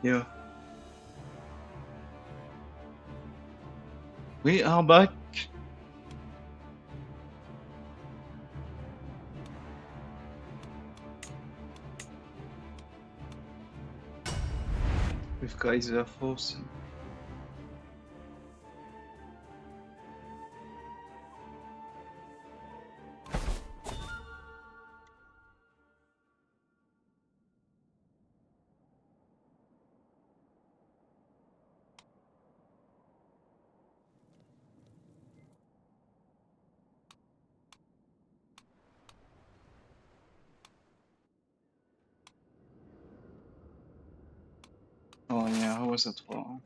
Yeah, we are back with Kaiser Force. Oh yeah, how was that for?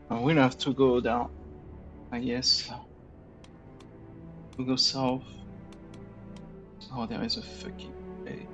We'll have to go down, I guess. We go south. Oh, there is a fucking way.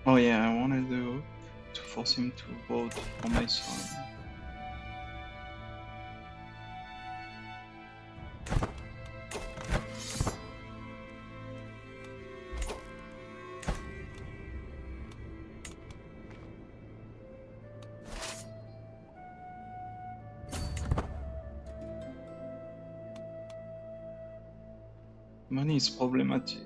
Oh yeah, I wanted to force him to vote for my son. Money is problematic.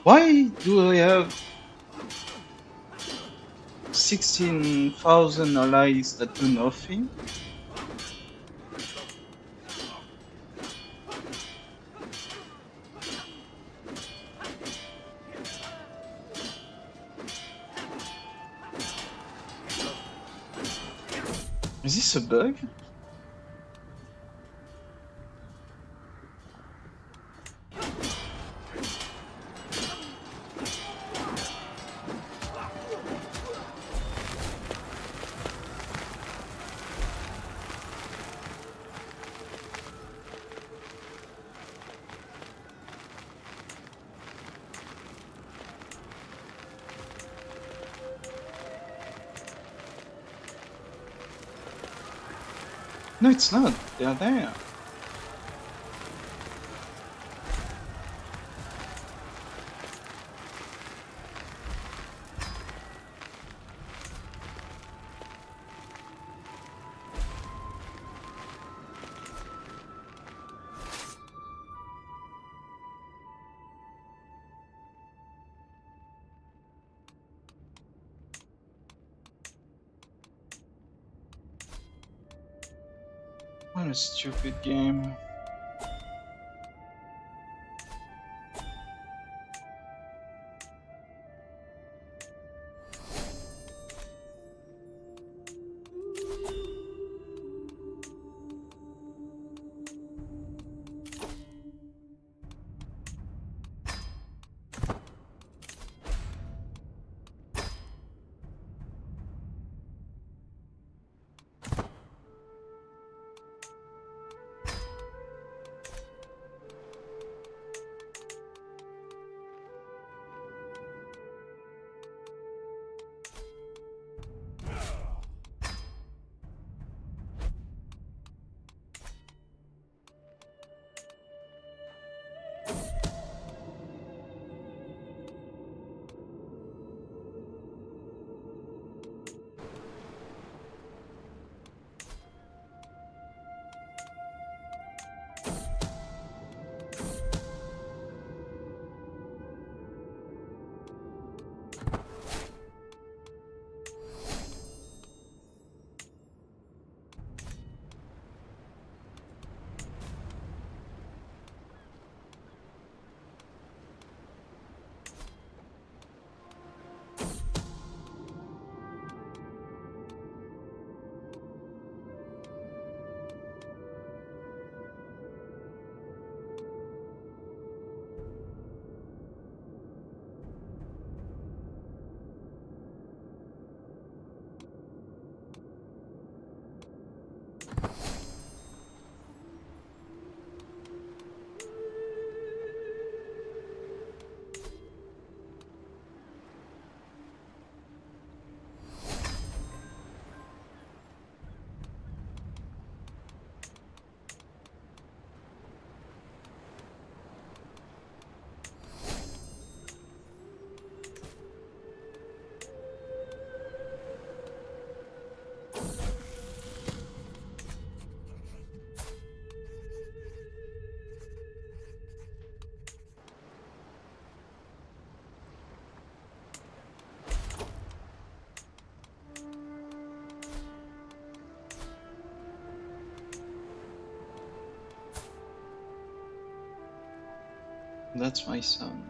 Why do I have 16,000 allies that do nothing? Is this a bug? No, it's not. They are there. What a stupid game. That's my son.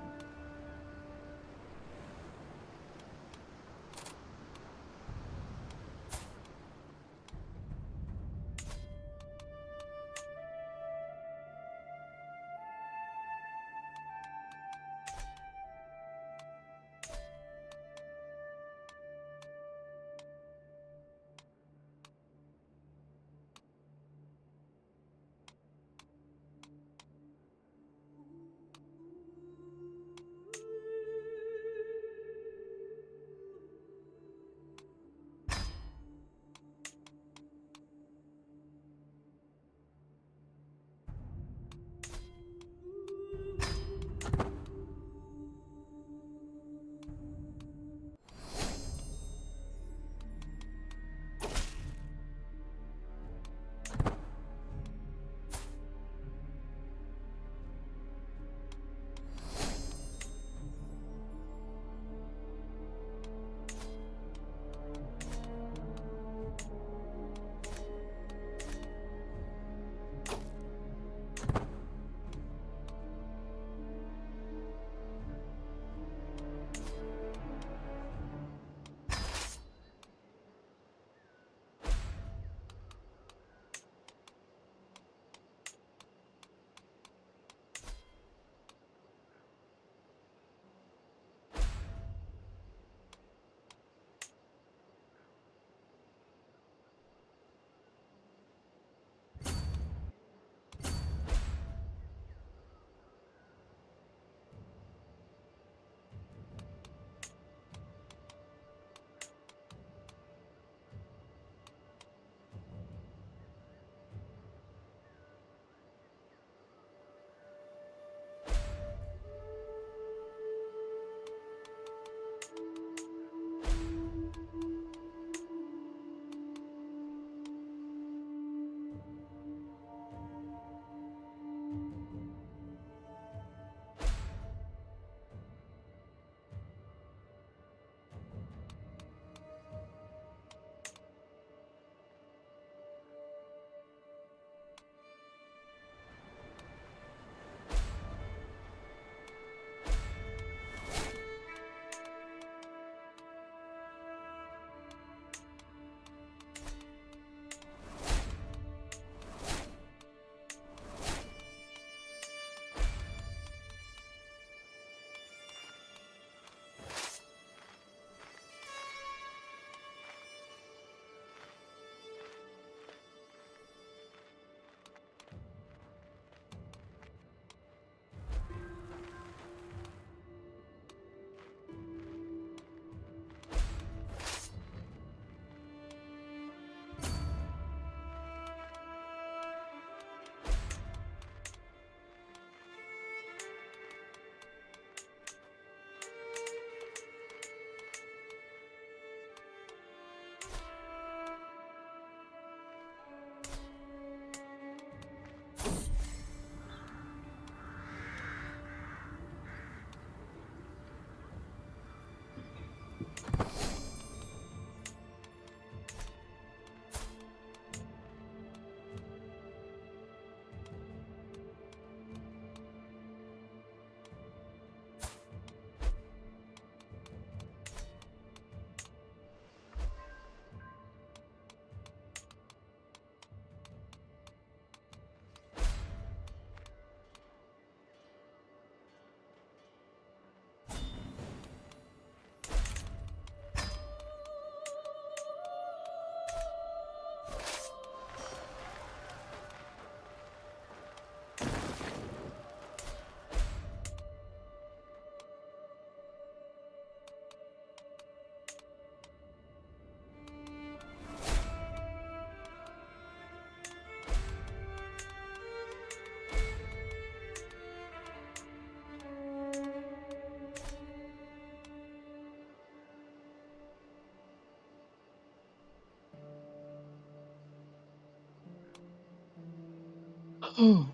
Oh.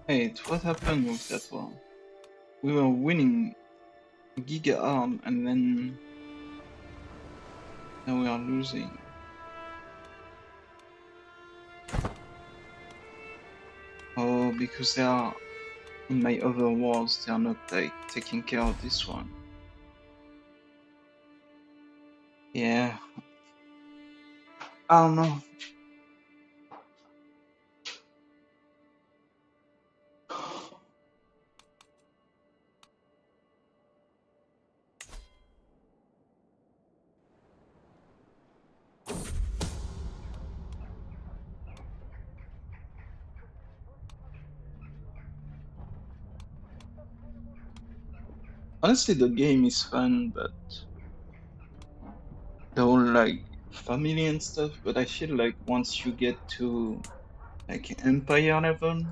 Wait, what happened with that one? We were winning giga hard and then now we are losing. Oh, because they are in my other wars, they are not like taking care of this one. Yeah, I don't know. Honestly, the game is fun, but the whole like family and stuff. But I feel like once you get to like empire level,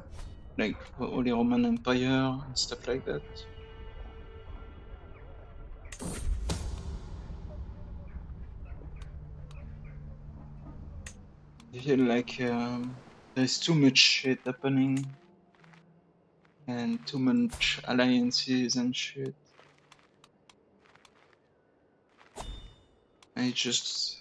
like Holy Roman Empire and stuff like that, I feel like there's too much shit happening and too much alliances and shit. I just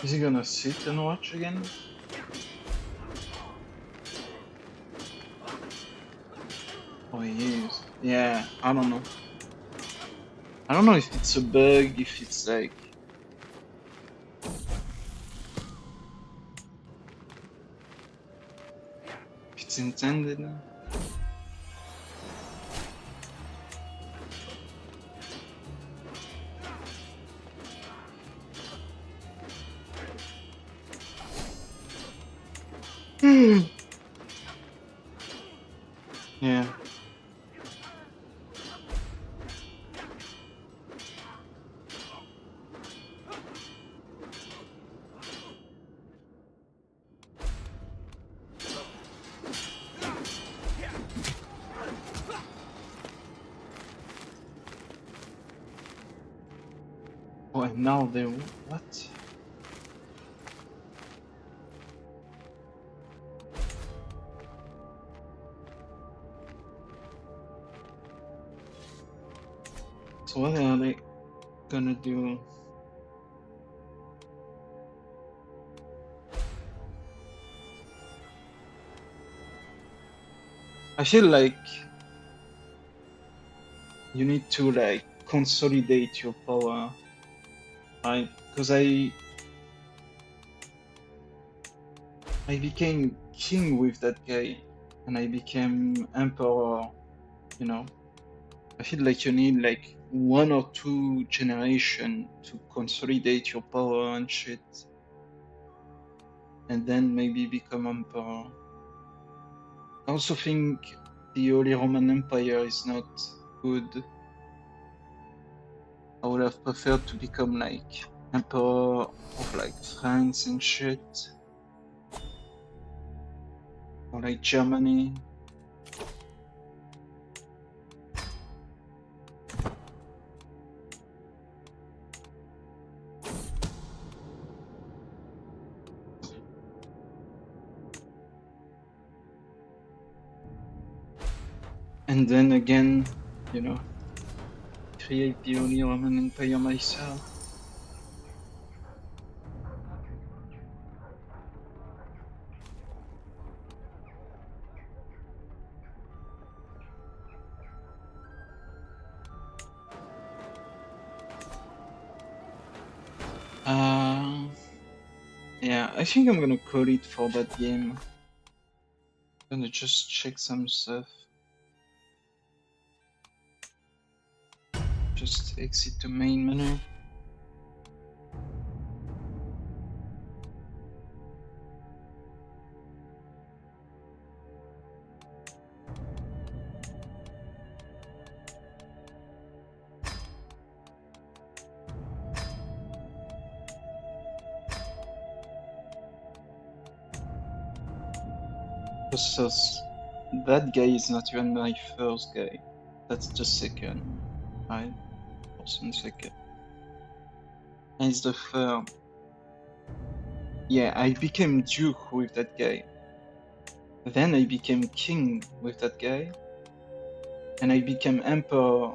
is he gonna sit and watch again? Oh, he is. Yeah, I don't know. I don't know if it's a bug, if it's like if it's intended. Yeah. now they what? So what are they gonna do? I feel like you need to like consolidate your power, right? Because I became king with that guy, and I became emperor. You know, I feel like you need like one or two generation to consolidate your power and shit, and then maybe become emperor. I also think the Holy Roman Empire is not good. I would have preferred to become like emperor of like France and shit, or like Germany. And then again, you know, create the Holy Roman Empire myself. Uh, yeah, I think I'm gonna call it for that game. I'm gonna just check some stuff. Just exit the main menu. So that guy is not even my first guy. That's the second, right? Person second. And it's the third. Yeah, I became Duke with that guy. Then I became King with that guy. And I became Emperor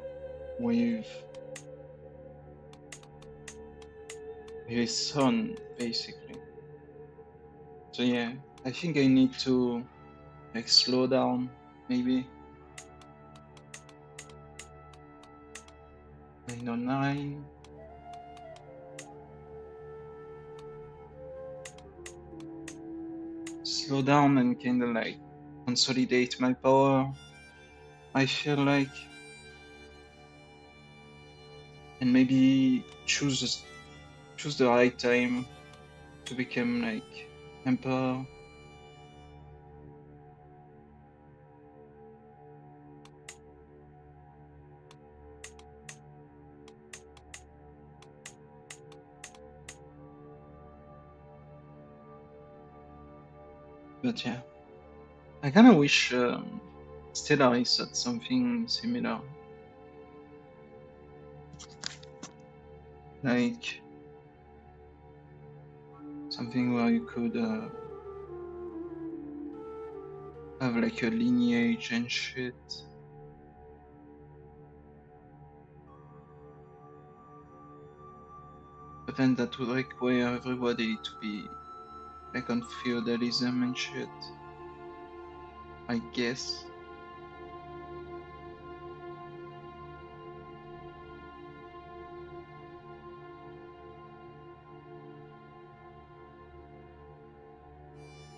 with his son, basically. So yeah, I think I need to like slow down, maybe. 909. Slow down and kind of like consolidate my power. I feel like, and maybe choose the right time to become like emperor. But yeah, I kind of wish Stellaris had something similar, like something where you could have like a lineage and shit. But then that would require everybody to be like on feudalism and shit, I guess.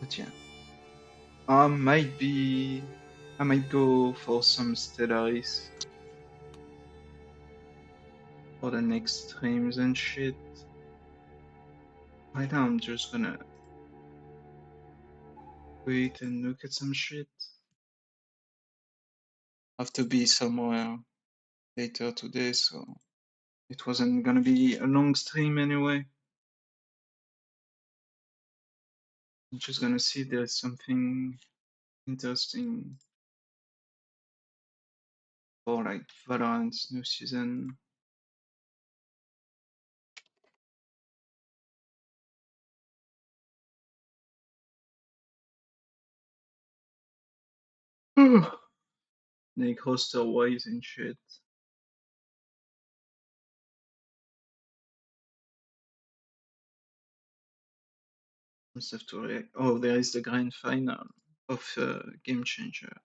But yeah, I might go for some Stellaris for the next streams and shit. Right now I'm just gonna wait and look at some shit. I have to be somewhere later today, so it wasn't gonna be a long stream anyway. I'm just gonna see if there's something interesting for like Valorant's new season. Like roster wise and shit. Must have to react. Oh, there is the grand final of Game Changer.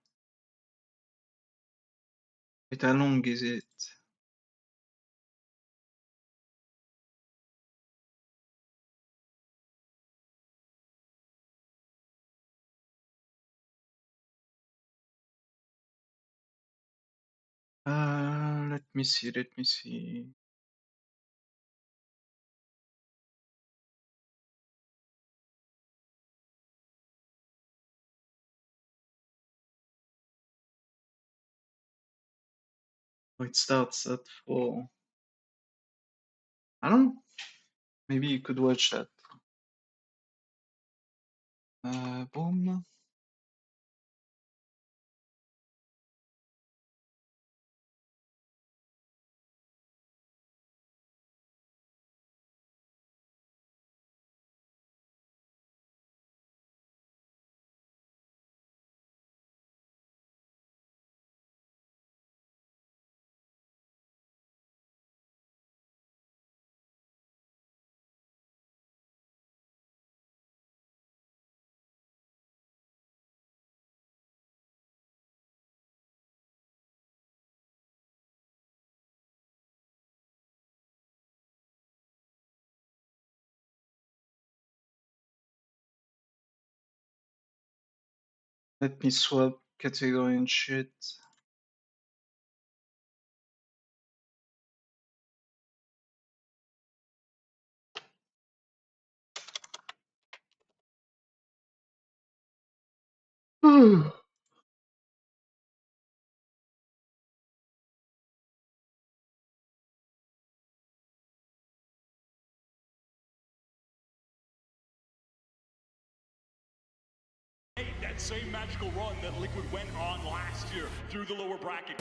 Wait, how long is it? Let me see, let me see. Oh, it starts at 4. I don't know. Maybe you could watch that. Boom. Let me swap category and shit. That same magical run that Liquid went on last year through the lower bracket.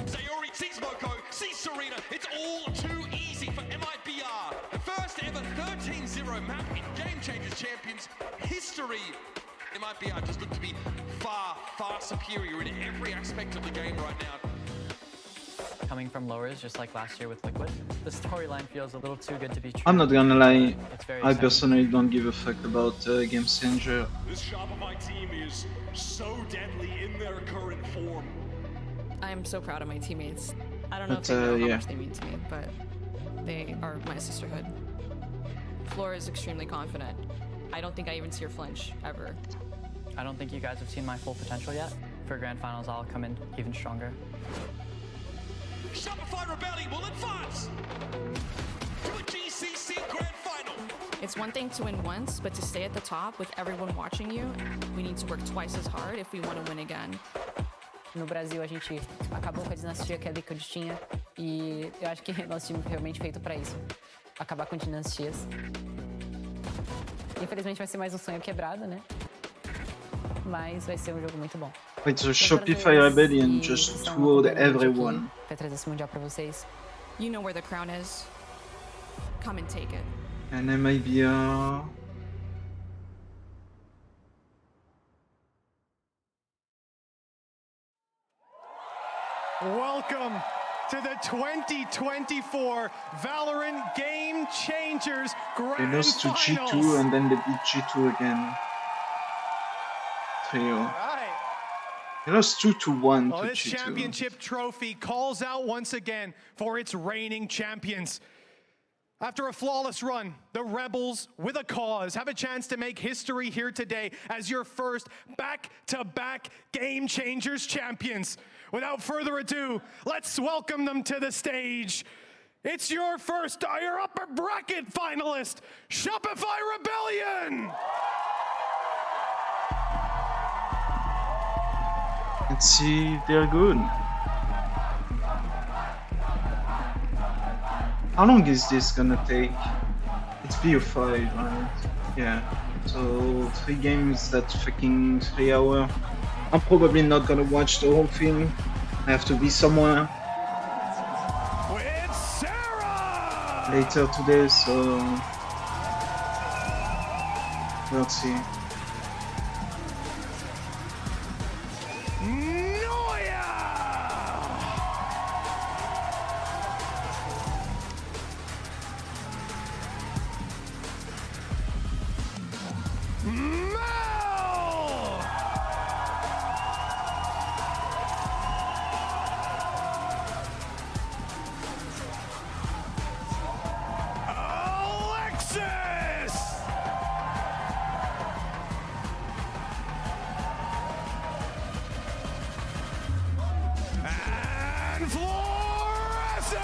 Sayori sees Moko, sees Serena. It's all too easy for MIBR. The first ever 13-0 map in Game Changers Champions history. MIBR just look to be far, far superior in every aspect of the game right now. Coming from lowers, just like last year with Liquid, the storyline feels a little too good to be true. I'm not gonna lie, It's very I exciting. personally don't give a fuck about Game Changer. This Shopify team is so deadly in their current form. I'm so proud of my teammates. I don't know But, if they know how yeah. much they mean to me, but they are my sisterhood. Flora is extremely confident. I don't think I even see her flinch, ever. I don't think you guys have seen my full potential yet. For Grand Finals, I'll come in even stronger. Shopify Rebellion will advance to a GCC Grand Final. It's one thing to win once, but to stay at the top with everyone watching you, we need to work twice as hard if we want to win again. No Brasil, a gente acabou com a dinastia que a Liquid tinha e eu acho que nosso time foi realmente feito para isso. Acabar com dinastias. Infelizmente vai ser mais um sonho quebrado, né? Mas vai ser um jogo muito bom. Wait, the Shopify Rebellion just told everyone. Vai trazer esse mundial para vocês. You know where the crown is. Come and take it. And MIBR. Welcome to the 2024 Valorant Game Changers They Grand lost to Finals. G2 and then they beat G2 again. Trio. Right. They lost 2-1 Well, to this G2. championship trophy calls out once again for its reigning champions. After a flawless run, the Rebels, with a cause, have a chance to make history here today as your first back-to-back Game Changers champions. Without further ado, let's welcome them to the stage. It's your first, your upper bracket finalist, Shopify Rebellion! Let's see if they're good. How long is this gonna take? It's BO5, right? Yeah. So 3 games, that's fucking 3 hours. I'm probably not gonna watch the whole thing. I have to be somewhere With Sarah! later today, so we'll see. and Fluorescent!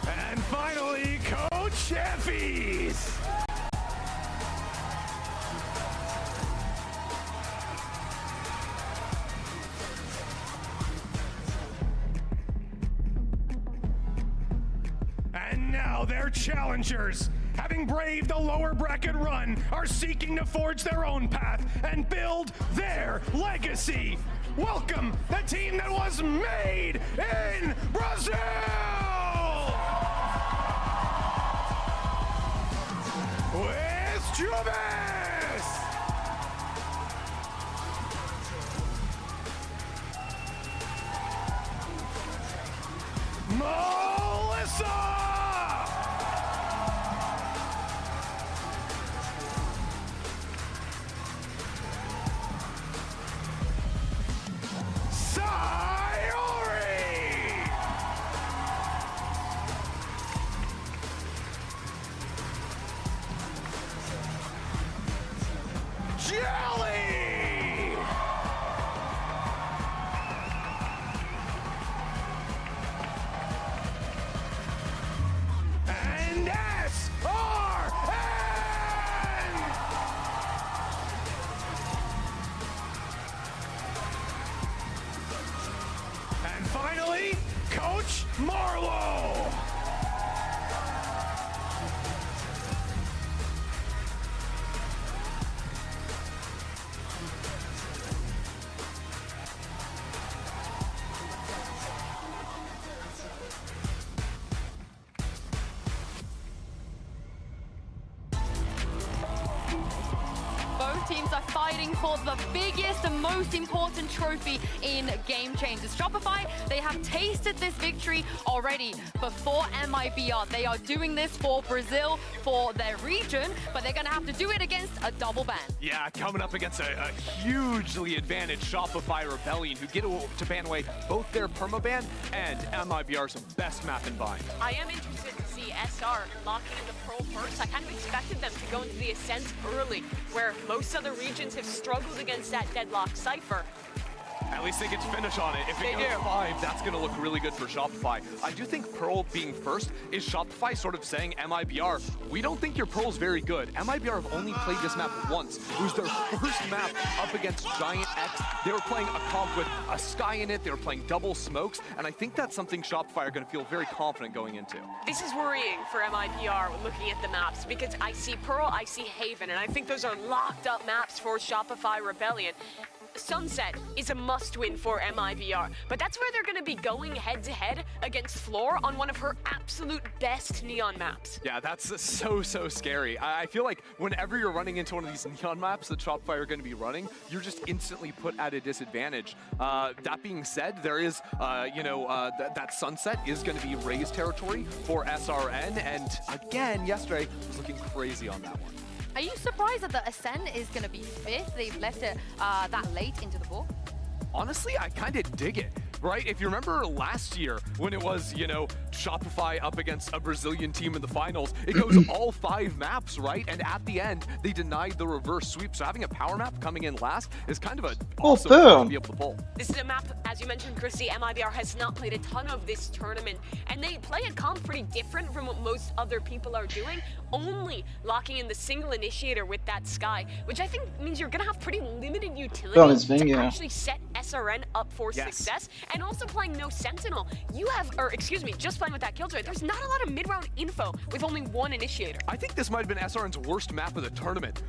And finally, Coach Effie's. And now their challengers, having braved the lower bracket run, are seeking to forge their own path and build their legacy. Welcome the team that was made in Brazil! With Juvis! Melissa! Jelly! And SRN! And finally, Coach Marlowe! Both teams are fighting for the biggest and most important trophy in Game Changers. Shopify, they have tasted this victory already before MIBR. They are doing this for Brazil, for their region, but they're going to have to do it against a double ban. Yeah, coming up against a hugely advantaged Shopify Rebellion, who get to ban away both their permaban and MIBR's best map in Bind. I am interested to see SR locking in the Pearl first. I kind of expected them to go into the Ascent early, where most other regions have struggled against that deadlock Cypher. At least they get to finish on it. If it goes 5, that's going to look really good for Shopify. I do think Pearl being first is Shopify sort of saying, MIBR, we don't think your Pearl's very good. MIBR have only played this map once. It was their first map up against Giant X. They were playing a comp with a Sky in it. They were playing double smokes. And I think that's something Shopify are going to feel very confident going into. This is worrying for MIBR when looking at the maps, because I see Pearl, I see Haven, and I think those are locked up maps for Shopify Rebellion. Sunset is a must-win for MIBR, but that's where they're going to be going head-to-head against Floor on one of her absolute best Neon maps. Yeah, that's so scary. I feel like whenever you're running into one of these Neon maps that Shopify are going to be running, you're just instantly put at a disadvantage. That being said, there is, that Sunset is going to be raised territory for SRN, and again, yesterday was looking crazy on that one. Are you surprised that the Ascent is going to be 5th? They've left it that late into the ball. Honestly, I kind of dig it, right? If you remember last year when it was, Shopify up against a Brazilian team in the finals, it goes all 5 maps, right? And at the end, they denied the reverse sweep. So having a power map coming in last is kind of a awesome to be able to pull. This is a map, as you mentioned, Chrissy, MIBR has not played a ton of this tournament, and they play a comp pretty different from what most other people are doing, only locking in the single initiator with that Sky, which I think means you're going to have pretty limited utility to actually set SRN up for success, and also playing no Sentinel. Just playing with that Killjoy, there's not a lot of mid-round info with only one initiator. I think this might have been SRN's worst map of the tournament.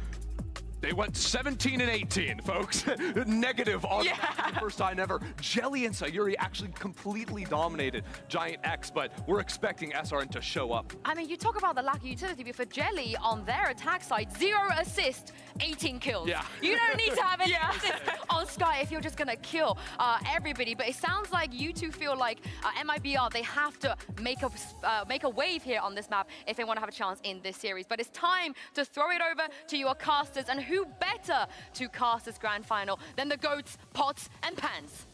They went 17 and 18, folks. Negative on the first time ever. Jelly and Sayuri actually completely dominated Giant X, but we're expecting SRN to show up. I mean, you talk about the lack of utility, but for Jelly on their attack side, 0 assist, 18 kills. Yeah. You don't need to have any assist on Sky if you're just gonna kill everybody. But it sounds like you two feel like MIBR, they have to make a wave here on this map if they want to have a chance in this series. But it's time to throw it over to your casters, and who better to cast this grand final than the GOATs, Pots, and Pans?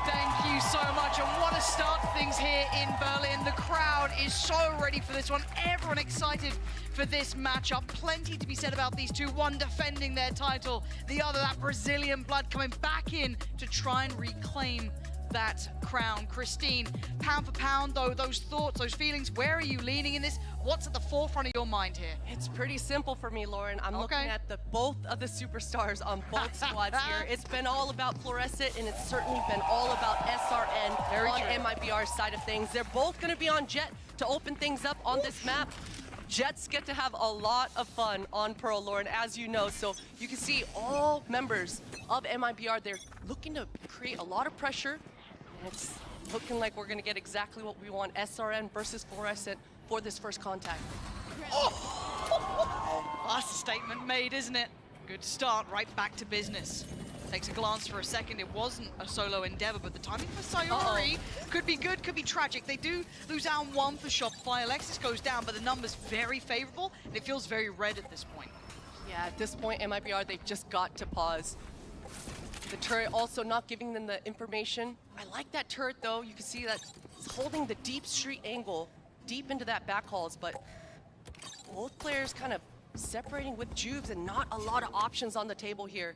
Thank you so much, and what a start things here here in Berlin. The crowd is so ready for this one. Everyone excited for this matchup. Plenty to be said about these two. One defending their title, the other, that Brazilian blood, coming back in to try and reclaim that crown. Christine, pound for pound though, those thoughts, those feelings, where are you leaning in this? What's at the forefront of your mind here? It's pretty simple for me, Lauren. I'm looking at both of the superstars on both squads here. It's been all about Fluorescent, and it's certainly been all about SRN on MIBR's side of things. They're both going to be on Jet to open things up on this map. Jets get to have a lot of fun on Pearl, Lauren, as you know. So you can see all members of MIBR, they're looking to create a lot of pressure. And it's looking like we're going to get exactly what we want, SRN versus Fluorescent for this first contact. That's a statement made, isn't it? Good start, right back to business. Takes a glance for a second. It wasn't a solo endeavor, but the timing for Sayori could be good, could be tragic. They do lose out on one for Shopify. Alexis goes down, but the number's very favorable, and it feels very red at this point. Yeah, at this point, MIBR, they've just got to pause. The turret also not giving them the information. I like that turret, though. You can see that it's holding the deep street angle deep into that back halls, but both players kind of separating with Jubes and not a lot of options on the table here.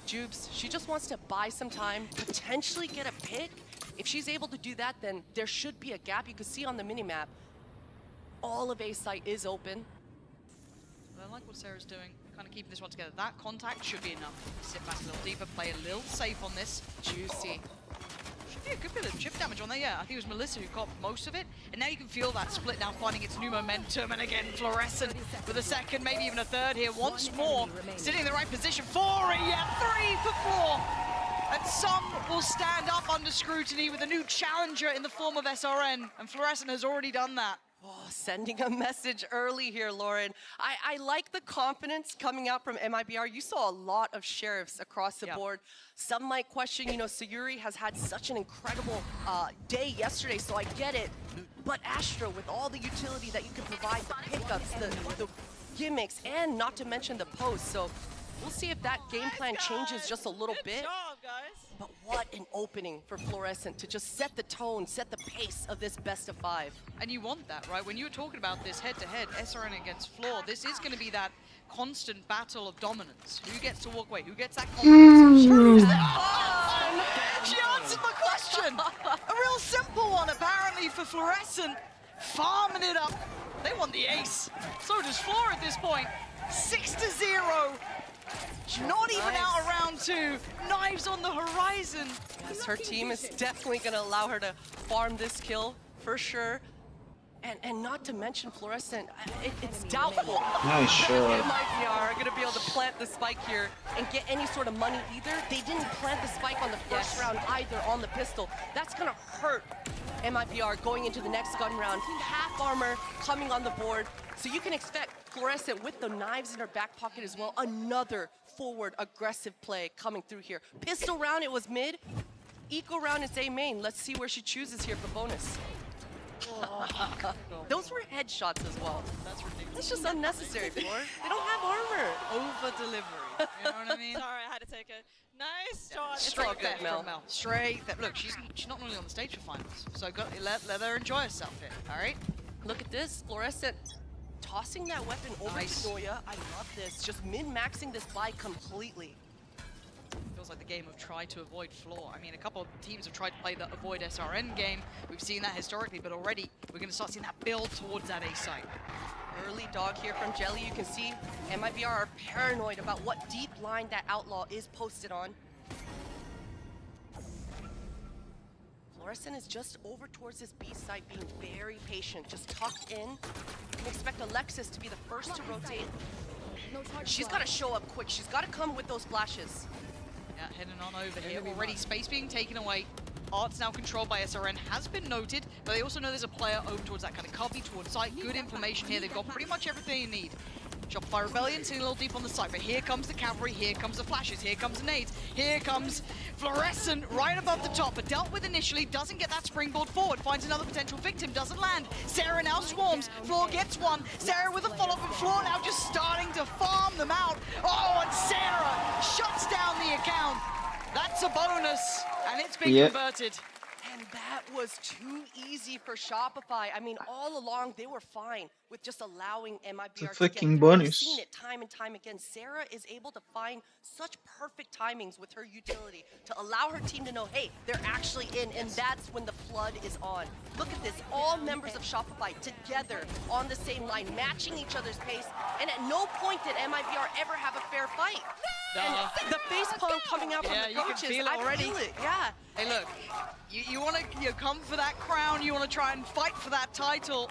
Jubes, she just wants to buy some time, potentially get a pick. If she's able to do that, then there should be a gap. You can see on the minimap, all of A site is open. I like what Sarah's doing, kind of keeping this one together. That contact should be enough. Sit back a little deeper, play a little safe on this. Juicy. Should be a good bit of chip damage on there, yeah. I think it was Melissa who got most of it. And now you can feel that split now finding its new momentum. And again, Fluorescent with a second, maybe even a third here. Once more, sitting in the right position. 4, yeah, 3 for 4. And some will stand up under scrutiny with a new challenger in the form of SRN. And Fluorescent has already done that. Oh, sending a message early here, Lauren. I like the confidence coming out from MIBR. You saw a lot of sheriffs across the board. Some might question, you know, Sayuri has had such an incredible day yesterday, so I get it. But Astra, with all the utility that you can provide, the pickups, the gimmicks, and not to mention the post. So we'll see if that game plan changes just a little bit. Good job, guys. But what an opening for Fluorescent to just set the tone, set the pace of this best of 5. And you want that, right? When you were talking about this head-to-head, SRN against Floor, this is going to be that constant battle of dominance. Who gets to walk away? Who gets that confidence? She answered my question! A real simple one, apparently, for Fluorescent. Farming it up. They want the ace. So does Floor at this point. 6-0. Not even out of round 2. Knives on the horizon. Yes, her team is definitely going to allow her to farm this kill, for sure. And not to mention Fluorescent, it's doubtful. Nice shot. MIBR are going to be able to plant the spike here and get any sort of money either. They didn't plant the spike on the first round either on the pistol. That's going to hurt MIBR going into the next gun round. Half armor coming on the board. So you can expect Fluorescent with the knives in her back pocket as well. Another forward aggressive play coming through here. Pistol round, it was mid. Eco round is A main. Let's see where she chooses here for bonus. Those were headshots as well. That's ridiculous. That's just unnecessary, Floor. They don't have armor. Over delivery. You know what I mean? Sorry, I had to take it. Nice shot. Straight there from Mel. Straight there. Look, she's not normally on the stage for finals, so let her enjoy herself here. All right. Look at this, Fluorescent tossing that weapon over to Zoya. I love this. Just min-maxing this buy completely. Feels like the game of try to avoid Floor. I mean, a couple of teams have tried to play the avoid SRN game. We've seen that historically, but already we're going to start seeing that build towards that A site. Early dog here from Jelly. You can see MIBR are paranoid about what deep line that Outlaw is posted on. Fluorescent is just over towards this B site, being very patient, just tucked in. You can expect Alexis to be the first to rotate. She's got to show up quick. She's got to come with those flashes. Yeah, heading on over here. Already space being taken away. Art's now controlled by SRN has been noted, but they also know there's a player over towards that kind of cubby, towards site. Good information here. They've got pretty much everything they need. Shopify Rebellion sitting a little deep on the site, but here comes the cavalry, here comes the flashes, here comes the nades, here comes Fluorescent right above the top, but dealt with initially, doesn't get that springboard forward, finds another potential victim, doesn't land. Sarah now swarms, Floor gets one, Sarah with a follow-up, and Floor now just starting to farm them out. Oh, and Sarah shuts down the account. That's a bonus, and it's been converted. And that was too easy for Shopify. I mean, all along they were fine with just allowing MIBR to get fucking through. We've bonus. seen it time and time again. Sarah is able to find such perfect timings with her utility to allow her team to know, hey, they're actually in, and that's when the flood is on. Look at this, all members of Shopify together on the same line, matching each other's pace, and at no point did MIBR ever have a fair fight. And the facepalm coming out from the you can coaches, feel it already. I feel it, yeah. Hey, look, you want to come for that crown, you want to try and fight for that title.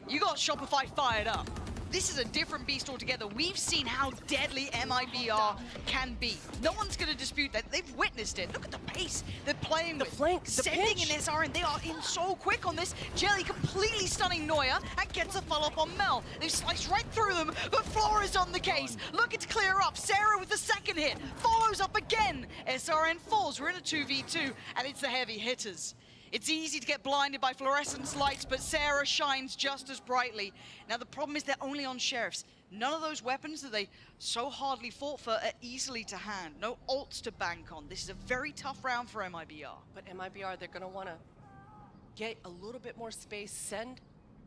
You got Shopify fired up. This is a different beast altogether. We've seen how deadly MIBR can be. No one's going to dispute that. They've witnessed it. Look at the pace they're playing with. Flank, the Sending pinch. in SRN. They are in so quick on this. Jelly completely stunning Neuer and gets a follow-up on Mel. They've sliced right through them, but Flora's on the case. Looking to clear up. Sarah with the second hit. Follows up again. SRN falls. We're in a 2v2, and it's the heavy hitters. It's easy to get blinded by fluorescence lights, but Sarah shines just as brightly. Now, the problem is they're only on Sheriffs. None of those weapons that they so hardly fought for are easily to hand. No ults to bank on. This is a very tough round for MIBR. But MIBR, they're going to want to get a little bit more space, send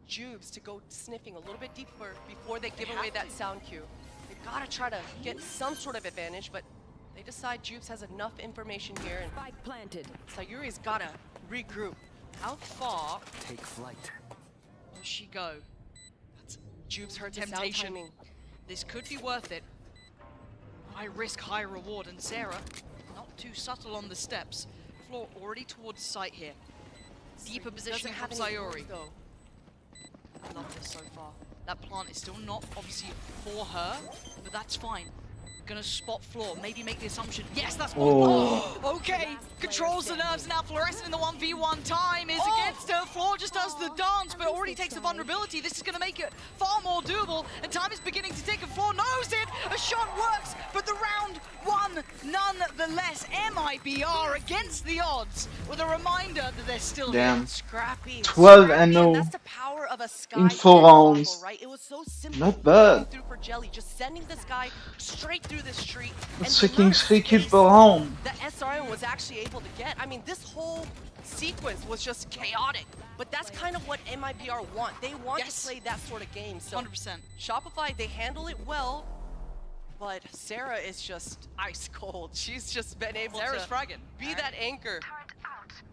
Jubes to go sniffing a little bit deeper before they give away that sound cue. They've got to try to get some sort of advantage, but they decide Jubes has enough information here, and Spike planted. Sayuri's got to regroup. How far Take flight. Does she go? That's Jubes heard the sound temptation. timing. This could be worth it. High risk, high reward, and Sarah not too subtle on the steps. Floor already towards sight here. Deeper positioning from Sayuri. Though. I love this so far. That plant is still not obviously for her, but that's fine. Gonna spot Floor, maybe make the assumption. Yes, that's Oh. okay. Controls the nerves now. Fluorescent in the 1v1 time is against her. Floor just does the dance, but already takes the vulnerability. This is gonna make it far more doable, and time is beginning to tick, and Floor knows it. A shot works, but the round won nonetheless. MIBR against the odds, with a reminder that they're still Damn. Scrappy. 12 Scrappy, and 0 that's the power of a Sky in 4 rounds. combo, right? It was so simple. Not bad. Through for Jelly, just sending this guy straight through the street. That's and freaking the 3 kills space per round. that SRN was actually able to get. I mean, this whole sequence was just chaotic. But that's kind of what MIBR want. They want to play that sort of game. So 100%. Shopify, they handle it well. But Sarah is just ice cold. She's just been able Sarah's to fragging. be that anchor.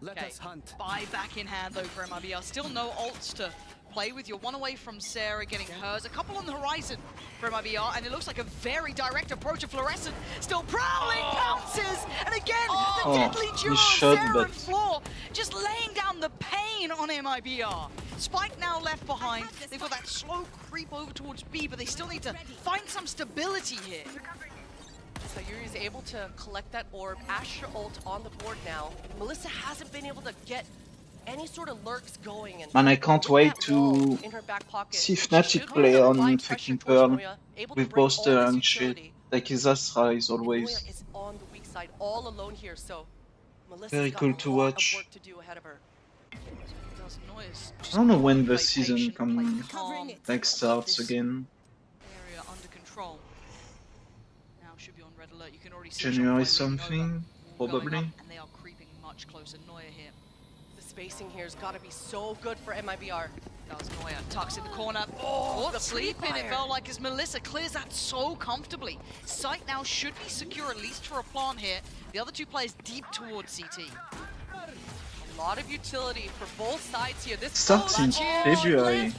Let us hunt. Buy back in hand though for MIBR. Still no ults to play with. You're one away from Sarah getting hers. A couple on the horizon for MIBR, and it looks like a very direct approach of Fluorescent. Still prowling, pounces, and again, the deadly he duo, should, Sarah but- and Floor, just laying down the pain on MIBR. Spike now left behind. They've got that slow creep over towards B, but they still need to find some stability here. Sayuri is able to collect that orb. Astra ult on the board now. Melissa hasn't been able to get any sort of lurks going. And Man, I can't wait to in her back pocket, see she Fnatic should play be able on to apply pressure freaking towards Pearl Moya, able to with bring Buster all this and shit. utility. Like his Astra is And Moya always. is on the weak side, all alone here. So Melissa's Very got cool a to lot watch. of work to do ahead of her. I don't know when the season like starts again. Area under control. Now should be on red alert. You can already see January Shopify something, going probably. up, and they are creeping much closer. Neuer here. The spacing here has got to be so good for MIBR. That was Neuer. Tucks in the corner. Oh, the sleeping. It pre-fire. felt like as Melissa clears that so comfortably. Sight now should be secure, at least for a plant here. The other two players deep towards CT. A lot of utility for both sides here. This Starts in February.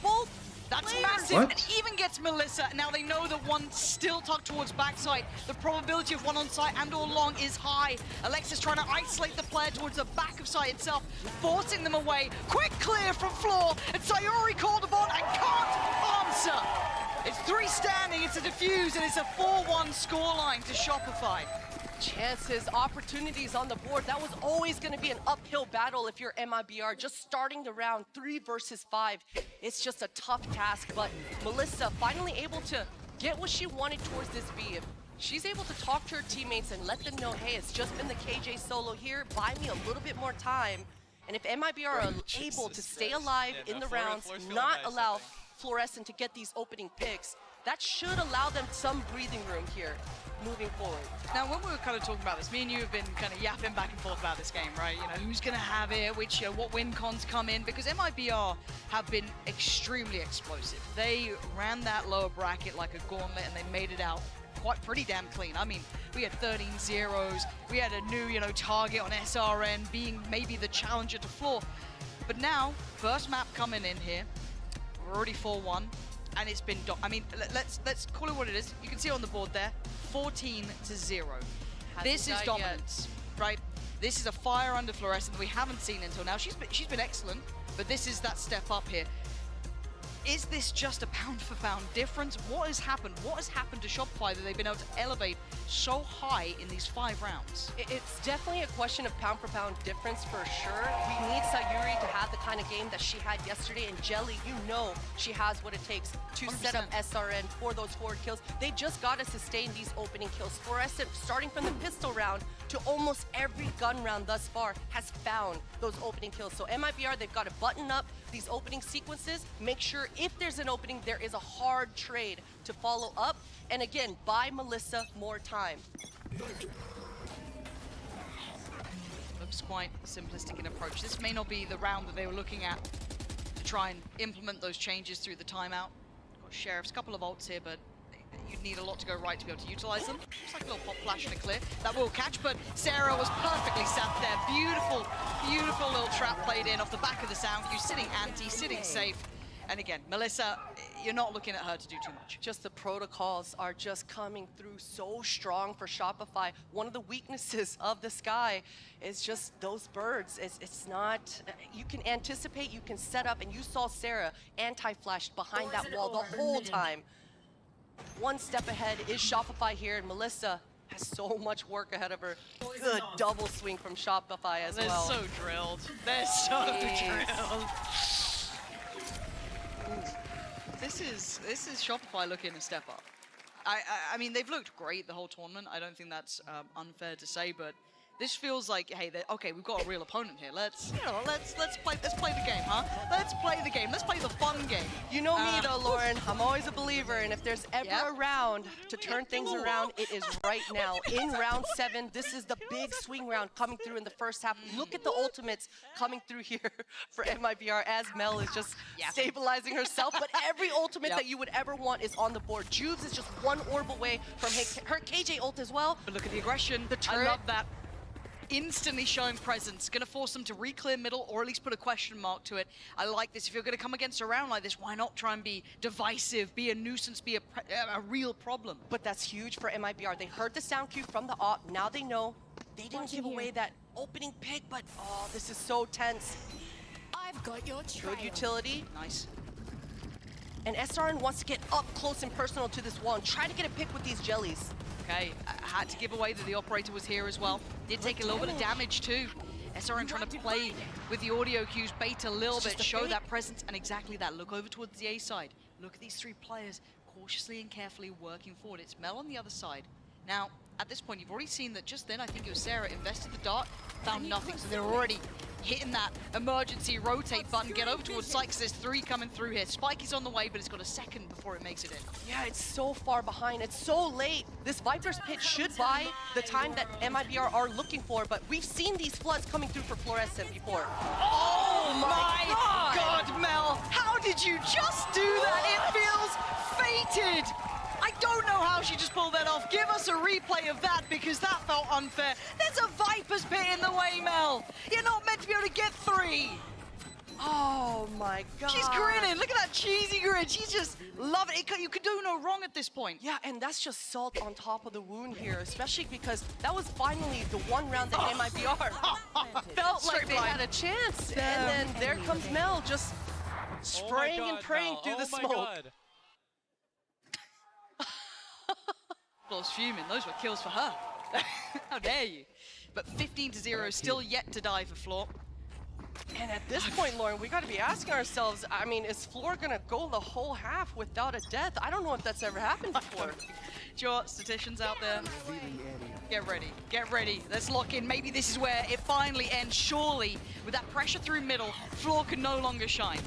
That's massive, What? and even gets Melissa. Now they know that one's still tucked towards backside. The probability of one on site and or long is high. Alexis trying to isolate the player towards the back of site itself, forcing them away. Quick clear from Floor, and Sayuri called upon and can't answer. It's 3 standing, it's a defuse, and it's a 4-1 scoreline to Shopify. Chances, opportunities on the board. That was always going to be an uphill battle if you're MIBR. Just starting the round 3 versus 5. It's just a tough task, but Melissa finally able to get what she wanted towards this B. If she's able to talk to her teammates and let them know, hey, it's just been the KJ solo here. Buy me a little bit more time. And if MIBR are able to stay alive in the rounds, not allow Fluorescent to get these opening picks, That should allow them some breathing room here moving forward. Now, when we were kind of talking about this, me and you have been kind of yapping back and forth about this game, right? You know, who's going to have it, which, what win cons come in, because MIBR have been extremely explosive. They ran that lower bracket like a gauntlet, and they made it out quite pretty damn clean. I mean, we had 13 zeros, we had a new, target on SRN being maybe the challenger to Floor. But now, first map coming in here, we're already 4-1. And it's been, I mean, let's call it what it is. You can see it on the board there, 14-0. This is dominance, right? This is a fire under Fluorescent that we haven't seen until now. She's been excellent, but this is that step up here. Is this just a pound-for-pound difference? What has happened? What has happened to Shopify that they've been able to elevate so high in these 5 rounds? It's definitely a question of pound-for-pound difference for sure. We need Sayuri to have the kind of game that she had yesterday, and Jelly, she has what it takes to 100%. set up SRN for those forward kills. They just got to sustain these opening kills. Fluorescent, starting from the pistol round to almost every gun round thus far, has found those opening kills. So MIBR, they've got to button up these opening sequences, make sure if there's an opening, there is a hard trade to follow up, and again, buy Melissa more time. Looks quite simplistic in approach. This may not be the round that they were looking at to try and implement those changes through the timeout. Got Sheriff's couple of ults here, but you'd need a lot to go right to be able to utilize them. Just like a little pop flash and a clear. That will catch, but Sarah was perfectly sat there. Beautiful, beautiful little trap played in off the back of the sound cue, sitting anti, sitting safe. And again, Melissa, you're not looking at her to do too much. Just the protocols are just coming through so strong for Shopify. One of the weaknesses of the Sky is just those birds. It's not, you can anticipate, you can set up, and you saw Sarah anti-flashed behind that wall the whole time. One step ahead is Shopify here, and Melissa has so much work ahead of her. Good double swing from Shopify as well. They're so drilled. They're so drilled. This is Shopify looking a step up. I mean, they've looked great the whole tournament. I don't think that's unfair to say, but this feels like, hey, okay, we've got a real opponent here. Let's play the game, huh? Let's play the game. Let's play the fun game. You know me though, Lauren. I'm always a believer, and if there's ever a round to turn things around, it is right now. In round 7, this is the big swing round coming through in the first half. Look at the ultimates coming through here for MIBR as Mel is just stabilizing herself. But every ultimate that you would ever want is on the board. Juves is just one orb away from her KJ ult as well. But look at the aggression. The turret. I love that. Instantly showing presence, gonna force them to re-clear middle or at least put a question mark to it. I like this. If you're gonna come against a round like this, why not try and be divisive, be a nuisance, be a real problem? But that's huge for MIBR. They heard the sound cue from the op. Now they know they didn't give away that opening pick, but oh, this is so tense. I've got your trail. Good utility. Nice. And SRN wants to get up close and personal to this wall and try to get a pick with these jellies. Okay, I had to give away that the operator was here as well. Did take a little bit of damage too. SRN trying to play with the audio cues, bait a little bit, show that presence, and exactly that. Look over towards the A side. Look at these 3 players cautiously and carefully working forward. It's Mel on the other side. Now, at this point, you've already seen that just then, I think it was Sarah, invested the dart, found nothing, so they're already hitting that emergency rotate button, get over towards Site, because there's 3 coming through here. Spike is on the way, but it's got a second before it makes it in. Yeah, it's so far behind. It's so late. This Viper's Pit should buy the time that MIBR are looking for, but we've seen these floods coming through for Fluorescent before. Oh my God, Mel! How did you just do that? It feels fated! I don't know how she just pulled that off. Give us a replay of that because that felt unfair. There's a Viper's Pit in the way, Mel. You're not meant to be able to get 3. Oh my God. She's grinning. Look at that cheesy grin. She's just loving it. You could do no wrong at this point. Yeah, and that's just salt on top of the wound here, especially because that was finally the one round that MIBR felt like they had a chance. And then there comes Mel just spraying and praying through the smoke. Floor's fuming. Those were kills for her. How dare you? But 15-0, still yet to die for Floor. And at this point, Lauren, we got to be asking ourselves, I mean, is Floor going to go the whole half without a death? I don't know if that's ever happened before. Your statisticians out there, get ready, get ready. Let's lock in. Maybe this is where it finally ends. Surely, with that pressure through middle, Floor can no longer shine.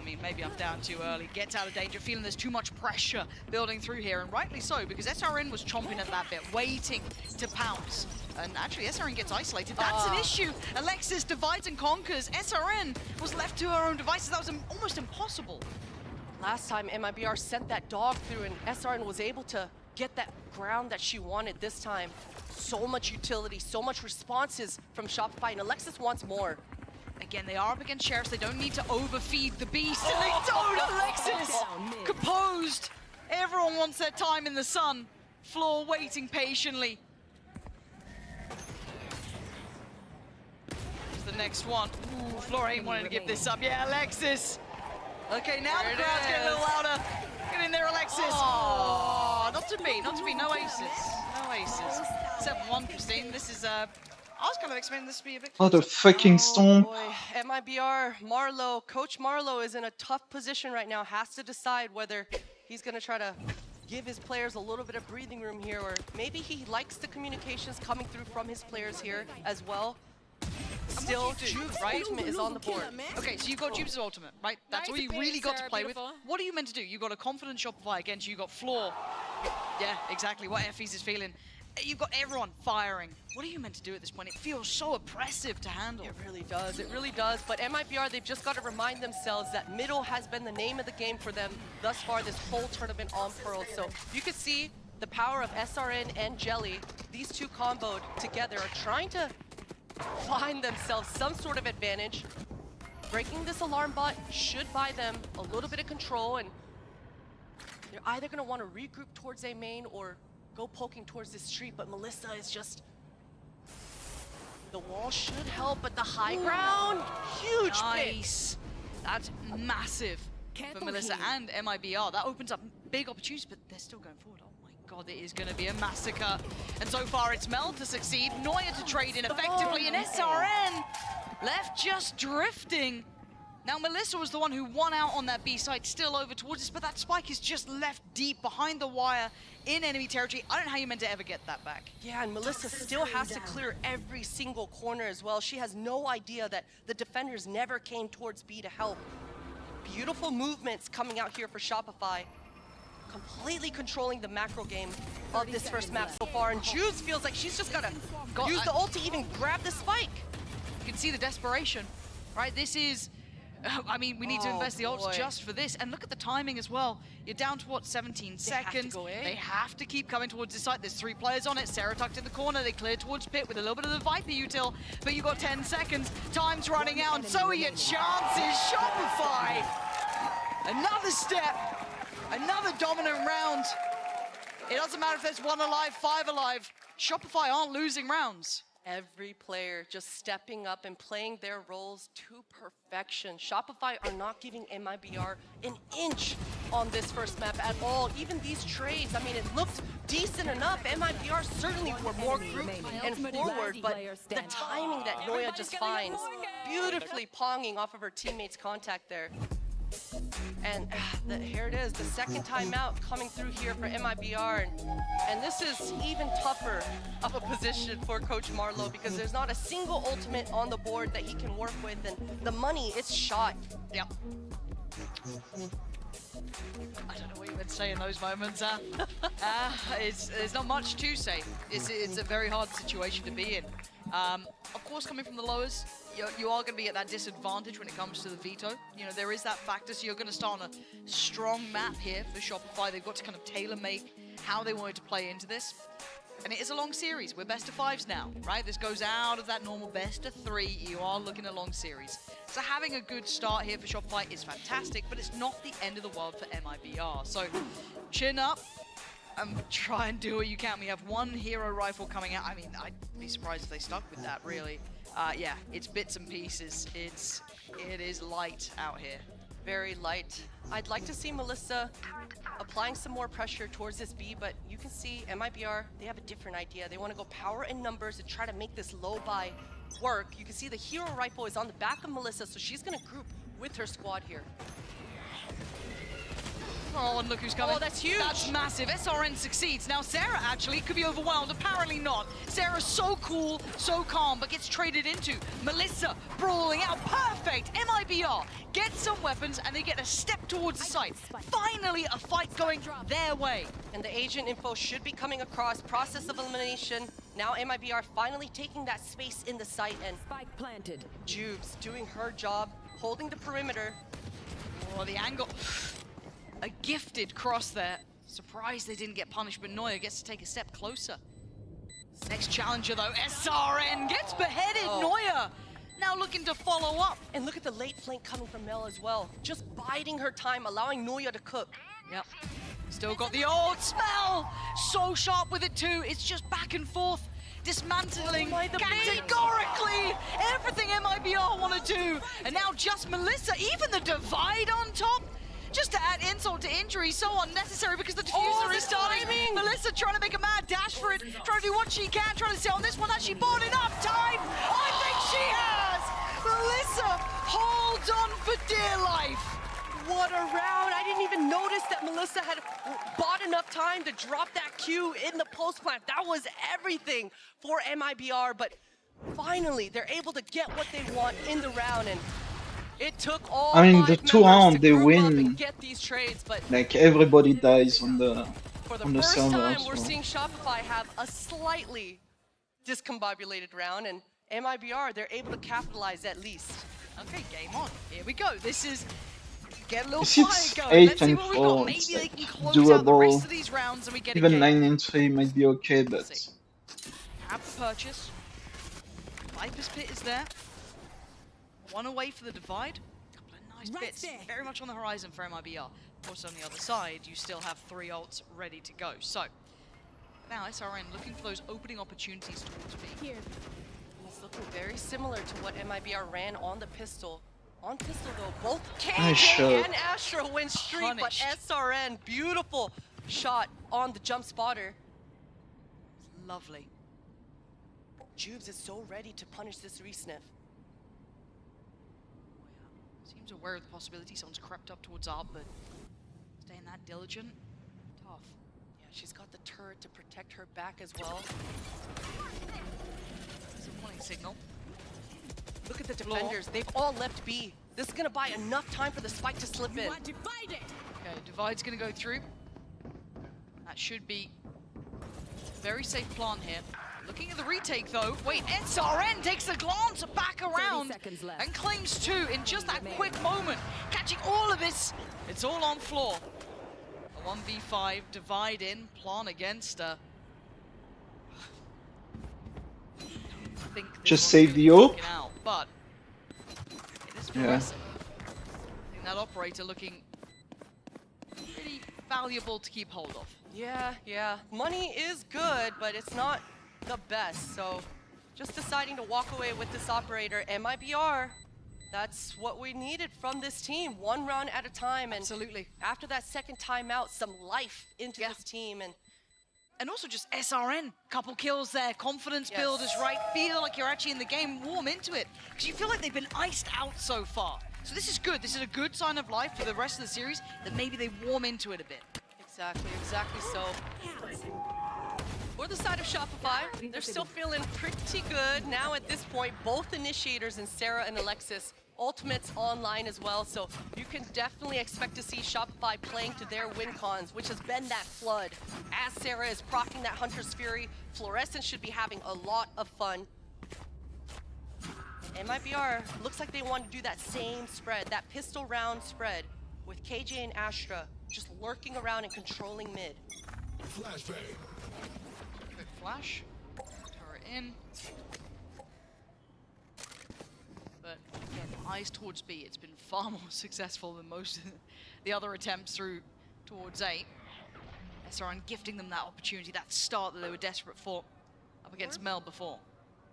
I mean, maybe I'm down too early. Gets out of danger, feeling there's too much pressure building through here, and rightly so, because SRN was chomping at that bit, waiting to pounce. And actually, SRN gets isolated. That's an issue. Alexis divides and conquers. SRN was left to her own devices. That was almost impossible. Last time, MIBR sent that dog through, and SRN was able to get that ground that she wanted this time. So much utility, so much responses from Shopify, and Alexis wants more. Again, they are up against Sheriffs. They don't need to overfeed the beast, and they don't. Alexis, composed. Everyone wants their time in the sun. Floor waiting patiently. Here's the next one. Ooh, Floor ain't wanting to give this up. Yeah, Alexis. Okay, now the crowd's getting a little louder. Get in there, Alexis. Oh, not to be. No aces. No aces. 7-1, Christine. This is, I was kind of expecting this to be a bit What a fucking stomp. Boy, MIBR, Marlowe, Coach Marlowe is in a tough position right now. Has to decide whether he's going to try to give his players a little bit of breathing room here, or maybe he likes the communications coming through from his players here as well. Still, Jube's ultimate is on the board. Okay, so you've got Jube's ultimate, right? That's all you really got to play with. What are you meant to do? You got a confident Shopify against you. Got Floor. Yeah, exactly what FeS is feeling. You've got everyone firing. What are you meant to do at this point? It feels so oppressive to handle. It really does. It really does. But MIBR, they've just got to remind themselves that middle has been the name of the game for them thus far this whole tournament on Pearl. So you can see the power of SRN and Jelly. These two comboed together are trying to find themselves some sort of advantage. Breaking this alarm bot should buy them a little bit of control, and they're either going to want to regroup towards A main or go poking towards this street, but Melissa is just... The wall should help, but the high ground, huge Nice. That's massive for Melissa and MIBR. That opens up big opportunities, but they're still going forward. Oh my god, it is going to be a massacre. And so far, it's Mel to succeed, Neuer to trade in effectively, and SRN left just drifting. Now, Melissa was the one who won out on that B side, still over towards us, but that spike is just left deep behind the wire in enemy territory. I don't know how you meant to ever get that back. Yeah, and Melissa still has to clear every single corner as well. She has no idea that the defenders never came towards B to help. Beautiful movements coming out here for Shopify. Completely controlling the macro game of this first map so far. And Juice feels like she's just gotta use the ult to even grab the spike. You can see the desperation, right? This is... I mean, we need to invest the ults just for this. And look at the timing as well. You're down to, what, 17 seconds? They have to keep coming towards this site. There's 3 players on it. Sarah tucked in the corner. They cleared towards Pit with a little bit of the Viper util. But you've got 10 seconds. Time's running out. And so are your chances. Shopify! Another step. Another dominant round. It doesn't matter if there's 1 alive, 5 alive. Shopify aren't losing rounds. Every player just stepping up and playing their roles to perfection. Shopify are not giving MIBR an inch on this first map at all. Even these trades, I mean, it looked decent enough. MIBR certainly were more grouped and forward, but the timing that Neuer just finds, beautifully ponging off of her teammate's contact there. And here it is, the second time out coming through here for MIBR. And this is even tougher of a position for Coach Marlowe because there's not a single ultimate on the board that he can work with. And the money, it's shot. Yep. I don't know what you would say in those moments. There's not much to say. It's a very hard situation to be in. Of course, coming from the lowers, you are going to be at that disadvantage when it comes to the veto. You know, there is that factor, so you're going to start on a strong map here for Shopify. They've got to kind of tailor-make how they wanted to play into this. And it is a long series. We're best of 5s now, right? This goes out of that normal best of 3. You are looking at a long series. So having a good start here for Shopify is fantastic, but it's not the end of the world for MIBR. So chin up and try and do what you can. We have 1 hero rifle coming out. I mean, I'd be surprised if they stuck with that, really. Yeah, it's bits and pieces. It is light out here. Very light. I'd like to see Melissa applying some more pressure towards this B, but you can see MIBR, they have a different idea. They want to go power and numbers and try to make this low buy work. You can see the hero rifle is on the back of Melissa, so she's going to group with her squad here. Oh, and look who's coming. Oh, that's huge. That's massive. SRN succeeds. Now, Sarah actually could be overwhelmed. Apparently not. Sarah's so cool, so calm, but gets traded into. Melissa brawling out. Perfect. MIBR get some weapons, and they get a step towards the site. Finally, a fight going their way. And the agent info should be coming across. Process of elimination. Now MIBR finally taking that space in the site, and Spike planted. Jubes doing her job, holding the perimeter. Oh, the angle. A gifted cross there. Surprised they didn't get punished, but Neuer gets to take a step closer. Next challenger, though, SRN gets beheaded. Neuer now looking to follow up. And look at the late flank coming from Mel as well. Just biding her time, allowing Neuer to cook. Yep. Still got the old smell. So sharp with it, too. It's just back and forth. Dismantling categorically everything MIBR want to do. And now just Melissa, even the divide on top. Just to add insult to injury, so unnecessary because the diffuser is starting. Melissa trying to make a mad dash for it, trying to do what she can, trying to say on this one that she bought enough time. I think she has. Melissa holds on for dear life. What a round. I didn't even notice that Melissa had bought enough time to drop that Q in the post plant. That was everything for MIBR, but finally they're able to get what they want in the round, and it took all I mean, the 2 rounds they and win. get these trades, but Like everybody dies on the for the on the first server. time, we're So. seeing Shopify have a slightly discombobulated round, and MIBR, they're able to capitalize at least. Okay, game on. Here we go. This is get a little If fire it's going. 8 Let's see and what we 4, got. Maybe it's they like can close out the doable. rest of these rounds and we get Even a game. 9 and 3 might be okay, but Have the purchase. Viper's Pit is there. One away for the divide. Couple of nice bits. Very much on the horizon for MIBR. Of course, on the other side, you still have 3 ults ready to go. So, now SRN looking for those opening opportunities towards B. Here. It's looking very similar to what MIBR ran on the pistol. On pistol though, both Nice KJ shot. and Astra went streak, Punished. but SRN, beautiful shot on the jump spotter. Lovely. Jubes is so ready to punish this resniff. Seems aware of the possibility someone's crept up towards ARP, but staying that diligent, tough. Yeah, she's got the turret to protect her back as well. It's a warning signal. Look at the defenders, they've all left B. This is gonna buy enough time for the spike to slip in. Okay, divide's gonna go through. That should be a very safe plant here. Looking at the retake though, wait, SRN takes a glance back around and claims 2 in just that quick moment. Catching all of this, it's all on floor. A 1v5, divide in, plant against her. just save the hope. Out, but it is Yeah. progressive. I think that operator looking pretty valuable to keep hold of. Yeah. Money is good, but it's not the best. So just deciding to walk away with this operator, MIBR, that's what we needed from this team. 1 round at a time. And absolutely. After that second timeout, some life into this team. And also just SRN, couple kills there, confidence build is right, feel like you're actually in the game, warm into it. Because you feel like they've been iced out so far. So this is good, this is a good sign of life for the rest of the series, that maybe they warm into it a bit. Exactly so. For the side of Shopify, they're still feeling pretty good. Now at this point, both initiators in Sarah and Alexis, ultimates online as well, so you can definitely expect to see Shopify playing to their win cons, which has been that flood. As Sarah is proccing that Hunter's Fury, Fluorescent should be having a lot of fun. MIBR looks like they want to do that same spread, that pistol round spread, with KJ and Astra just lurking around and controlling mid. Flashbang. Quick flash. Turret in. But again, eyes towards B. It's been far more successful than most of the other attempts through towards A. SRN gifting them that opportunity, that start that they were desperate for up against Mel before.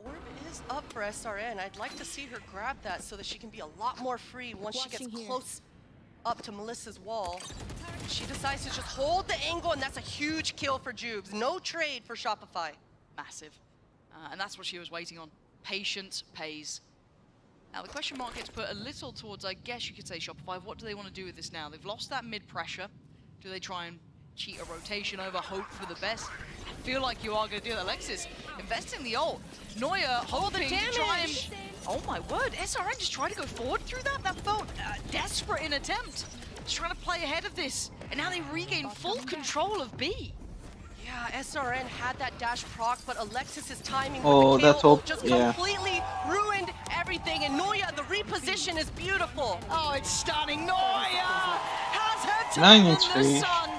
Orb is up for SRN. I'd like to see her grab that so that she can be a lot more free once she gets close up to Melissa's wall. She decides to just hold the angle, and that's a huge kill for Jubes. No trade for Shopify. Massive. And that's what she was waiting on. Patience pays. Now the question mark gets put a little towards, I guess you could say, Shopify. What do they want to do with this now? They've lost that mid pressure. Do they try and cheat a rotation over, hope for the best? I feel like you are going to do that. Alexis investing the ult. Neuer hoping to try and... Oh my word, SRN just tried to go forward through that? That felt desperate in attempt. Just trying to play ahead of this. And now they regain full control of B. Yeah, SRN had that dash proc, but Alexis's timing Oh, with the that kill ult, just yeah. completely ruined everything. And Neuer, the reposition is beautiful. Oh, it's stunning. Neuer has her 9 time in and the 3. sun.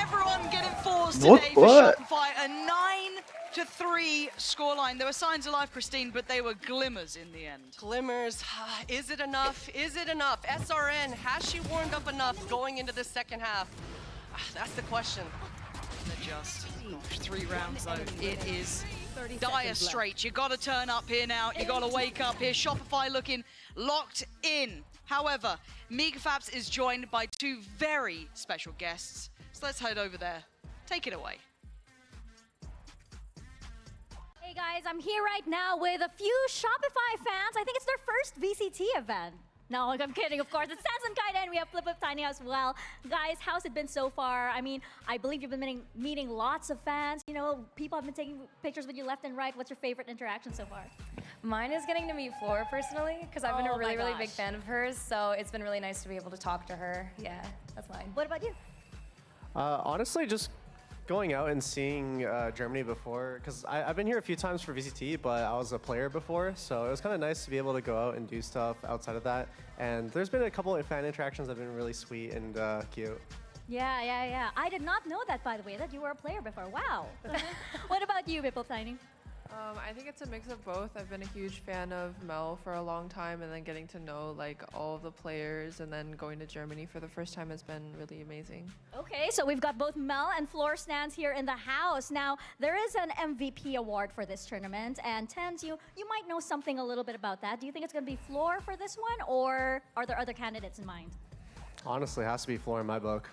Everyone getting forced Not today for bad. Shopify. A 9-3 scoreline. There were signs of life, Christine, but they were glimmers in the end. Glimmers. Is it enough? Is it enough? SRN, has she warmed up enough going into the second half? That's the question. Just 3 rounds though. It is dire straits. You got to turn up here now. You got to wake up here. Shopify looking locked in. However, Megafabs is joined by 2 very special guests. So let's head over there. Take it away. Hey guys, I'm here right now with a few Shopify fans. I think it's their first VCT event. No, I'm kidding, of course. It's Sans and Kaida, and we have Flip of Tiny as well. Guys, how's it been so far? I mean, I believe you've been meeting lots of fans. You know, people have been taking pictures with you left and right. What's your favorite interaction so far? Mine is getting to meet Floor personally, because I've been a really big fan of hers, so it's been really nice to be able to talk to her. Yeah, that's mine. What about you? Honestly, just going out and seeing Germany before, because I've been here a few times for VCT, but I was a player before, so it was kind of nice to be able to go out and do stuff outside of that. And there's been a couple of fan interactions that have been really sweet and cute. Yeah. I did not know that, by the way, that you were a player before. Wow. What about you, Flip of Tiny? I think it's a mix of both. I've been a huge fan of Mel for a long time, and then getting to know like all of the players, and then going to Germany for the first time has been really amazing. Okay, so we've got both Mel and Floor stands here in the house. Now, there is an MVP award for this tournament, and Tens, you might know something a little bit about that. Do you think it's going to be Floor for this one, or are there other candidates in mind? Honestly, it has to be Floor in my book.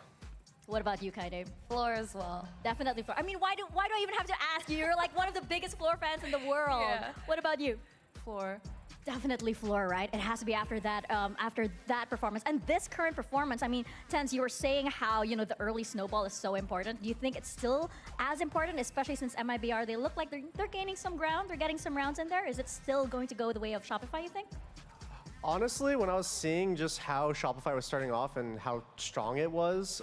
What about you, Kaide? Floor as well. Definitely Floor. I mean, why do I even have to ask you? You're like one of the biggest Floor fans in the world. Yeah. What about you? Floor. Definitely Floor, right? It has to be after that performance. And this current performance, I mean, Tens, you were saying how, you know, the early snowball is so important. Do you think it's still as important, especially since MIBR, they look like they're gaining some ground, they're getting some rounds in there? Is it still going to go the way of Shopify, you think? Honestly, when I was seeing just how Shopify was starting off and how strong it was,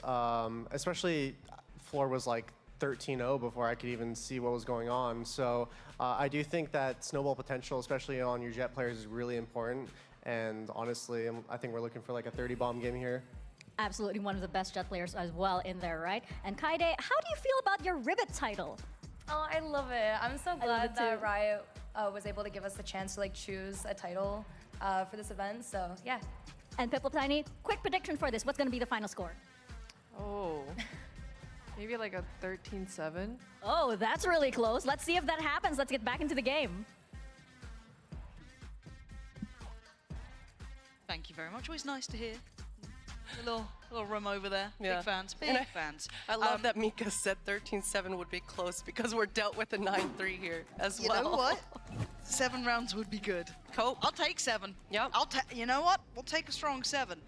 especially Floor was like 13-0 before I could even see what was going on. So I do think that snowball potential, especially on your jet players, is really important. And honestly, I think we're looking for like a 30-bomb game here. Absolutely one of the best jet players as well in there, right? And Kaide, how do you feel about your Ribbit title? Oh, I love it. I'm so glad that Riot was able to give us the chance to like choose a title for this event, so yeah. And Flip of Tiny, quick prediction for this. What's going to be the final score? Oh, maybe like a 13-7. Oh, that's really close. Let's see if that happens. Let's get back into the game. Thank you very much. Always nice to hear. A little room over there. Yeah. Big fans. Big fans. I love that Mika said 13-7 would be close because we're dealt with a 9-3 here as well. You know what? 7 rounds would be good. Cool. I'll take 7. Yep. You know what? We'll take a strong 7.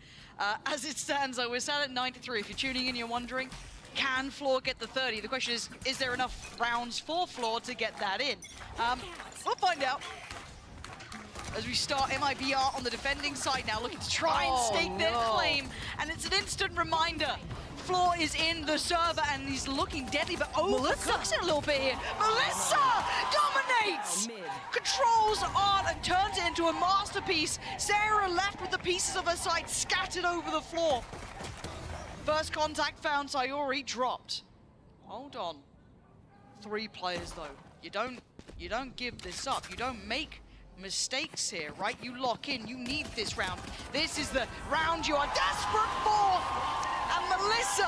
As it stands, though, we're sat at 9-3. If you're tuning in, you're wondering, can Floor get the 30? The question is there enough rounds for Floor to get that in? We'll find out. As we start MIBR on the defending side now, looking to try and stake their claim. And it's an instant reminder. Floor is in the server and he's looking deadly, but overcooks it a little bit here. Melissa dominates! Controls Art and turns it into a masterpiece. Sarah left with the pieces of her side scattered over the floor. First contact found, Sayori dropped. Hold on. 3 players though. You don't give this up. You don't make mistakes here, right? You lock in, you need this round. This is the round you are desperate for! And Melissa,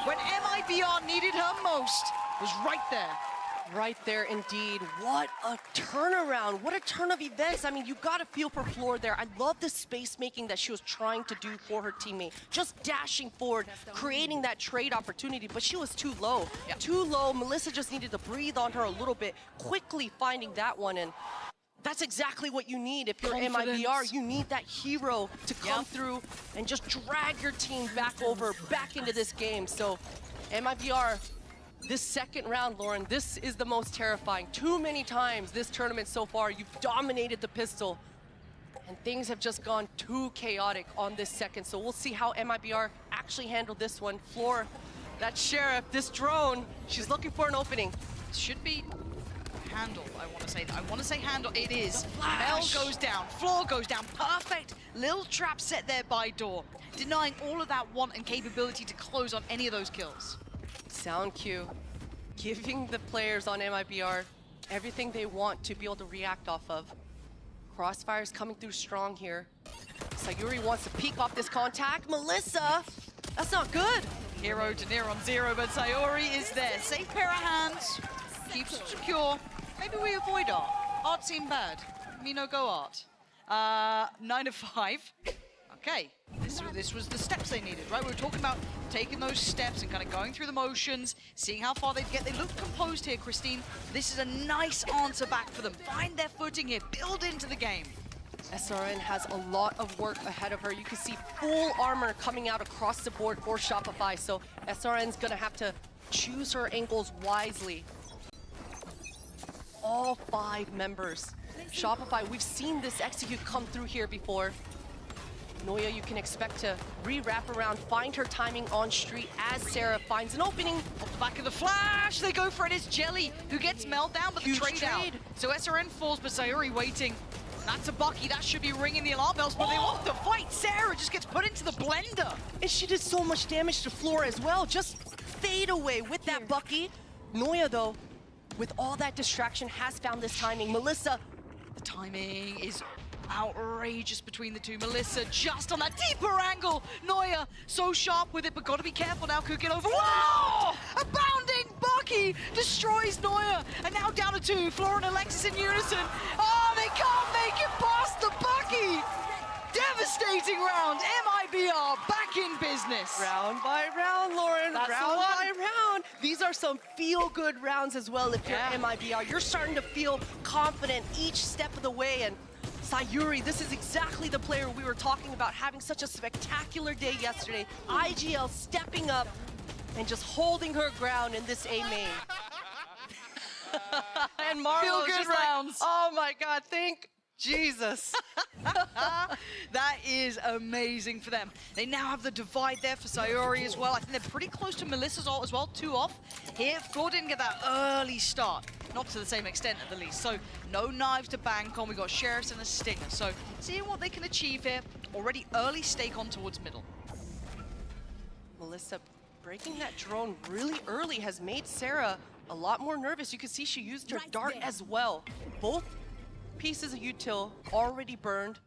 when MIBR needed her most, was right there. Right there indeed. What a turnaround. What a turn of events. I mean, you got to feel for Floor there. I love the space making that she was trying to do for her teammate. Just dashing forward, creating that trade opportunity, but she was too low. Too low. Melissa just needed to breathe on her a little bit, quickly finding that one. And That's exactly what you need if you're MIBR. You need that hero to come through and just drag your team back into this game. So MIBR, this second round, Lauren, this is the most terrifying. Too many times this tournament so far, you've dominated the pistol. And things have just gone too chaotic on this second. So we'll see how MIBR actually handle this one. Floor, that Sheriff, this drone, she's looking for an opening. Should be handle, I want to say. I want to say handle. It is. Mel goes down. Floor goes down. Perfect little trap set there by Door, denying all of that want and capability to close on any of those kills. Sound cue, giving the players on MIBR everything they want to be able to react off of. Crossfire's coming through strong here. Sayuri wants to peek off this contact. Melissa, that's not good. Hero to near on 0, but Sayuri is there. Safe pair of hands, keeps it secure. Maybe we avoid Art. Art seemed bad. Mino, go Art. 9 of 5. Okay, this was the steps they needed, right? We were talking about taking those steps and kind of going through the motions, seeing how far they'd get. They look composed here, Christine. This is a nice answer back for them. Find their footing here, build into the game. SRN has a lot of work ahead of her. You can see full armor coming out across the board for Shopify, so SRN's gonna have to choose her angles wisely. All 5 members. Shopify, we've seen this execute come through here before. Noya, you can expect to re-wrap around, find her timing on street as Sarah finds an opening. Off the back of the flash, they go for it. It's Jelly who gets Mel down, but the trade out. So SRN falls, but Sayuri waiting. That's a Bucky, that should be ringing the alarm bells, but they want to fight. Sarah just gets put into the blender. And she did so much damage to Floor as well. Just fade away with that Bucky. Noya, though, with all that distraction, has found this timing. Melissa. The timing is outrageous between the two. Melissa just on that deeper angle. Noya so sharp with it, but gotta be careful now. Could get over. Whoa! A bounding Bucky destroys Noya, and now down to 2. Floor and Alexis in unison. Oh, they can't make it past the Bucky. Devastating round. MIBR back in business. Round by round, Lauren. That's round by round. These are some feel-good rounds as well if you're MIBR. You're starting to feel confident each step of the way. And Sayuri, this is exactly the player we were talking about, having such a spectacular day yesterday. IGL stepping up and just holding her ground in this A main. And Marlo's Feel-good just rounds. like, oh my God, thank Jesus. That is amazing for them. They now have the divide there for Sayuri as well. I think they're pretty close to Melissa's ult as well, 2 off. Here, Floor didn't get that early start. Not to the same extent at the least. So no knives to bank on. We got Sheriffs and a Stinger. So seeing what they can achieve here. Already early stake on towards middle. Melissa breaking that drone really early has made Sarah a lot more nervous. You can see she used her dart as well. Both pieces of util already burned.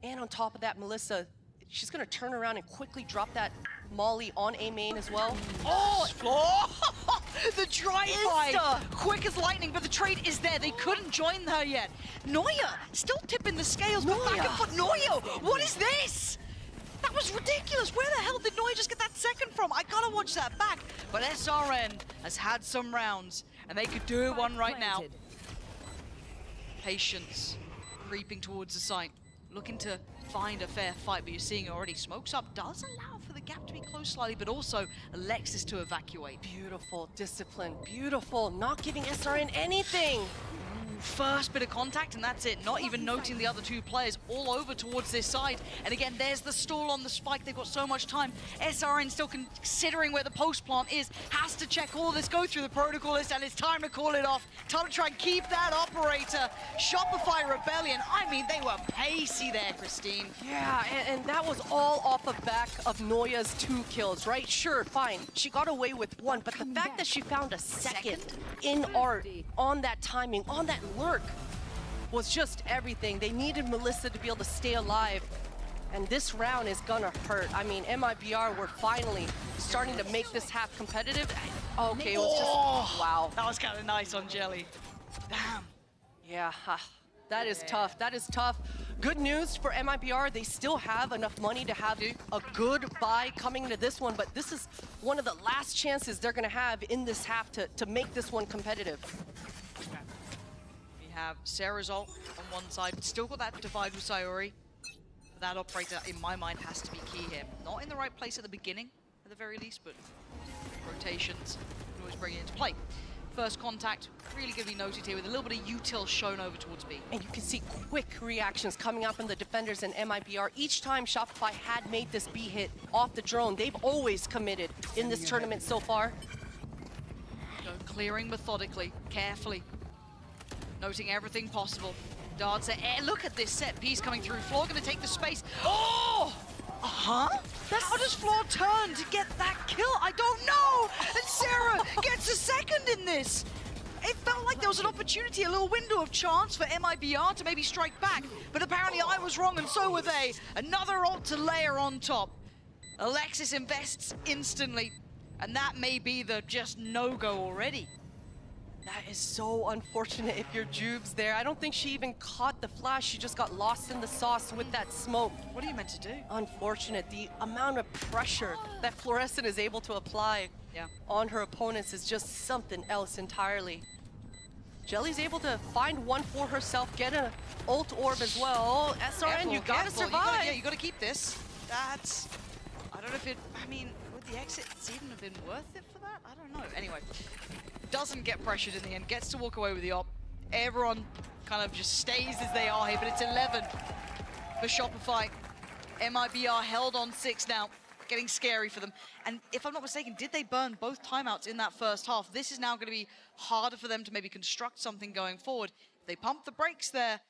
And on top of that, Melissa, she's gonna turn around and quickly drop that molly on A main as well. Oh, Floor! The drive-by, quick as lightning, but the trade is there. They couldn't join her yet. Noya still tipping the scales, but back and forth. Noya, what is this? That was ridiculous. Where the hell did Noya just get that second from? I gotta watch that back. But SRN has had some rounds, and they could do one right now. Patience, creeping towards the site, looking to find a fair fight, but you're seeing already smokes up does allow for the gap to be closed slightly, but also Alexis to evacuate. Beautiful discipline, beautiful, not giving SRN anything. First bit of contact, and that's it. Not even noting the other 2 players all over towards this side. And again, there's the stall on the spike. They've got so much time. SRN still considering where the post plant is. Has to check all this, go through the protocol list, and it's time to call it off. Time to try and keep that operator. Shopify Rebellion. I mean, they were pacey there, Christine. Yeah, and that was all off the back of Noya's 2 kills, right? Sure, fine. She got away with 1, but the fact that she found a second in art on that timing, on that lurk, was just everything. They needed Melissa to be able to stay alive, and this round is gonna hurt. I mean, MIBR were finally starting to make this half competitive. Okay, it was just, wow. That was kind of nice on Jelly. Damn. Yeah, that is tough. That is tough. Good news for MIBR, they still have enough money to have a good buy coming into this one, but this is one of the last chances they're gonna have in this half to make this one competitive. have Sarah's ult on one side, still got that divide with Sayori. That operator, in my mind, has to be key here. Not in the right place at the beginning, at the very least, but rotations can always bring it into play. First contact, really going to be noted here with a little bit of util shown over towards B. And you can see quick reactions coming out from the defenders in MIBR. Each time Shopify had made this B hit off the drone, they've always committed in this tournament so far. So clearing methodically, carefully, noting everything possible. Darts at air. Look at this set piece coming through. Floor going to take the space. Oh! How does Floor turn to get that kill? I don't know! And Sarah gets a second in this! It felt like there was an opportunity, a little window of chance for MIBR to maybe strike back, but apparently I was wrong and so were they. Another ult to layer on top. Alexis invests instantly, and that may be the just no-go already. That is so unfortunate if you're Jubes there. I don't think she even caught the flash. She just got lost in the sauce with that smoke. What are you meant to do? Unfortunate. The amount of pressure that Fluorescent is able to apply on her opponents is just something else entirely. Jelly's able to find one for herself, get an ult orb as well. SRN, you gotta survive. You gotta keep this. That's, I don't know if it, I mean, would the exits even have been worth it for that? I don't know. Anyway. Doesn't get pressured in the end, gets to walk away with the op. Everyone kind of just stays as they are here, but it's 11 for Shopify. MIBR held on 6 now, getting scary for them. And if I'm not mistaken, did they burn both timeouts in that first half? This is now going to be harder for them to maybe construct something going forward. If they pump the brakes there,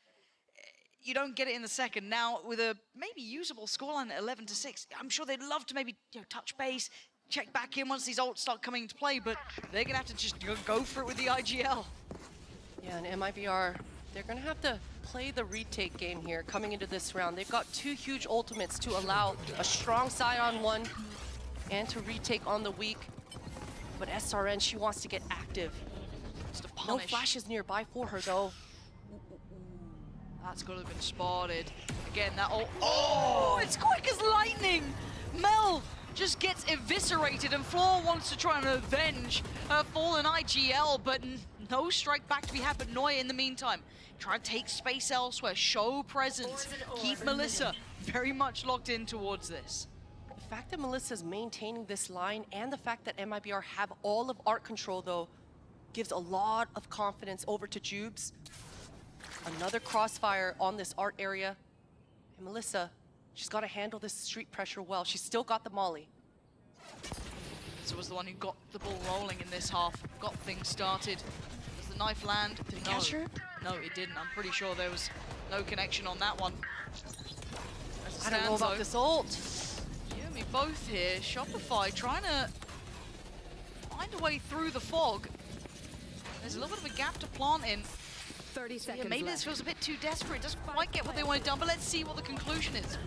you don't get it in the second. Now, with a maybe usable scoreline at 11-6, I'm sure they'd love to maybe touch base, check back in once these ults start coming into play, but they're gonna have to just go for it with the IGL. Yeah, and MIBR, they're gonna have to play the retake game here coming into this round. They've got 2 huge ultimates to allow a strong side on one and to retake on the weak. But SRN, she wants to get active. Just to No punish. flashes nearby for her though. That's gotta have been spotted. Again, that ult. Oh, it's quick as lightning! Mel just gets eviscerated, and Floor wants to try and avenge her fallen IGL, but no strike back to be had. But Noya, in the meantime, try and take space elsewhere, show presence, keep Melissa very much locked in towards this. The fact that Melissa's maintaining this line and the fact that MIBR have all of art control, though, gives a lot of confidence over to Jubes. Another crossfire on this art area. And Melissa, she's got to handle this street pressure well. She's still got the molly. This was the one who got the ball rolling in this half, got things started. Does the knife land? Did it catch her? No, it didn't. I'm pretty sure there was no connection on that one. I don't know about this ult. You and me both here. Shopify trying to find a way through the fog. There's a little bit of a gap to plant in. 30 seconds maybe left. this feels a bit too desperate. Doesn't quite get what they wanted done, but let's see what the conclusion is.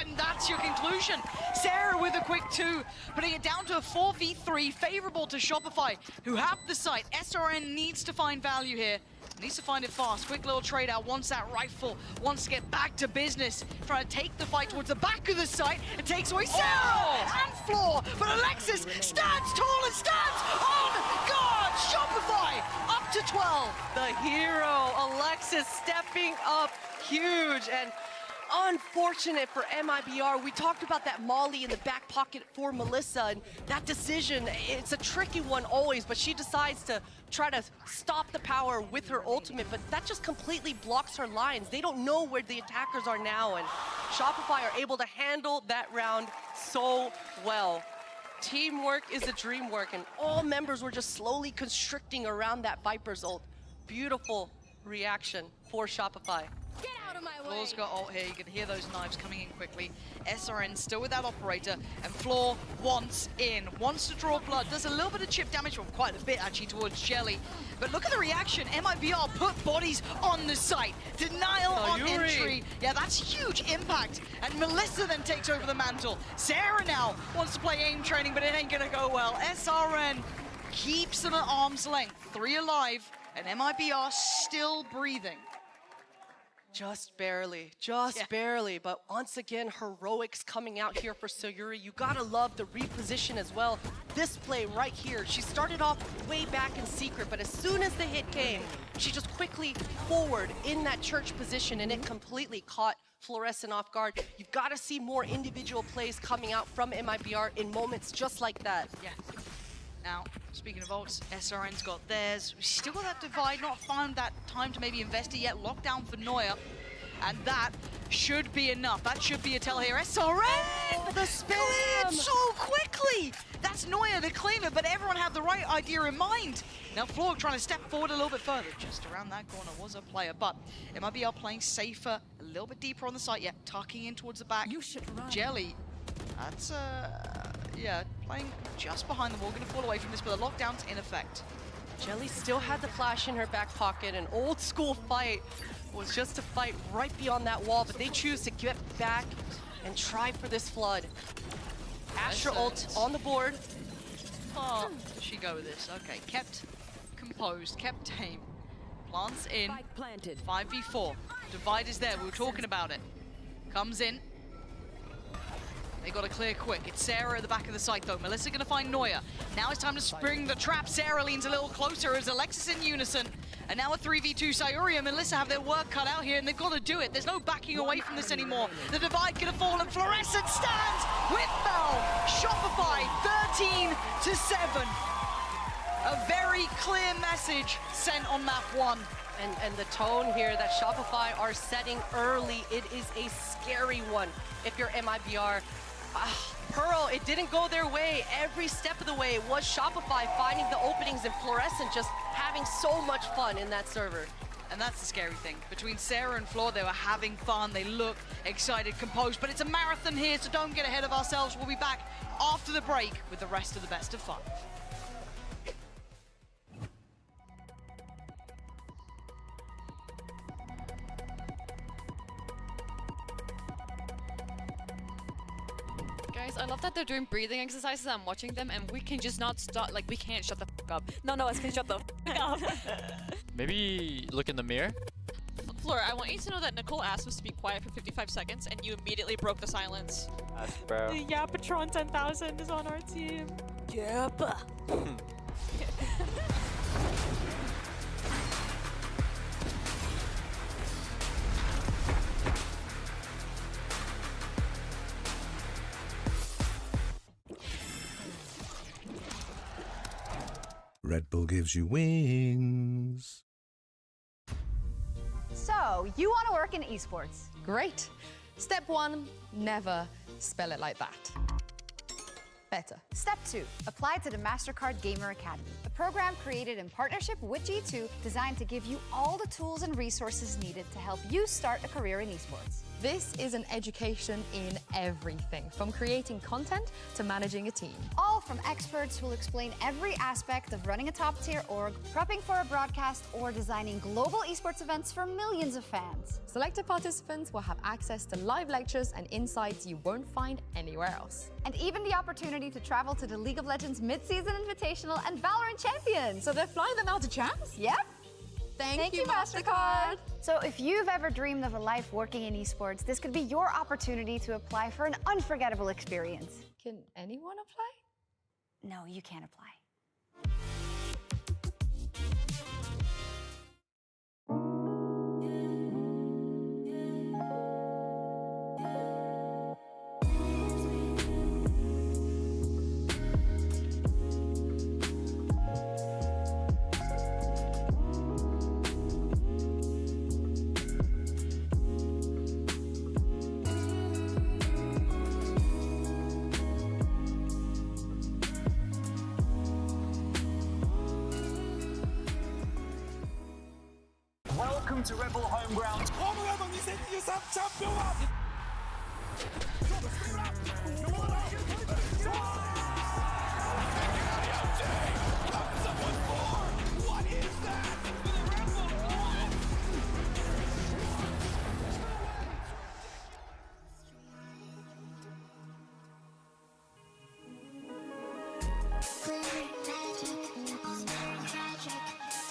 And that's your conclusion. Sarah with a quick 2, putting it down to a 4v3, favorable to Shopify, who have the site. SRN needs to find value here. Needs to find it fast. Quick little trade out, wants that rifle, wants to get back to business. Trying to take the fight towards the back of the site and takes away Sarah and Floor. But Alexis stands tall and stands on guard. Shopify up to 12. The hero, Alexis, stepping up huge. And unfortunate for MIBR. We talked about that molly in the back pocket for Melissa, and that decision, it's a tricky one always, but she decides to try to stop the power with her ultimate, but that just completely blocks her lines. They don't know where the attackers are now, and Shopify are able to handle that round so well. Teamwork is a dream work, and all members were just slowly constricting around that Viper's ult. Beautiful reaction for Shopify. Get out of my way! Floor's got ult here, you can hear those knives coming in quickly. SRN still with that operator, and Floor wants in, wants to draw blood, does a little bit of chip damage, well quite a bit actually towards Jelly. But look at the reaction, MIBR put bodies on the site. Denial on entry, yeah that's huge impact. And Melissa then takes over the mantle. Sarah now wants to play aim training, but it ain't gonna go well. SRN keeps them at arm's length, 3 alive, and MIBR still breathing. Just barely. But once again, heroics coming out here for Sayuri. You gotta love the reposition as well. This play right here, she started off way back in secret, but as soon as the hit came, she just quickly forward in that church position, and it completely caught Fluorescent off guard. You've gotta see more individual plays coming out from MIBR in moments just like that. Yeah. Now, speaking of ults, SRN's got theirs. We still got that divide, not found that time to maybe invest it yet. Lockdown for Neuer. And that should be enough. That should be a tell here. SRN! The spin! So quickly! That's Neuer, the claimer, but everyone had the right idea in mind. Now Floor trying to step forward a little bit further. Just around that corner was a player, but MIBR playing safer, a little bit deeper on the site, yeah, tucking in towards the back. You should run. Jelly, that's, yeah, playing just behind the wall, gonna fall away from this, but the lockdown's in effect. Jelly still had the flash in her back pocket. An old school fight was just a fight right beyond that wall, but they choose to get back and try for this flood. Astra ult on the board. Oh, does she go with this? Okay, kept composed, kept tame. Plants in. Planted. 5v4. Divide is there, we were talking about it. Comes in. They got to clear quick. It's Sarah at the back of the site though. Melissa gonna find Neuer. Now it's time to spring the trap. Sarah leans a little closer as Alexis in unison. And now a 3v2. Sayuri and Melissa have their work cut out here and they've got to do it. There's no backing away from this anymore. The divide gonna fall and Fluorescent stands with Mel. Shopify 13-7. A very clear message sent on map 1. And the tone here that Shopify are setting early, it is a scary one. If you're MIBR, Pearl, it didn't go their way. Every step of the way it was Shopify finding the openings and Fluorescent just having so much fun in that server. And that's the scary thing. Between Sarah and Floor, they were having fun. They look excited, composed, but it's a marathon here, so don't get ahead of ourselves. We'll be back after the break with the rest of the best of 5. Guys, I love that they're doing breathing exercises. I'm watching them and we can just not stop. Like, we can't shut the f up. None of us can shut the f up. Maybe look in the mirror? Flora, I want you to know that Nicole asked us to be quiet for 55 seconds and you immediately broke the silence. Bro. Yeah, Patron 10,000 is on our team. Yep. Red Bull gives you wings. So, you want to work in esports? Great. Step 1, never spell it like that. Better. Step 2, apply to the MasterCard Gamer Academy, a program created in partnership with G2 designed to give you all the tools and resources needed to help you start a career in esports. This is an education in everything, from creating content to managing a team. All from experts who will explain every aspect of running a top-tier org, prepping for a broadcast, or designing global esports events for millions of fans. Selected participants will have access to live lectures and insights you won't find anywhere else. And even the opportunity to travel to the League of Legends Mid-Season Invitational and Valorant Champions. So they're flying them out to champs? Yep. Thank you, MasterCard. So if you've ever dreamed of a life working in esports, this could be your opportunity to apply for an unforgettable experience. Can anyone apply? No, you can't apply. Welcome to Rebel Homeground. 홈으로도 2023 챔피언! What is that?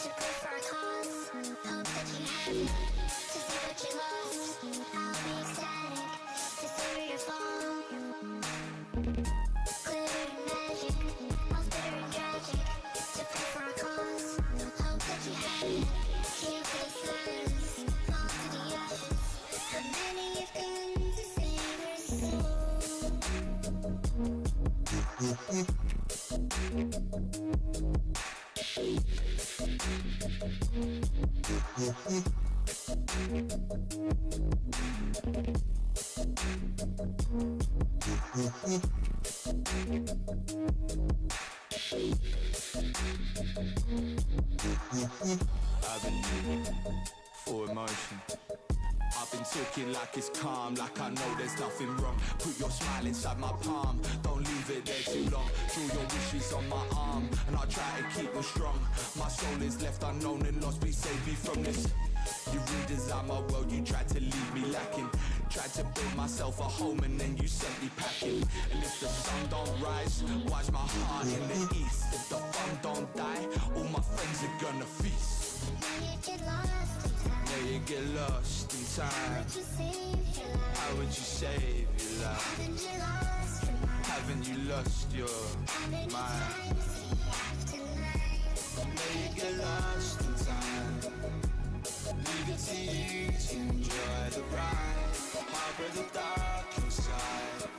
To go for a cause, hope that you have it, to see what you love. Avenue for emotion. I've been talking like it's calm, like I know there's nothing wrong. Put your smile inside my palm, don't leave it there too long. Draw your wishes on my arm, and I'll try to keep them strong. My soul is left unknown and lost, please save me from this. You redesign my world, you tried to leave me lacking. Tried to build myself a home and then you sent me packing. And if the sun don't rise, why's my heart in the east? If the fun don't die, all my friends are gonna feast. Now you get lost in time. How would you save your life? Haven't you lost your mind? Now you get lost in time. Leave it to you to enjoy the ride. Harbor the dark inside.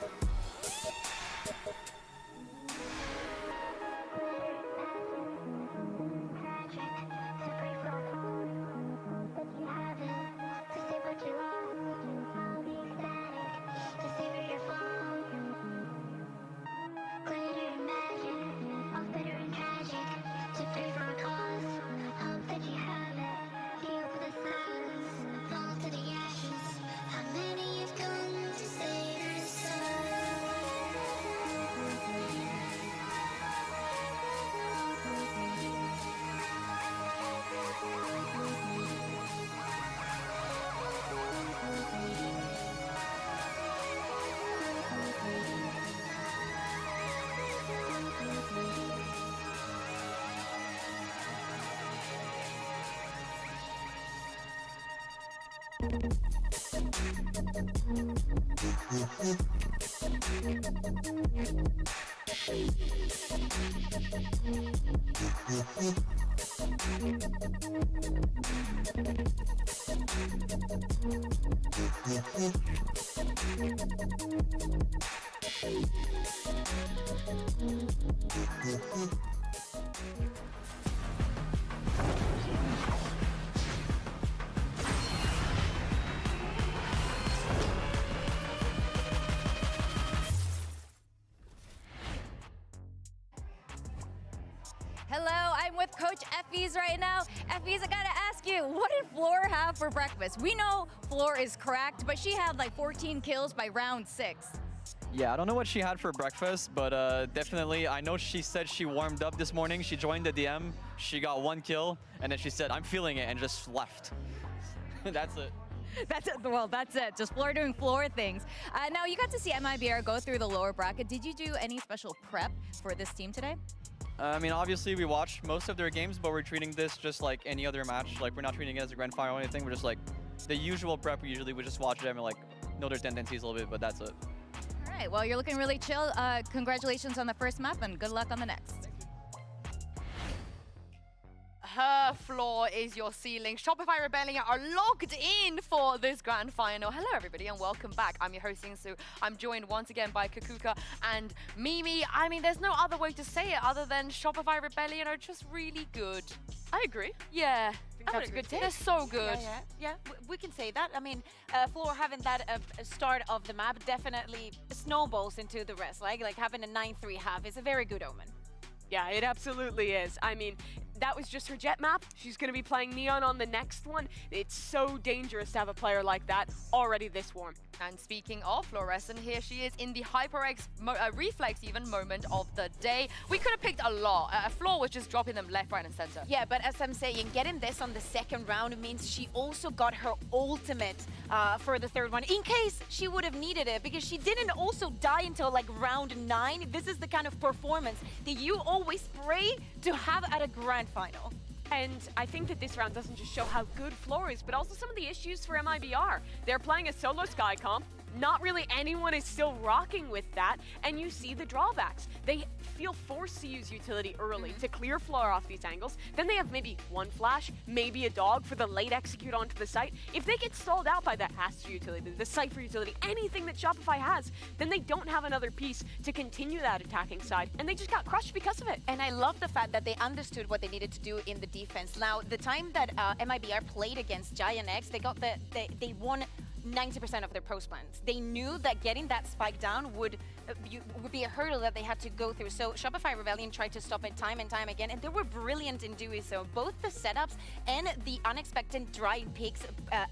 Hello, I'm with Coach Effie's right now. Effie's, I gotta ask you, what did Floor have for breakfast? We know Floor is cracked, but she had like 14 kills by round 6. Yeah, I don't know what she had for breakfast, but definitely, I know she said she warmed up this morning. She joined the DM, she got 1 kill, and then she said, I'm feeling it, and just left. That's it. That's it. Well, that's it. Just Floor doing Floor things. Now, you got to see MIBR go through the lower bracket. Did you do any special prep for this team today? I mean, obviously, we watched most of their games, but we're treating this just like any other match. Like, we're not treating it as a grand final or anything. We're just like the usual prep. We just watch them and like know their tendencies a little bit, but that's it. All right. Well, you're looking really chill. Congratulations on the first map and good luck on the next. Her floor is your ceiling. Shopify Rebellion are logged in for this grand final. Hello, everybody, and welcome back. I'm your host, Singsu. I'm joined once again by Kakuka and Mimi. I mean, there's no other way to say it other than Shopify Rebellion are just really good. I agree. Yeah. That's a good take. They're so good. Yeah, we can say that. I mean, Floor having that start of the map definitely snowballs into the rest. Like having a 9-3 half is a very good omen. Yeah, it absolutely is. I mean, that was just her jet map. She's going to be playing Neon on the next one. It's so dangerous to have a player like that already this warm. And speaking of Fluorescent, here she is in the HyperX Reflex even moment of the day. We could have picked a lot. Floor was just dropping them left, right, and center. Yeah, but as I'm saying, getting this on the second round means she also got her ultimate for the third one, in case she would have needed it, because she didn't also die until like round 9. This is the kind of performance that you always pray to have at a grand final. And I think that this round doesn't just show how good Floor is, but also some of the issues for MIBR. They're playing a solo Sky comp. not really anyone is still rocking with that, and you see the drawbacks. They feel forced to use utility early to clear Floor off these angles. Then they have maybe one flash, maybe a dog for the late execute onto the site. If they get stalled out by that Astra utility, the Cypher utility, anything that Shopify has, then they don't have another piece to continue that attacking side, and they just got crushed because of it. And I love the fact that they understood what they needed to do in the defense. Now, the time that MIBR played against Giant X, they won 90% of their post plans. They knew that getting that spike down would be a hurdle that they had to go through. So Shopify Rebellion tried to stop it time and time again, and they were brilliant in doing so. Both the setups and the unexpected dry picks,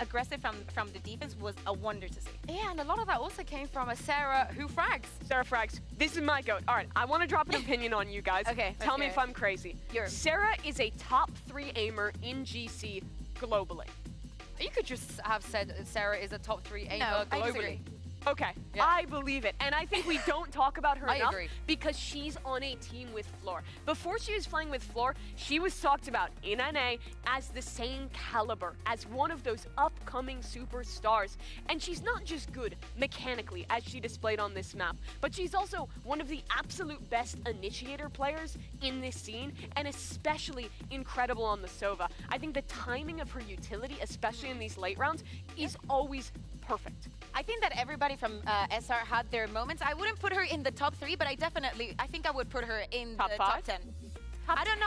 aggressive from the defense, was a wonder to see. Yeah, and a lot of that also came from a Sarah who frags. Sarah frags. This is my goat. All right, I want to drop an opinion on you guys. Okay. Tell me if I'm crazy. Sarah is a top 3 aimer in GC globally. You could just have said Sarah is a top 3 aimer No, I globally. disagree. Okay, Yeah. I believe it. And I think we don't talk about her I enough agree. because she's on a team with Floor. Before she was playing with Floor, she was talked about in NA as the same caliber, as one of those upcoming superstars. And she's not just good mechanically, as she displayed on this map, but she's also one of the absolute best initiator players in this scene, and especially incredible on the Sova. I think the timing of her utility, especially in these late rounds, is always perfect. I think that everybody from SR had their moments. I wouldn't put her in the top 3, but I think I would put her in the top 10. I don't know.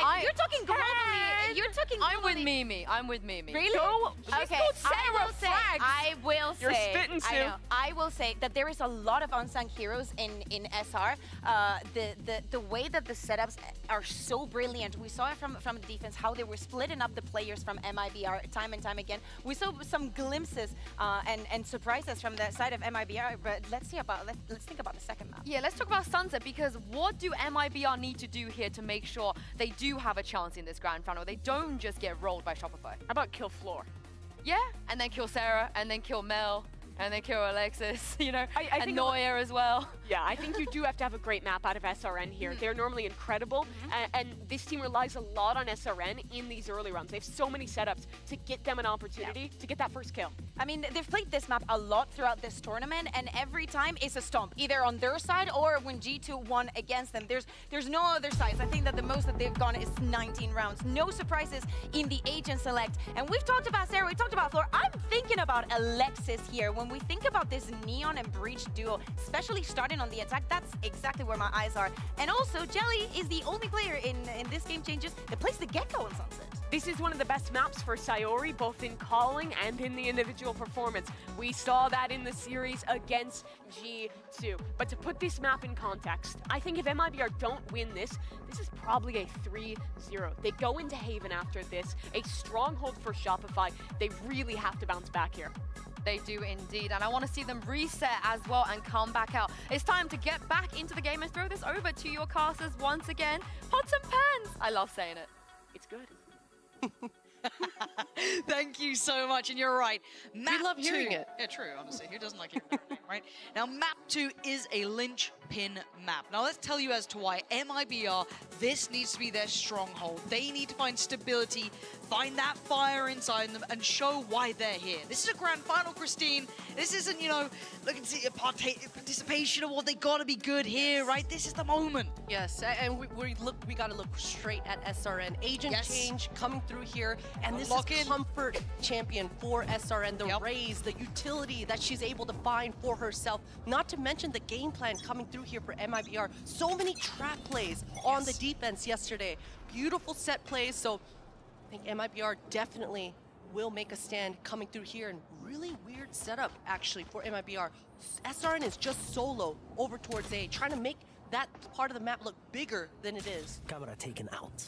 Like, you're talking globally. You're talking globally. I'm with Mimi. I'm with Mimi. Really? Okay. I will say. You're spitting, Sue. I know. I will say that there is a lot of unsung heroes in SR. The way that the setups are so brilliant. We saw it from the defense how they were splitting up the players from MIBR time and time again. We saw some glimpses and surprises from the side of MIBR. But let's think about the second map. Yeah, let's talk about Sunset, because what do MIBR need to do here to make sure they do have a chance in this grand final? They don't just get rolled by Shopify. How about kill Floor? Yeah, and then kill Sarah, and then kill Mel, and then kill Alexis, you know, I and think Neuer as well. Yeah, I think you do have to have a great map out of SRN here. They're normally incredible, and this team relies a lot on SRN in these early rounds. They have so many setups to get them an opportunity to get that first kill. I mean, they've played this map a lot throughout this tournament, and every time it's a stomp, either on their side or when G2 won against them. There's no other sides. I think that the most that they've gone is 19 rounds. No surprises in the Agent Select. And we've talked about Sarah, we talked about Floor. I'm thinking about Alexis here. When we think about this Neon and Breach duo, especially starting on the attack, that's exactly where my eyes are. And also, Jelly is the only player in this Game Changes that plays the Gecko on Sunset. This is one of the best maps for Sayori, both in calling and in the individual performance. We saw that in the series against G2. But to put this map in context, I think if MIBR don't win this is probably a 3-0. They go into Haven after this, a stronghold for Shopify. They really have to bounce back here. They do indeed, and I want to see them reset as well and come back out. It's time to get back into the game and throw this over to your casters once again. Pots and pans! I love saying it. It's good. Thank you so much, and you're right. Map love 2. hearing it. Yeah, true, honestly. Who doesn't like hearing that, right? Now, map 2 is a linchpin map. Now, let's tell you as to why MIBR, this needs to be their stronghold. They need to find stability, find that fire inside them, and show why they're here. This is a grand final, Christine. This isn't, you know, look and see a participation award. They gotta be good here, right? This is the moment. Yes, and we gotta look straight at SRN. Agent change coming through here, and this is comfort champion for SRN. The raise, the utility that she's able to find for herself. Not to mention the game plan coming through here for MIBR. So many trap plays on the defense yesterday. Beautiful set plays. So I think MIBR definitely will make a stand coming through here, and really weird setup actually for MIBR. SRN is just solo over towards A, trying to make that part of the map look bigger than it is. Camera taken out.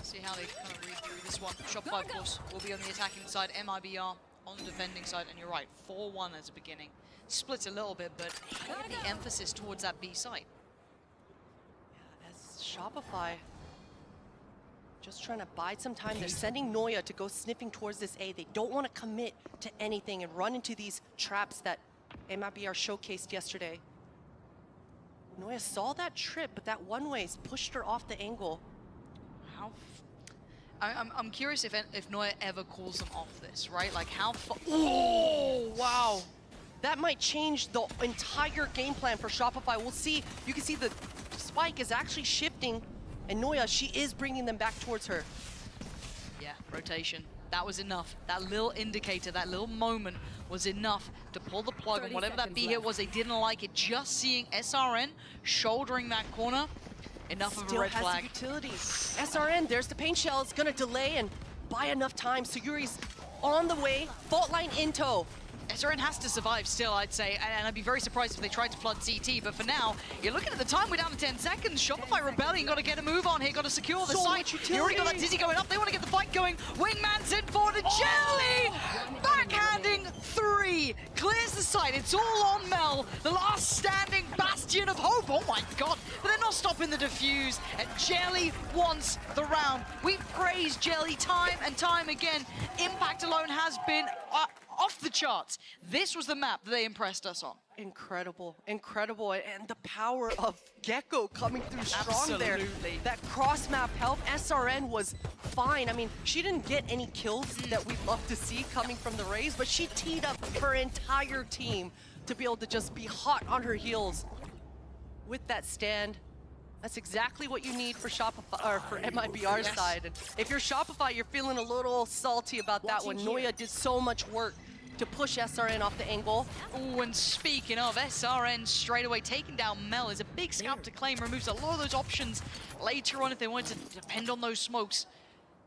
See how they kind of read through this one. Shopify, of course, will be on the attacking side. MIBR on the defending side. And you're right, 4-1 as a beginning. Splits a little bit, but the emphasis towards that B site. Yeah, as Shopify just trying to bide some time. They're sending Neuer to go sniffing towards this A. They don't want to commit to anything and run into these traps that MIBR showcased yesterday. Neuer saw that trip, but that one-ways pushed her off the angle. How? I'm curious if Neuer ever calls them off this, right? Like how far? Oh, wow. that might change the entire game plan for Shopify. We'll see. You can see the spike is actually shifting, and Noya, she is bringing them back towards her. Yeah, rotation. That was enough. That little indicator, that little moment was enough to pull the plug on whatever that B hit was. They didn't like it. Just seeing SRN shouldering that corner, enough of a red flag. Still has the utility. SRN, there's the paint shell. It's going to delay and buy enough time. Sayuri's on the way. Fault line in tow. SRN has to survive still, I'd say, and I'd be very surprised if they tried to flood CT, but for now, you're looking at the time, we're down to 10 seconds. Shopify Rebellion got to get a move on here, got to secure the site. You already got that Dizzy going up, they want to get the fight going. Wingman's in for the Jelly! Backhanding 3, clears the site, it's all on Mel, the last standing bastion of hope. Oh my god, but they're not stopping the defuse, and Jelly wants the round. We've praised Jelly time and time again. Impact alone has been off the charts. This was the map that they impressed us on. Incredible, incredible, and the power of Gecko coming through strong there. Absolutely. That cross-map help, SRN was fine. I mean, she didn't get any kills that we'd love to see coming from the Rays, but she teed up her entire team to be able to just be hot on her heels with that stand. That's exactly what you need for Shopify, or for MIBR's side. And if you're Shopify, you're feeling a little salty about that one. Noya did so much work to push SRN off the angle. Oh, and speaking of SRN, straight away taking down Mel is a big scalp to claim, removes a lot of those options later on if they wanted to depend on those smokes.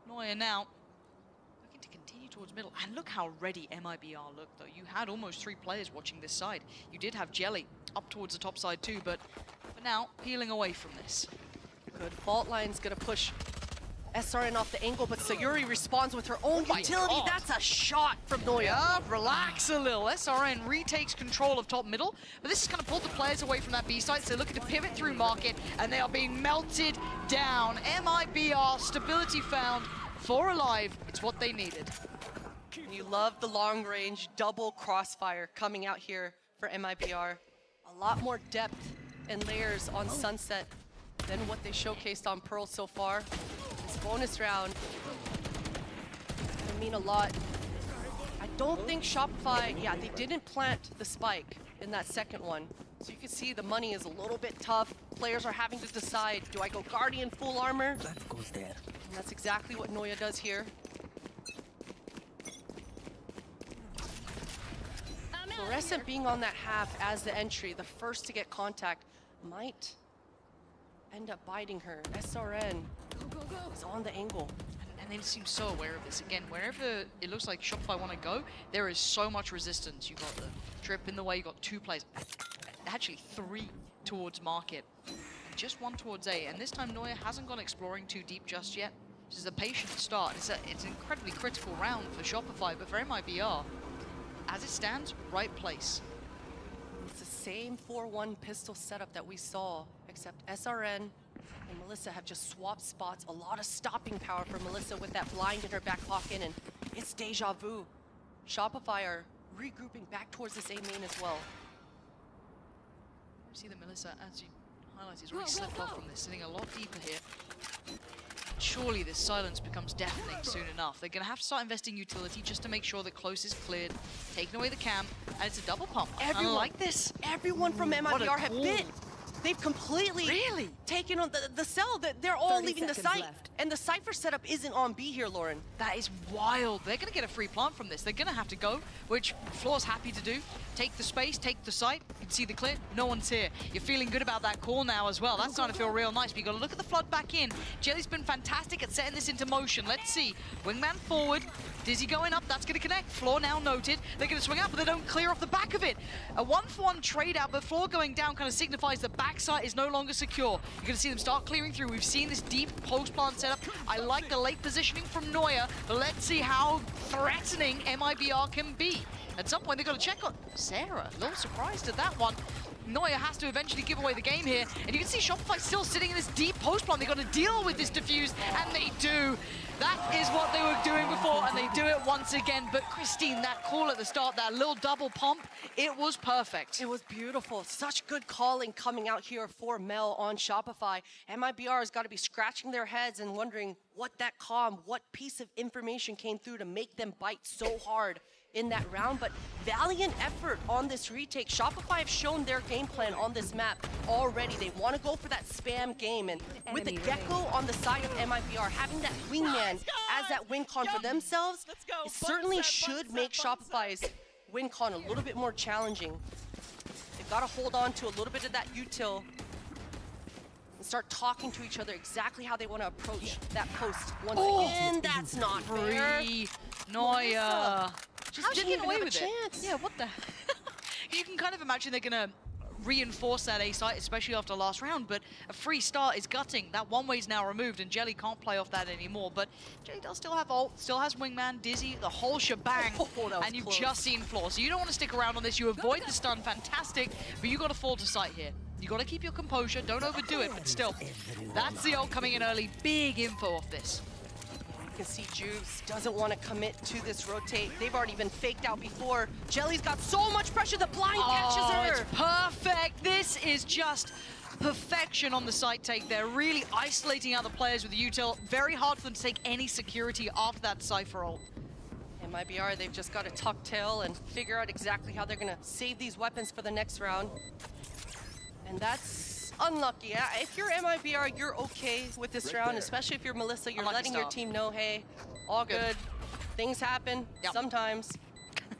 Noya now looking to continue towards middle, and look how ready MIBR looked though. You had almost 3 players watching this side. You did have Jelly up towards the top side too, but for now, peeling away from this. Good, Fault Line's gonna push SRN off the angle, but Sayuri responds with her own utility. God. That's a shot from Noya. Yeah, relax a little. SRN retakes control of top middle, but this is going to pull the players away from that B site, so they're looking to pivot through market, and they are being melted down. MIBR, stability found, 4 alive. It's what they needed. You love the long-range double crossfire coming out here for MIBR. A lot more depth and layers on Sunset than what they showcased on Pearl so far. This bonus round will mean a lot. I don't think Shopify, yeah, they didn't plant the spike in that second one. So you can see the money is a little bit tough. Players are having to decide, do I go Guardian full armor? That goes there. And that's exactly what Noya does here. Fluorescent being on that half as the entry, the first to get contact, might end up biting her. SRN is on the angle. And they seem so aware of this. Again, wherever it looks like Shopify want to go, there is so much resistance. You've got the trip in the way, you've got 2 players, actually 3 towards market, and just 1 towards A. And this time Noya hasn't gone exploring too deep just yet. This is a patient start. It's an incredibly critical round for Shopify, but for MIBR, as it stands, right place. It's the same 4-1 pistol setup that we saw, except SRN and Melissa have just swapped spots. A lot of stopping power for Melissa with that blind in her back pocket, and it's deja vu. Shopify are regrouping back towards this A main as well. See that Melissa, as you highlighted, has really slipped off from this, sitting a lot deeper here. Surely this silence becomes deafening soon enough. They're going to have to start investing utility just to make sure that close is cleared, taking away the camp, and it's a double pump. I like this. Everyone from MIBR have bit. They've completely taken on the cell. They're all leaving the site. And the Cypher setup isn't on B here, Lauren. That is wild. They're going to get a free plant from this. They're going to have to go, which Floor's happy to do. Take the space, take the site. You can see the clear. No one's here. You're feeling good about that call now as well. That's starting to feel real nice. But you got to look at the flood back in. Jelly's been fantastic at setting this into motion. Let's see. Wingman forward. Dizzy going up. That's going to connect. Floor now noted. They're going to swing out, but they don't clear off the back of it. A 1-for-1 trade out, but Floor going down kind of signifies the backside is no longer secure. You're going to see them start clearing through. We've seen this deep post plant setup. I like the late positioning from Noya, but let's see how threatening MIBR can be. At some point, they've got to check on Sarah. A little surprised at that one. Noya has to eventually give away the game here, and you can see Shopify still sitting in this deep post plant. They've got to deal with this diffuse, and they do. That is what they were doing before, and they do it once again. But Christine, that call at the start, that little double pump, it was perfect. It was beautiful. Such good calling coming out here for Mel on Shopify. MIBR has got to be scratching their heads and wondering what that what piece of information came through to make them bite so hard in that round, but valiant effort on this retake. Shopify have shown their game plan on this map already. They want to go for that spam game, and with the Gecko on the side of MIBR, having that wingman as that win con for themselves, it certainly should make Shopify's win con a little bit more challenging. They've got to hold on to a little bit of that util and start talking to each other exactly how they want to approach that post. Once again, that's not fair. Noya. Just didn't even have a chance. Yeah, what the? You can kind of imagine they're gonna reinforce that A site, especially after last round, but a free start is gutting. That one way is now removed, and Jelly can't play off that anymore, but Jelly does still have ult, still has Wingman, Dizzy, the whole shebang, and you've just seen Floor. So you don't want to stick around on this. You avoid the stun, fantastic, but you got to fall to sight here. You got to keep your composure, don't overdo it, but still, that's the ult coming in early. Big info off this. You can see Juves doesn't want to commit to this rotate. They've already been faked out before. Jelly's got so much pressure, the blind catches her. It's perfect. This is just perfection on the site take there. Really isolating out the players with the util. Very hard for them to take any security off that Cypher ult. MIBR, they've just got to tuck tail and figure out exactly how they're going to save these weapons for the next round. And that's unlucky. If you're MIBR, you're okay with this round, especially if you're Melissa. You're letting your team know, hey, all good. Things happen sometimes.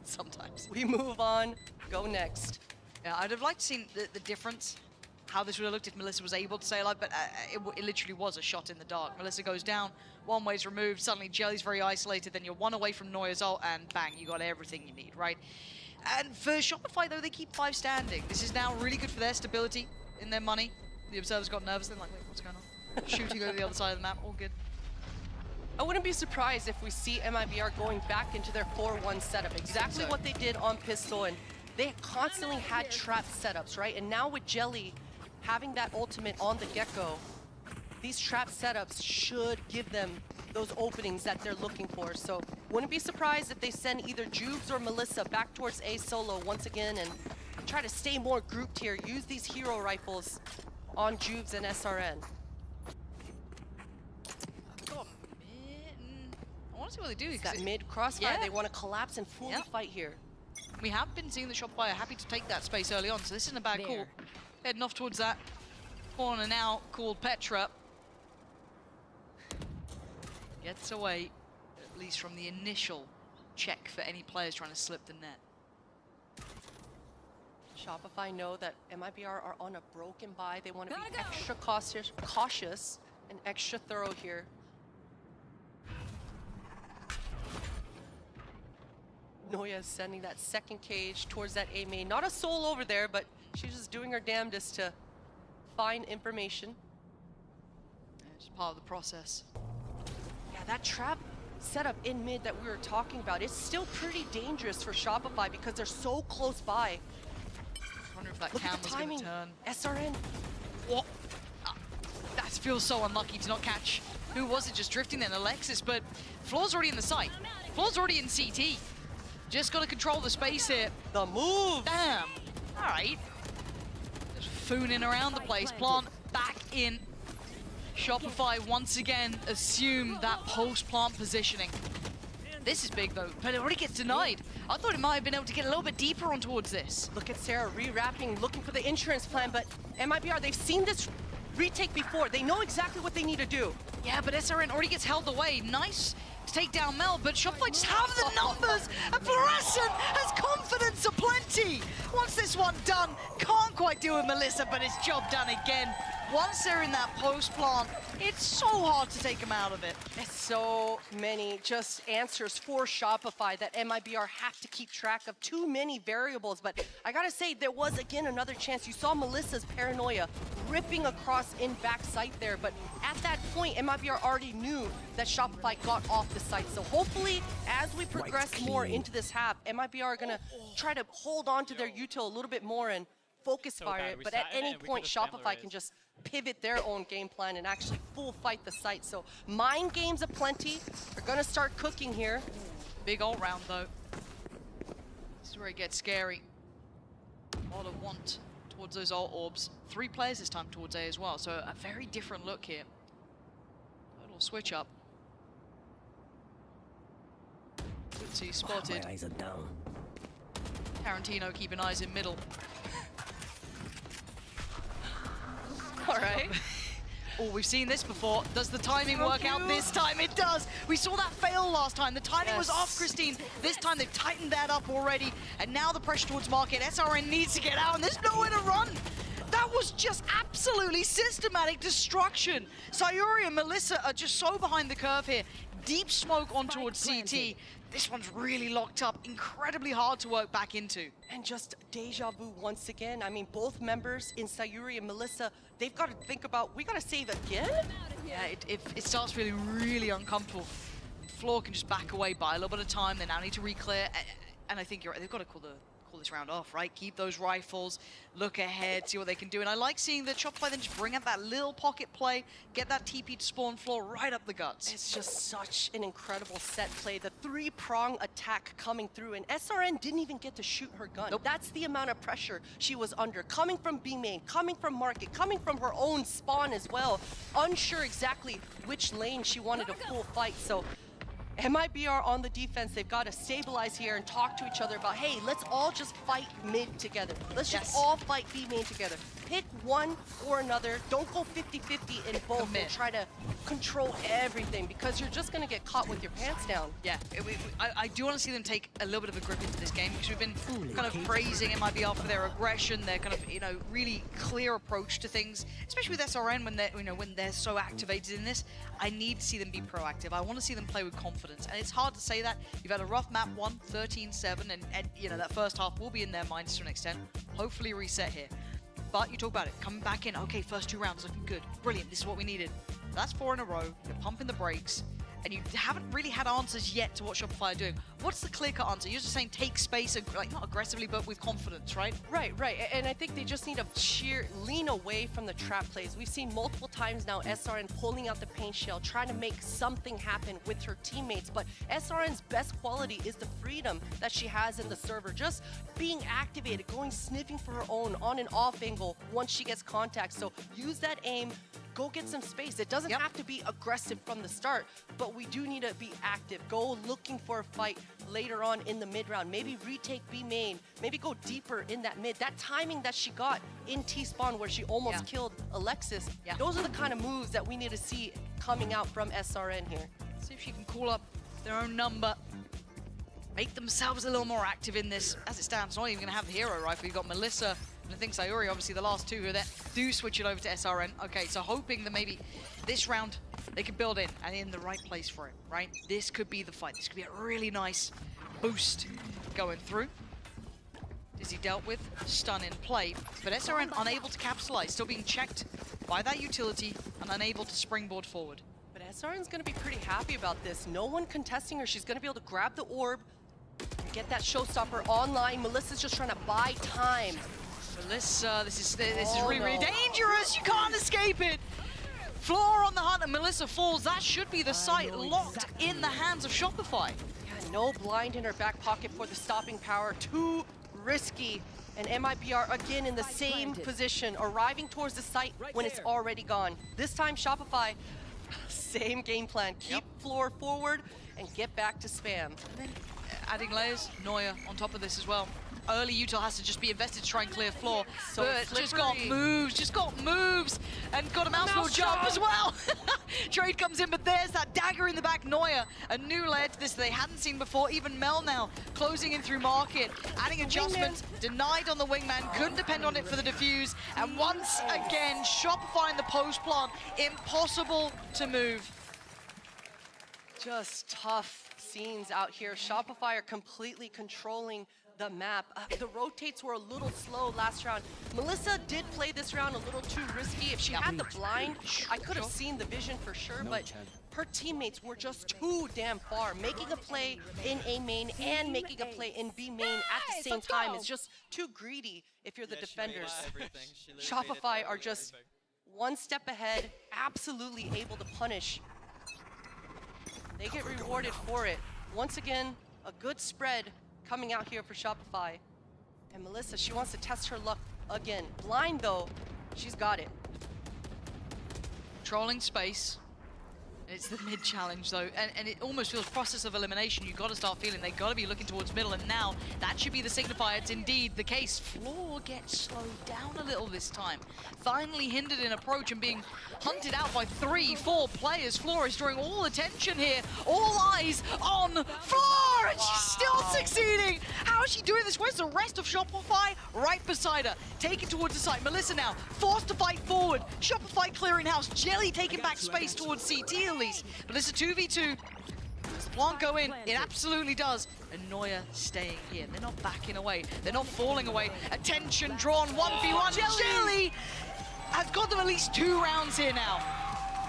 Sometimes. We move on, go next. Yeah, I'd have liked to see the difference, how this would have looked if Melissa was able to stay alive, but it literally was a shot in the dark. Melissa goes down, one way's removed, suddenly Jelly's very isolated, then you're one away from Noya's ult, and bang, you got everything you need, right? And for Shopify, though, they keep 5 standing. This is now really good for their stability in their money. The observers got nervous, they're like, wait, what's going on? Shooting over the other side of the map, all good. I wouldn't be surprised if we see MIBR going back into their 4-1 setup. Exactly what they did on Pistol, and they constantly had trap setups, right? And now with Jelly having that ultimate on the Gecko, these trap setups should give them those openings that they're looking for. So wouldn't be surprised if they send either Juves or Melissa back towards A solo once again and try to stay more grouped here. Use these hero rifles on Juves and SRN. I want to see what they do. That mid crossfire, they want to collapse and fully fight here. We have been seeing the Shopify are happy to take that space early on, so this isn't a bad call. Heading off towards that corner now, called Petra. Gets away, at least from the initial check for any players trying to slip the net. Shopify know that MIBR are on a broken buy. They want to be extra cautious and extra thorough here. Noya is sending that second cage towards that A main. Not a soul over there, but she's just doing her damnedest to find information. Yeah, it's part of the process. Yeah, that trap setup in mid that we were talking about, it's still pretty dangerous for Shopify because they're so close by. I wonder if that Look cam at the was going timing. to turn. SRN. What? That feels so unlucky to not catch. Who was it just drifting then? Alexis, but Floor's already in the site. Floor's already in CT. Just got to control the space here. The move! Damn. All right. Just fooning around the place. Plant back in. Shopify once again assume that post-plant positioning. This is big though, but it already gets denied. I thought it might have been able to get a little bit deeper on towards this. Look at Sarah rewrapping, looking for the insurance plan, but MIBR, they've seen this retake before. They know exactly what they need to do. Yeah, but SRN already gets held away. Nice to take down Mel, but Shopify just have the numbers, and Fluorescent has confidence aplenty. Once this one done, can't quite deal with Melissa, but it's job done again. Once they're in that post plant, it's so hard to take them out of it. There's so many just answers for Shopify that MIBR have to keep track of. Too many variables, but I gotta say, there was again another chance. You saw Melissa's paranoia ripping across in back site there, but at that point, MIBR already knew that Shopify got off the site. So hopefully, as we progress more into this half, MIBR are gonna try to hold on to their util a little bit more and focus fire it, but at any point, Shopify can just pivot their own game plan and actually full fight the site. So mind games aplenty. They're gonna start cooking here. Big ult round though. This is where it gets scary. A lot of want towards those ult orbs. 3 players this time towards A as well, so a very different look here. A little switch up. he's spotted. My eyes are down. Tarantino keeping eyes in middle. All right. Oh, we've seen this before. Does the timing work out this time? It does. We saw that fail last time. The timing was off, Christine. This time they've tightened that up already. And now the pressure towards market. SRN needs to get out, and there's nowhere to run. That was just absolutely systematic destruction. Sayuri and Melissa are just so behind the curve here. Deep smoke on towards CT. This one's really locked up, incredibly hard to work back into. And just deja vu once again. I mean, both members in Sayuri and Melissa, they've got to think about, we got to save again? Yeah, it starts feeling really uncomfortable. Floor can just back away, buy a little bit of time. They now need to re-clear. And I think you're right, they've got to call this round off, right? Keep those rifles, look ahead, see what they can do. And I like seeing that Shopify then just bring out that little pocket play, get that TP to spawn Floor right up the guts. It's just such an incredible set play. The three-prong attack coming through, and SRN didn't even get to shoot her gun. Nope. That's the amount of pressure she was under, coming from B main, coming from market, coming from her own spawn as well. Unsure exactly which lane she wanted to full fight, so MIBR on the defense, they've got to stabilize here and talk to each other about, hey, let's all just fight mid together. Let's just all fight B main together. Pick one or another. Don't go 50-50 in both and try to control everything, because you're just going to get caught with your pants down. Yeah, I do want to see them take a little bit of a grip into this game, because we've been kind of praising MIBR for their aggression, their kind of, really clear approach to things, especially with SRN when they're so activated in this. I need to see them be proactive. I want to see them play with confidence, and it's hard to say that. You've had a rough map one, 13-7, and that first half will be in their minds to an extent. Hopefully reset here. But you talk about it, coming back in, okay, first 2 rounds looking good, brilliant, this is what we needed. That's 4 in a row, you're pumping the brakes, and you haven't really had answers yet to what Shopify are doing. What's the clear-cut answer? You're just saying take space, like not aggressively, but with confidence, right? Right. And I think they just need to lean away from the trap plays. We've seen multiple times now SRN pulling out the paint shell, trying to make something happen with her teammates. But SRN's best quality is the freedom that she has in the server. Just being activated, going sniffing for her own on and off angle once she gets contact. So use that aim. Go get some space. It doesn't have to be aggressive from the start, but we do need to be active. Go looking for a fight later on in the mid round. Maybe retake B main. Maybe go deeper in that mid. That timing that she got in T-spawn where she almost killed Alexis. Those are the kind of moves that we need to see coming out from SRN here. See if she can call up their own number. Make themselves a little more active in this. As it stands, not even going to have the hero rifle. You've got Melissa and I think Sayuri, obviously the last 2 who do switch it over to SRN. Okay, so hoping that maybe this round they can build in and in the right place for it, right? This could be the fight. This could be a really nice boost going through. Is he dealt with? Stun in play. But SRN unable to capitalize, still being checked by that utility and unable to springboard forward. But SRN's going to be pretty happy about this. No one contesting her. She's going to be able to grab the orb and get that showstopper online. Melissa's just trying to buy time. Melissa, this is really, really dangerous. You can't escape it. Floor on the hunt and Melissa falls. That should be the site locked in the hands of Shopify. Yeah, no blind in her back pocket for the stopping power. Too risky. And MIBR again in the same position, arriving towards the site when it's already gone. This time Shopify, same game plan. Keep Floor forward and get back to spam. And then adding layers, Neuer on top of this as well. Early util has to just be invested to try and clear Floor. So but just got moves, and got a mouse wheel jump as well. Trade comes in, but there's that dagger in the back. Neuer, a new layer to this they hadn't seen before. Even Mel now closing in through market, adding adjustments, denied on the wingman, couldn't depend on it for the defuse. And once again, Shopify in the post plant, impossible to move. Just tough scenes out here. Shopify are completely controlling the map. The rotates were a little slow last round. Melissa did play this round a little too risky. If she had the blind, I could have seen the vision for sure, but her teammates were just too damn far. Making a play in A main and making a play in B main at the same time is just too greedy if you're the defenders. Shopify are just one step ahead, absolutely able to punish. They get rewarded for it. Once again, a good spread coming out here for Shopify. And Melissa, she wants to test her luck again. Blind though, she's got it. Controlling space. It's the mid challenge though, and it almost feels process of elimination. You've got to start feeling they got to be looking towards middle, and now that should be the signifier. It's indeed the case. Floor gets slowed down a little this time. Finally hindered in approach and being hunted out by 3-4 players. Floor is drawing all attention here. All eyes on Floor, and she's still succeeding. How is she doing this? Where's the rest of Shopify? Right beside her, taken towards the site. Melissa now forced to fight forward. Shopify clearing house. Jelly taking back space towards CT at least. Melissa 2v2. Does the plant go in? It absolutely does. And Neuer staying here. They're not backing away. They're not falling away. Attention drawn 1v1. Jelly has got them at least 2 rounds here now.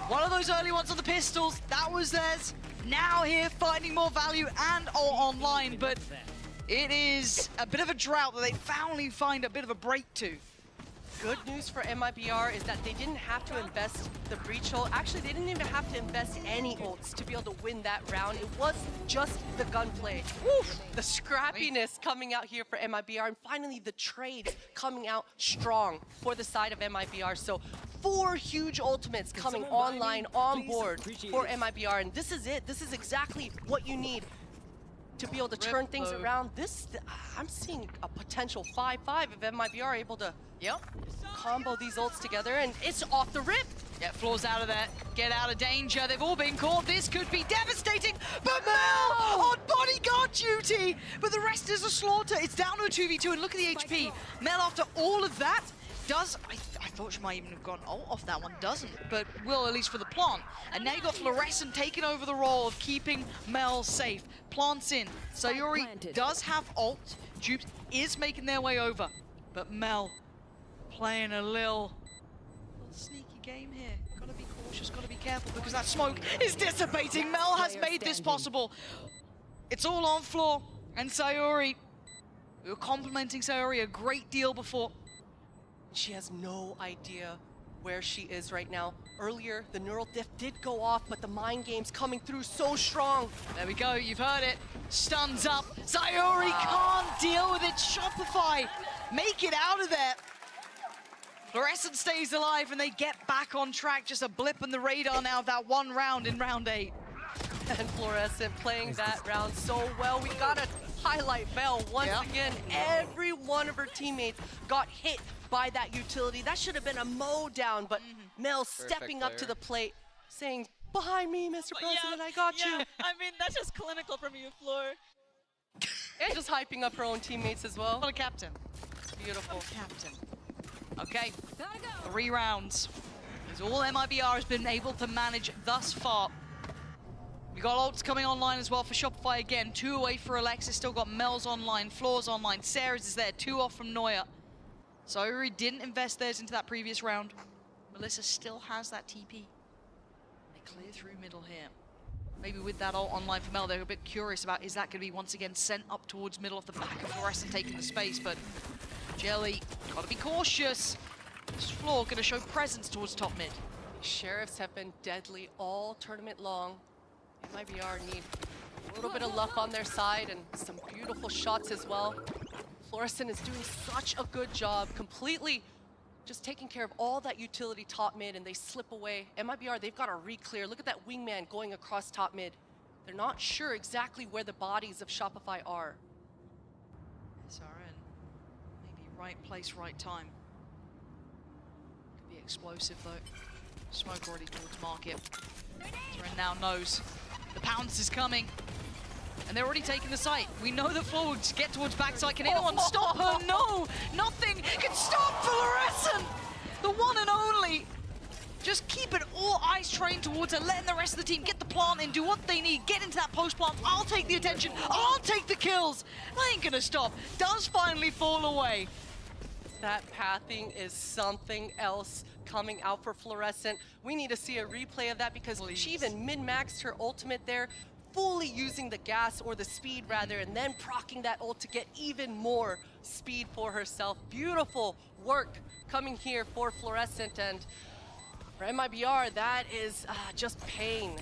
One of those early ones on the pistols, that was theirs. Now here finding more value and online, but it is a bit of a drought that they finally find a bit of a break to. Good news for MIBR is that they didn't have to invest the breach ult. Actually, they didn't even have to invest any ults to be able to win that round. It was just the gunplay. Woof! The scrappiness coming out here for MIBR, and finally the trades coming out strong for the side of MIBR. So 4 huge ultimates coming online, on board for MIBR, and this is it. This is exactly what you need to be able to turn things around. I'm seeing a potential 5-5 if MIBR are able to combo these ults together, and it's off the rip. Yeah, Floor's out of there. Get out of danger. They've all been caught. This could be devastating. But Mel on bodyguard duty. But the rest is a slaughter. It's down to a 2v2, and look at the HP. Mel, after all of that, does... I thought she might even have gone off that one. Doesn't, but will at least for the plant. And now you got Fluorescent taking over the role of keeping Mel safe. Plants in. Sayuri does have ult. Dupes is making their way over. But Mel playing a little sneaky game here. Gotta be cautious, gotta be careful, because that smoke is dissipating. Mel has made this possible. It's all on Floor, and Sayuri. We were complimenting Sayuri a great deal before. She has no idea where she is right now. Earlier, the neural diff did go off, but the mind game's coming through so strong. There we go, you've heard it. Stuns up. Sayuri can't deal with it. Shopify, make it out of there. Fluorescent stays alive, and they get back on track. Just a blip on the radar now of that one round in round 8. And Fluorescent playing that round so well. We gotta highlight Mel once again. Every one of her teammates got hit by that utility. That should have been a mow down, but Mel stepping up to the plate, saying, "Behind me, Mr. President, I got you." I mean, that's just clinical from you, Floor. And just hyping up her own teammates as well. What a captain. Beautiful. Captain. Okay, 3 rounds. Is all MIBR has been able to manage thus far. We got ults coming online as well for Shopify again. 2 away for Alexis, still got Mel's online, Floor's online, Sarah's is there, 2 off from Neuer. Sayuri didn't invest theirs into that previous round. Melissa still has that TP. They clear through middle here. Maybe with that ult online for Mel, they're a bit curious about, is that going to be once again sent up towards middle off the back of Fluorescent taking the space, but Jelly, gotta be cautious. This Floor gonna show presence towards top mid. Sheriffs have been deadly all tournament long. MIBR need a little bit of luck on their side and some beautiful shots as well. Fluorescent is doing such a good job, completely just taking care of all that utility top mid, and they slip away. MIBR, they've got to re-clear. Look at that wingman going across top mid. They're not sure exactly where the bodies of Shopify are. SRN, maybe right place, right time. Could be explosive though. Smoke already towards market. SRN now knows the pounce is coming. And they're already taking the site. We know that Floor will get towards backside. Can anyone stop her? No! Nothing can stop Fluorescent! The one and only. Just keep it all eyes trained towards her, letting the rest of the team get the plant in, do what they need, get into that post plant. I'll take the attention. I'll take the kills. I ain't gonna stop. Does finally fall away. That pathing is something else coming out for Fluorescent. We need to see a replay of that because she even min-maxed her ultimate there, fully using the gas, or the speed rather, and then proccing that ult to get even more speed for herself. Beautiful work coming here for Fluorescent, and for MIBR, that is just pain.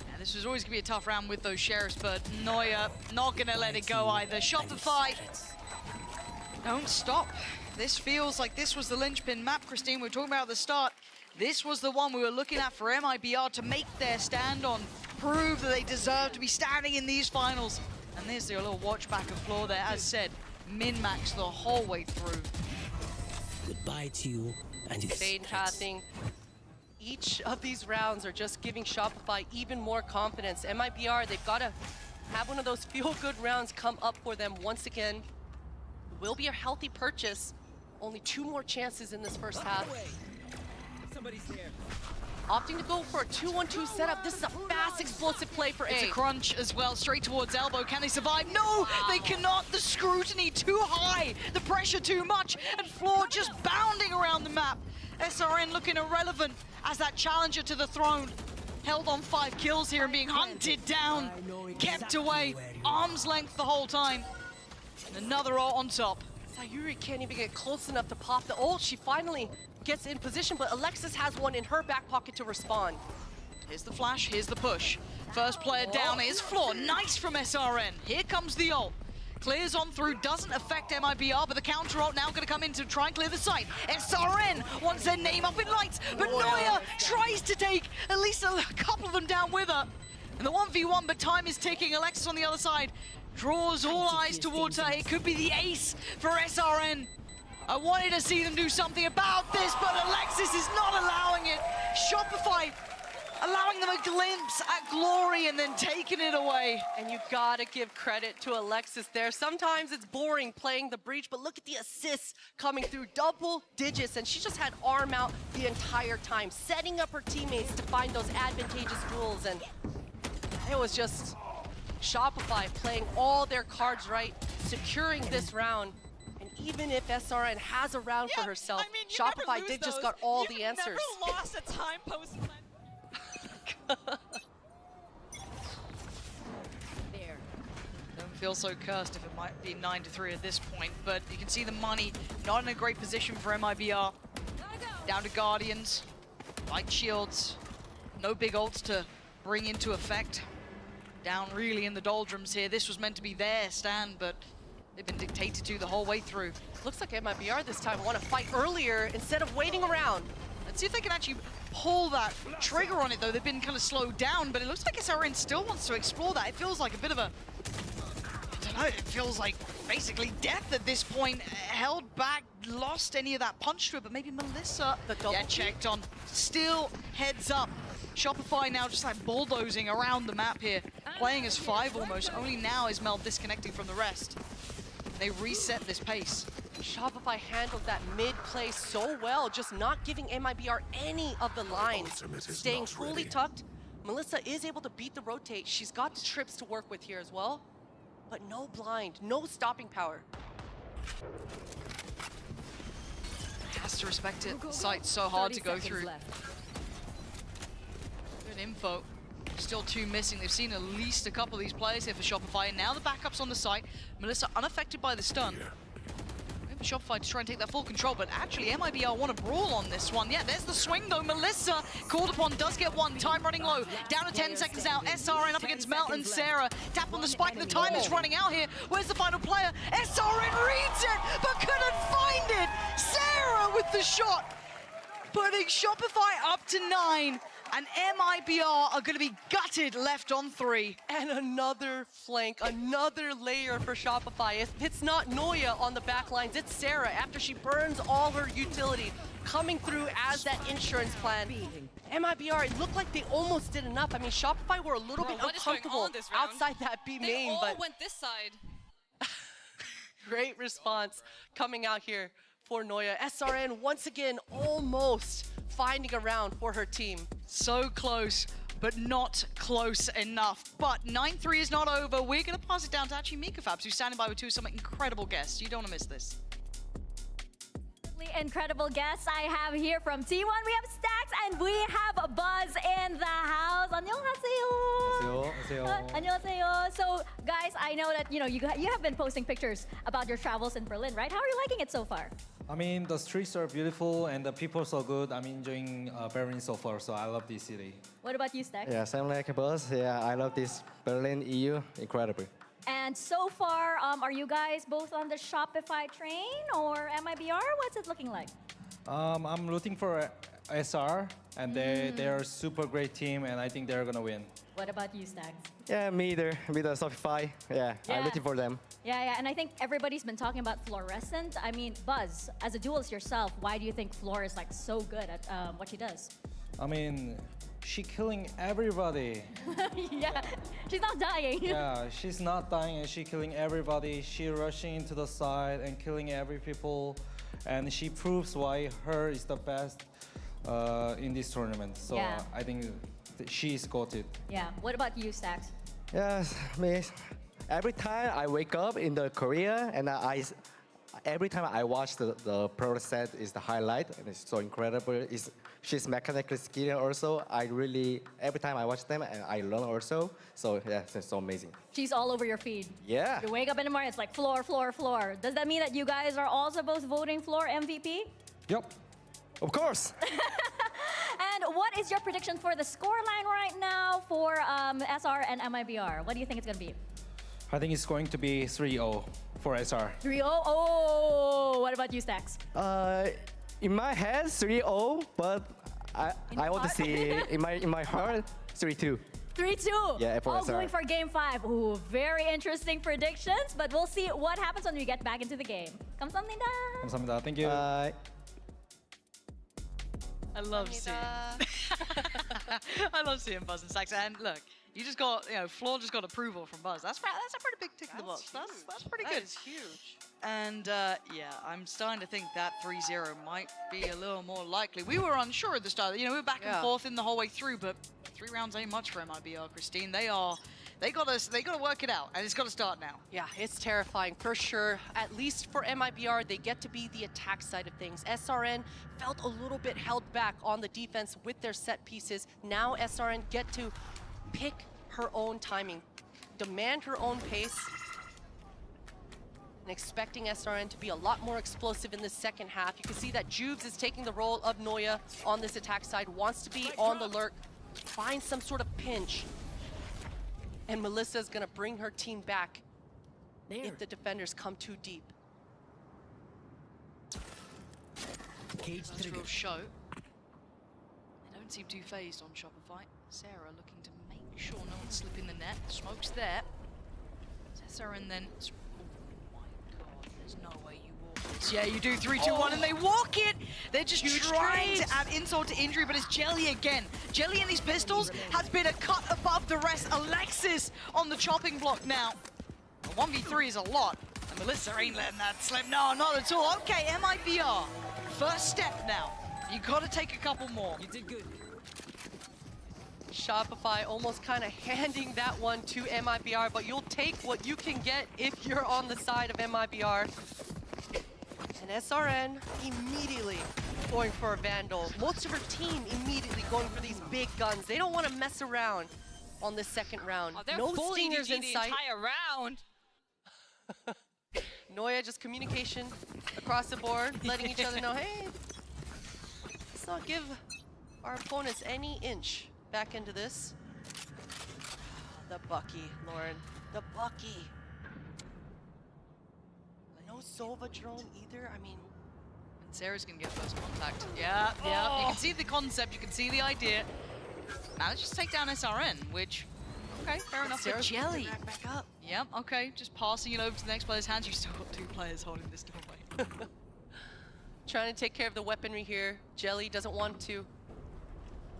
Yeah, this was always gonna be a tough round with those Sheriffs, but Neuer not gonna let it go either. Shopify, don't stop. This feels like this was the linchpin map, Christine, we were talking about at the start. This was the one we were looking at for MIBR to make their stand on, prove that they deserve to be standing in these finals. And there's their little watch back of floor there, as said, min-max the whole way through. Goodbye to you and your Fade pathing. Each of these rounds are just giving Shopify even more confidence. MIBR, they've got to have one of those feel-good rounds come up for them once again. It will be a healthy purchase. Only 2 more chances in this first half. Somebody's here. Opting to go for a 2-1-2 setup. This is a fast, explosive play for A. It's a crunch as well, straight towards elbow. Can they survive? No, they cannot. The scrutiny too high, the pressure too much, and Floor just bounding around the map. SRN looking irrelevant as that challenger to the throne. Held on 5 kills here and being hunted down, kept away, arm's length the whole time. And another ult on top. Sayuri can't even get close enough to pop the ult. She finally gets in position, but Alexis has one in her back pocket to respond. Here's the flash, here's the push. First player down is Floor. Nice from SRN. Here comes the ult. Clears on through, doesn't affect MIBR, but the counter ult now going to come in to try and clear the site. SRN wants their name up in lights, but Noya tries to take at least a couple of them down with her. And the 1v1, but time is ticking. Alexis on the other side draws all eyes towards her. It could be the ace for SRN. I wanted to see them do something about this, but Alexis is not allowing it. Shopify allowing them a glimpse at glory and then taking it away. And you gotta give credit to Alexis there. Sometimes it's boring playing the breach, but look at the assists coming through, double digits, and she just had arm out the entire time, setting up her teammates to find those advantageous duels, and it was just Shopify playing all their cards right, securing this round. And even if SRN has a round for herself, Shopify did just got all the answers. Never lost a time post. There. Don't feel so cursed if it might be 9-3 at this point, but you can see the money not in a great position for MIBR. Down to Guardians, light shields, no big ults to bring into effect. Down really in the doldrums here. This was meant to be their stand, but they've been dictated to the whole way through. Looks like MIBR this time want to fight earlier instead of waiting around. Let's see if they can actually pull that trigger on it, though. They've been kind of slowed down, but it looks like SRN still wants to explore that. It feels like a bit of a, I don't know, it feels like basically death at this point. Held back, lost any of that punch to it, but maybe Melissa, checked on. Still heads up. Shopify now just like bulldozing around the map here, playing as 5 almost. Only now is Mel disconnecting from the rest. They reset this pace. Shopify handled that mid play so well, just not giving MIBR any of the lines. Staying fully tucked, Melissa is able to beat the rotate. She's got the trips to work with here as well, but no blind, no stopping power. Has to respect it. The site's so hard to go through. Good info. Still 2 missing. They've seen at least a couple of these players here for Shopify, and now the backup's on the site. Melissa unaffected by the stun. Maybe Shopify to try and take that full control, but actually MIBR want to brawl on this one. Yeah, there's the swing though. Melissa called upon, does get one. Time running low. Down to 10 seconds now. SRN up against Mel and Sarah. Tap on the spike. The time is running out here. Where's the final player? SRN reads it, but couldn't find it. Sarah with the shot, putting Shopify up to 9. And MIBR are going to be gutted left on 3. And another flank, another layer for Shopify. If it's not Noya on the back lines, it's Sarah after she burns all her utility, coming through as that insurance plan. MIBR, it looked like they almost did enough. I mean, Shopify were a little bit uncomfortable outside that B main, all but went this side. great response coming out here for Noya. SRN once again almost finding a round for her team. So close, but not close enough. But 9-3 is not over. We're going to pass it down to actually Mika Fabs, who's standing by with 2 of some incredible guests. You don't want to miss this. Incredible guests I have here from T1. We have Stacks and we have Buzz in the house. 안녕하세요. 안녕하세요. So guys, I know that you have been posting pictures about your travels in Berlin, right? How are you liking it so far? I mean, the streets are beautiful and the people are so good. I'm enjoying Berlin so far, so I love this city. What about you, Stacks? Yeah, same like Buzz. Yeah, I love this Berlin EU. Incredible. And so far, are you guys both on the Shopify train or MIBR? What's it looking like? I'm rooting for SR, and they're a super great team, and I think they're gonna win. What about you, Stags? Yeah, me either. With the Shopify. Yeah, I'm rooting for them. Yeah, and I think everybody's been talking about Fluorescent. I mean, Buzz, as a duelist yourself, why do you think Floor is like so good at what she does? I mean, she killing everybody. Yeah, she's not dying. Yeah, she's not dying, and she killing everybody. She rushing into the side and killing every people, and she proves why her is the best in this tournament. So Yeah. I think she's got it. Yeah, what about you, Stax? Yes, me. Every time I wake up in the Korea, and every time I watch the pro set is the highlight, and it's so incredible. She's mechanically skilled also. Every time I watch them, and I learn also. So yeah, it's so amazing. She's all over your feed. Yeah. You wake up in the morning, it's like Floor, Floor, Floor. Does that mean that you guys are also both voting Floor MVP? Yep. Of course. And what is your prediction for the scoreline right now for SR and MIBR? What do you think it's going to be? I think it's going to be 3-0 for SR. 3-0? Oh, what about you, Stax? In my head, 3-0, but I want to see in my heart 3-2. 3-2. Yeah, for all SR. going for game 5. Ooh, very interesting predictions, but we'll see what happens when we get back into the game. 감사합니다. 감사합니다. Thank you. I love seeing. I love seeing Buzz and Stax. And look, you just got, Floor just got approval from Buzz. That's a pretty big tick in the box. That's pretty good. That is huge. And yeah, I'm starting to think that 3-0 might be a little more likely. We were unsure at the start. We were back and forth in the whole way through, but 3 rounds ain't much for MIBR, Christine. They got to work it out, and it's got to start now. Yeah, it's terrifying for sure. At least for MIBR, they get to be the attack side of things. SRN felt a little bit held back on the defense with their set pieces. Now SRN get to pick her own timing, demand her own pace, and expecting SRN to be a lot more explosive in the second half. You can see that Jubes is taking the role of Noya on this attack side, wants to be on the lurk, find some sort of pinch. And Melissa is gonna bring her team back if the defenders come too deep. Cage through show. They don't seem too phased on Shopify. Sarah looking to make sure no one's slipping the net. Smoke's there. Sarah and then. Oh my god, there's no way you walk this. Yeah, you do 3, 2, 1, and they walk it! They're just trying to add insult to injury, but it's Jelly again. Jelly and these pistols has been a cut above the rest. Alexis on the chopping block now. A 1v3 is a lot, and Melissa ain't letting that slip. No, not at all. Okay, MIBR. First step now. You gotta take a couple more. You did good. Shopify almost kind of handing that one to MIBR, but you'll take what you can get if you're on the side of MIBR. And SRN immediately going for a Vandal. Most of her team immediately going for these big guns. They don't want to mess around on this second round. Oh, they're no full stingers EDG in the sight. entire round. Noya just communication across the board, letting each other know, hey, let's not give our opponents any inch back into this. The Bucky, Lauren. The Bucky. No Sova drone either. I mean, And Sarah's gonna get first contact. Yeah, yeah. You can see the concept, you can see the idea. Now let's just take down SRN, which, okay, fair enough. Sarah's For Jelly. back up. Yep, okay, just passing it over to the next player's hands. You still got 2 players holding this doorway. Trying to take care of the weaponry here. Jelly doesn't want to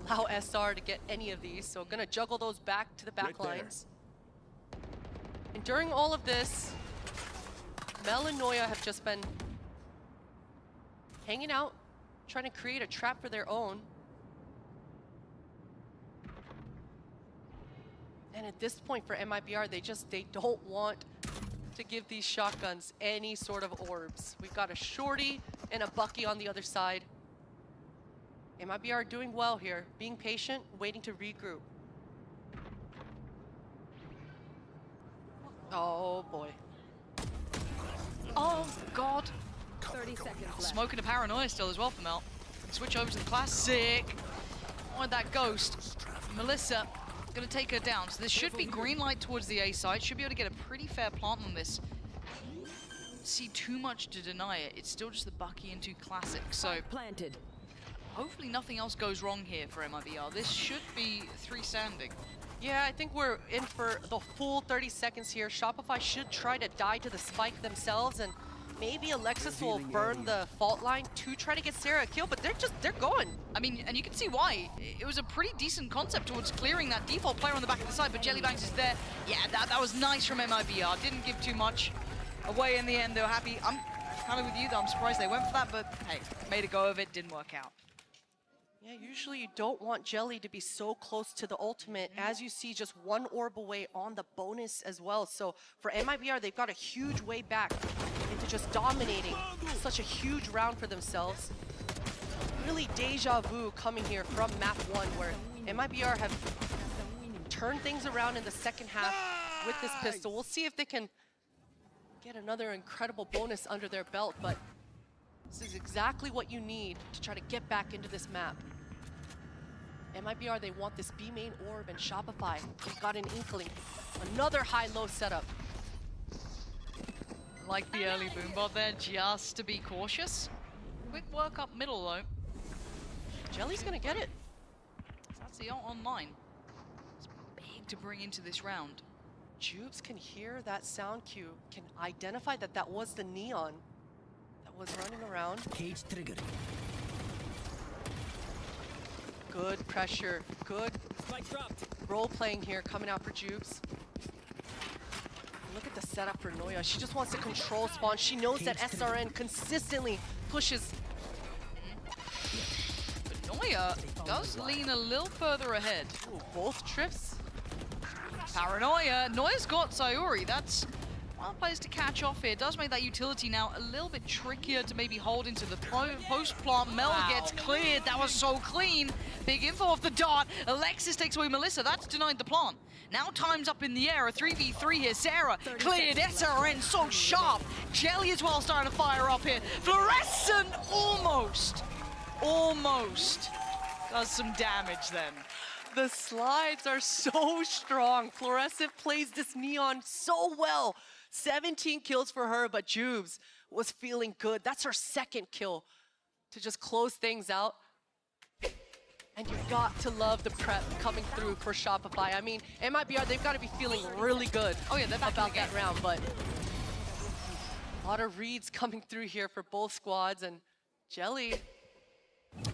allow SR to get any of these, so gonna juggle those back to the back lines. And during all of this, Mel and Noya have just been hanging out, trying to create a trap for their own. And at this point for MIBR, they don't want to give these shotguns any sort of orbs. We've got a Shorty and a Bucky on the other side. MIBR doing well here, being patient, waiting to regroup. Oh boy. Oh god. 30 seconds left. Smoking a paranoia still as well for Mel. Switch over to the classic. Wanted that ghost. Melissa gonna take her down. So this should be green light towards the A side. Should be able to get a pretty fair plant on this. See too much to deny it. It's still just the Bucky into classic. So planted. Hopefully nothing else goes wrong here for MIBR. This should be 3 standing. Yeah, I think we're in for the full 30 seconds here. Shopify should try to die to the spike themselves, and maybe Alexis will burn the fault line to try to get Sarah a kill, but they're going. I mean, and you can see why. It was a pretty decent concept towards clearing that default player on the back of the side, but Jellybanks is there. Yeah, that was nice from MIBR. Didn't give too much away in the end. They were happy. I'm kind of with you, though. I'm surprised they went for that, but hey, made a go of it. Didn't work out. Yeah, usually you don't want Jelly to be so close to the ultimate. As you see, just 1 orb away on the bonus as well. So for MIBR, they've got a huge way back into just dominating such a huge round for themselves. Really deja vu coming here from map 1, where MIBR have turned things around in the second half with this pistol. We'll see if they can get another incredible bonus under their belt, but this is exactly what you need to try to get back into this map. MIBR, they want this B main orb, and Shopify, they got an inkling. Another high-low setup. Like the early boombot there, just to be cautious. Quick work up middle, though. Jelly's gonna get it. That's the online. It's big to bring into this round. Jubes can hear that sound cue, can identify that that was the Neon that was running around. Cage triggered. Good pressure, good role playing here coming out for Jubes. Look at the setup for Noya. She just wants to control spawn. She knows that SRN consistently pushes. But Noya does lean a little further ahead. Ooh, both trips. Paranoia. Noya's got Sayuri. That's one place to catch off here. Does make that utility now a little bit trickier to maybe hold into the post-plant. Mel gets cleared. That was so clean. Big info off the dart. Alexis takes away Melissa. That's denied the plant. Now time's up in the air. A 3v3 here. Sarah cleared. SRN so sharp. Jelly as well starting to fire up here. Fluorescent almost does some damage then. The slides are so strong. Fluorescent plays this Neon so well. 17 kills for her, but Jubes was feeling good. That's her second kill to just close things out. And you've got to love the prep coming through for Shopify. I mean, MIBR, they've got to be feeling really good about that round, but a lot of reads coming through here for both squads, and Jelly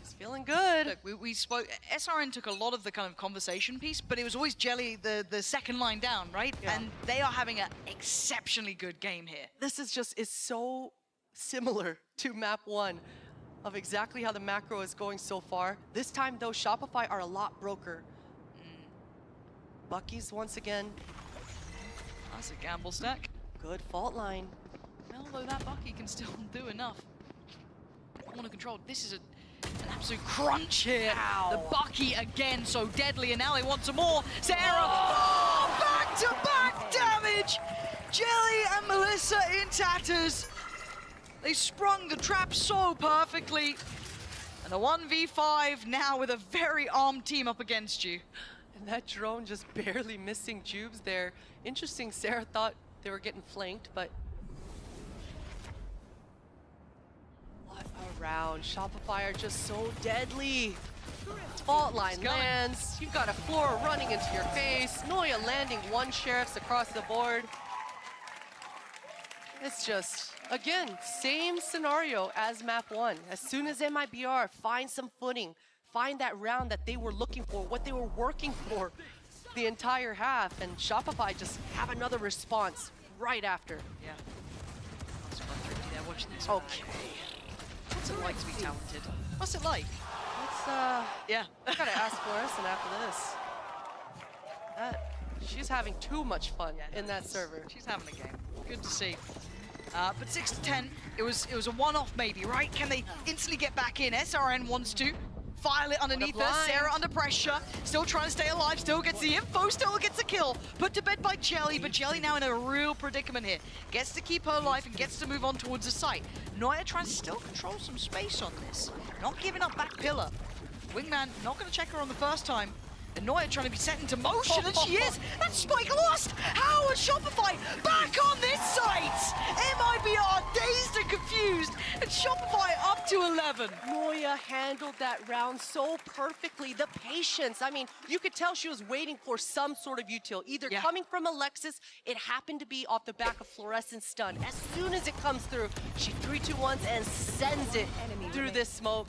is feeling good. Look, we spoke, SRN took a lot of the kind of conversation piece, but it was always Jelly, the second line down, right? Yeah. And they are having an exceptionally good game here. This is so similar to map 1 of exactly how the macro is going so far. This time though, Shopify are a lot broker. Bucky's once again. That's a gamble stack. Good fault line. Although that Bucky can still do enough. I want to control. This is an absolute crunch here. Ow. The Bucky again, so deadly, and now they want some more. Sarah, back-to-back damage. Jelly and Melissa in tatters. They sprung the trap so perfectly. And a 1v5 now with a very armed team up against you. And that drone just barely missing Jubes there. Interesting, Sarah thought they were getting flanked, but what a round. Shopify are just so deadly. Fault line lands. You've got a floor running into your face. Noya landing 1 sheriffs across the board. It's just, again, same scenario as map 1. As soon as MIBR find some footing, find that round that they were looking for, what they were working for the entire half, and Shopify just have another response right after. Yeah. That's quite tricky there, watching this. Okay. What's it like to be talented? What's it like? It's, yeah. gotta ask Fluorescent after this. She's having too much fun in that server. She's having a game. Good to see. But 6-10, it was a one-off maybe, right? Can they instantly get back in? SRN wants to. File it underneath her. Sarah under pressure. Still trying to stay alive. Still gets the info. Still gets a kill. Put to bed by Jelly, but Jelly now in a real predicament here. Gets to keep her life and gets to move on towards the site. Noya trying to still control some space on this. Not giving up back pillar. Wingman not going to check her on the first time. And Noya trying to be set into motion, and she is. That's Spike lost. How is Shopify back on this site? MIBR dazed and confused, and Shopify up to 11. Noya handled that round so perfectly. The patience. I mean, you could tell she was waiting for some sort of util, either coming from Alexis. It happened to be off the back of Fluorescent Stun. As soon as it comes through, she 3-2-1s and sends it through this smoke.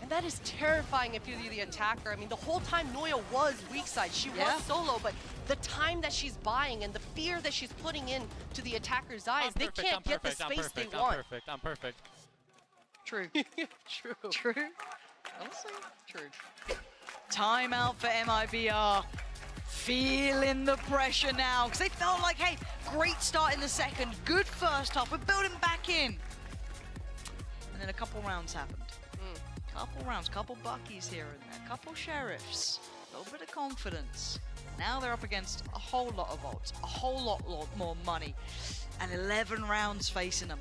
And that is terrifying if you're the attacker. I mean, the whole time Noya was weak side. She was solo, but the time that she's buying and the fear that she's putting in to the attacker's eyes, they can't get the space they want. I'm perfect. True. True. Honestly, true. Timeout for MIBR. Feeling the pressure now, because they felt like, hey, great start in the second, good first half, we're building back in. And then a couple rounds happened. Couple rounds, couple Buckies here and there, couple Sheriffs, a little bit of confidence. Now they're up against a whole lot of odds, a whole lot more money, and 11 rounds facing them.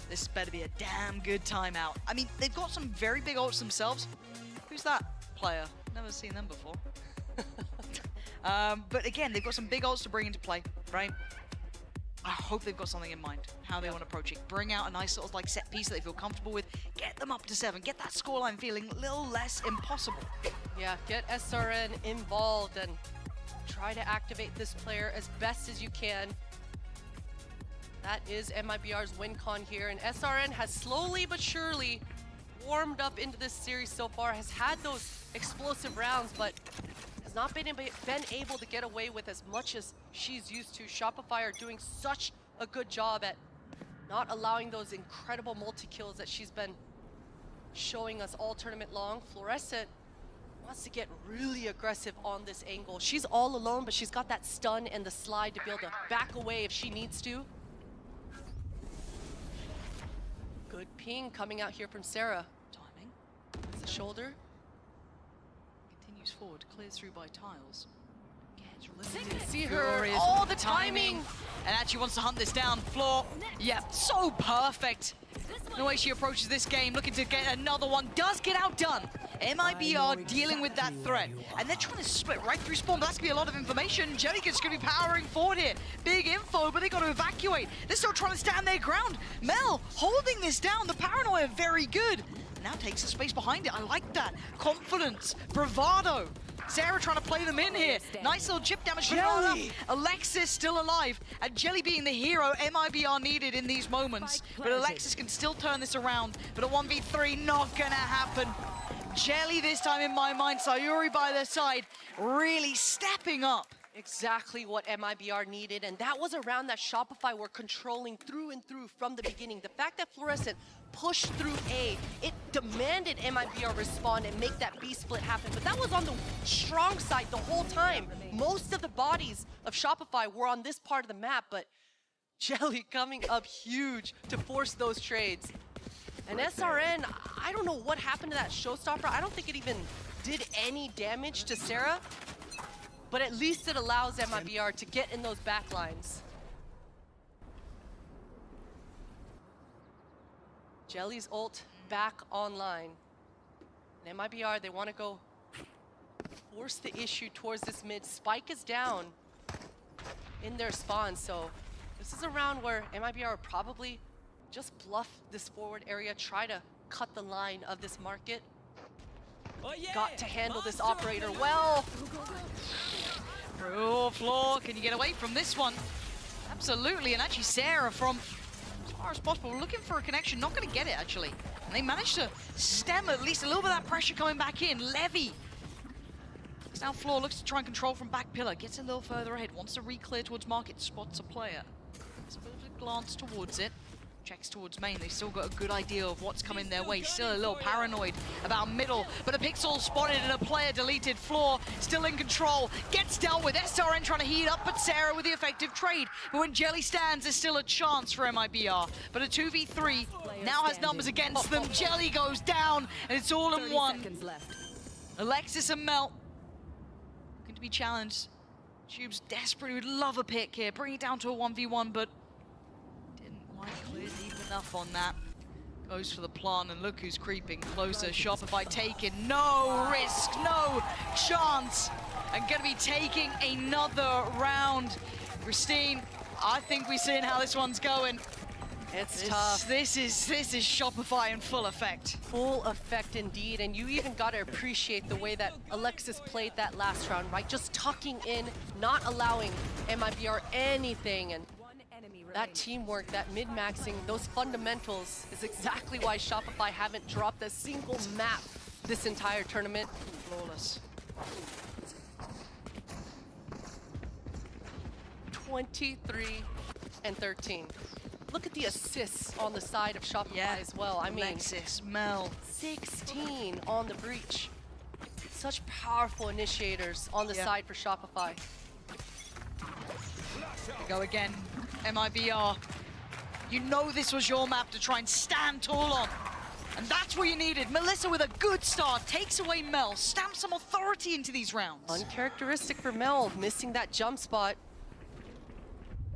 This better be a damn good timeout. I mean, they've got some very big ults themselves. Who's that player? Never seen them before. But again, they've got some big ults to bring into play, right? I hope they've got something in mind, how they want to approach it. Bring out a nice sort of like set piece that they feel comfortable with. Get them up to 7. Get that scoreline feeling a little less impossible. Yeah, get SRN involved and try to activate this player as best as you can. That is MIBR's win con here, and SRN has slowly but surely warmed up into this series so far, has had those explosive rounds, but has not been able to get away with as much as she's used to. Shopify are doing such a good job at not allowing those incredible multi-kills that she's been showing us all tournament long. Fluorescent wants to get really aggressive on this angle. She's all alone, but she's got that stun and the slide to be able to back away if she needs to. Good ping coming out here from Sarah. Timing. It's the shoulder. Continues forward, clears through by tiles. See her, all the timing. And actually wants to hunt this down. Floor, yeah, so perfect. The way she approaches this game, looking to get another one, does get outdone. MIBR dealing with that threat. And they're trying to split right through spawn, but that's going to be a lot of information. Jellykin's going to be powering forward here. Big info, but they got to evacuate. They're still trying to stand their ground. Mel holding this down. The paranoia very good. Now takes the space behind it. I like that. Confidence, bravado. Sarah trying to play them in here. Nice little chip damage. Jelly! Alexis still alive. And Jelly being the hero MIBR needed in these moments. But Alexis can still turn this around. But a 1v3 not gonna happen. Jelly this time in my mind. Sayuri by their side. Really stepping up. Exactly what MIBR needed, and that was a round that Shopify were controlling through and through from the beginning. The fact that Fluorescent pushed through A, it demanded MIBR respond and make that B split happen, but that was on the strong side the whole time. Most of the bodies of Shopify were on this part of the map, but Jelly coming up huge to force those trades. And SRN, I don't know what happened to that showstopper. I don't think it even did any damage to Sarah. But at least it allows MIBR to get in those back lines. Jelly's ult back online. And MIBR, they want to go force the issue towards this mid. Spike is down in their spawn, so this is a round where MIBR will probably just bluff this forward area, try to cut the line of this market. Got to handle this operator well. Oh, Floor, can you get away from this one? Absolutely, and actually Sarah from as far as possible, looking for a connection, not going to get it actually. And they managed to stem at least a little bit of that pressure coming back in. Levy. Now Floor looks to try and control from back pillar, gets a little further ahead, wants to re-clear towards market, spots a player. It's a bit of a glance towards it. Checks towards main, they've still got a good idea of what's coming their way. Still a little paranoid about middle, but a pixel spotted and a player deleted. Floor still in control, gets dealt with. SRN trying to heat up, but Sarah with the effective trade. But when Jelly stands, there's still a chance for MIBR. But a 2v3 now has numbers against them. Jelly goes down, and it's all in one. Alexis and Mel looking to be challenged. Tube's desperate, would love a pick here. Bring it down to a 1v1, but clear deep enough on that. Goes for the plant, and look who's creeping closer. Shopify taking no risk, no chance, and gonna be taking another round. Christine, I think we're seeing how this one's going. It's tough. This is Shopify in full effect. Full effect indeed, and you even gotta appreciate the way that Alexis played that last round, right? Just tucking in, not allowing MIBR anything, and that teamwork, that mid-maxing, those fundamentals is exactly why Shopify haven't dropped a single map this entire tournament. Flawless. 23 and 13. Look at the assists on the side of Shopify as well. I mean, Alexis, Mel. 16 on the breach. Such powerful initiators on the side for Shopify. They go again, MIBR. You know this was your map to try and stand tall on. And that's what you needed. Melissa with a good start, takes away Mel, stamps some authority into these rounds. Uncharacteristic for Mel, missing that jump spot.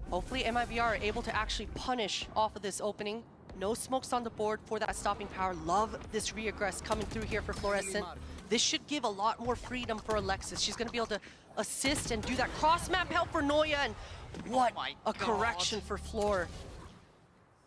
Hopefully MIBR are able to actually punish off of this opening. No smokes on the board for that stopping power. Love this reaggress coming through here for Fluorescent. This should give a lot more freedom for Alexis. She's gonna be able to assist and do that cross-map help for Noya, and what a correction for Floor.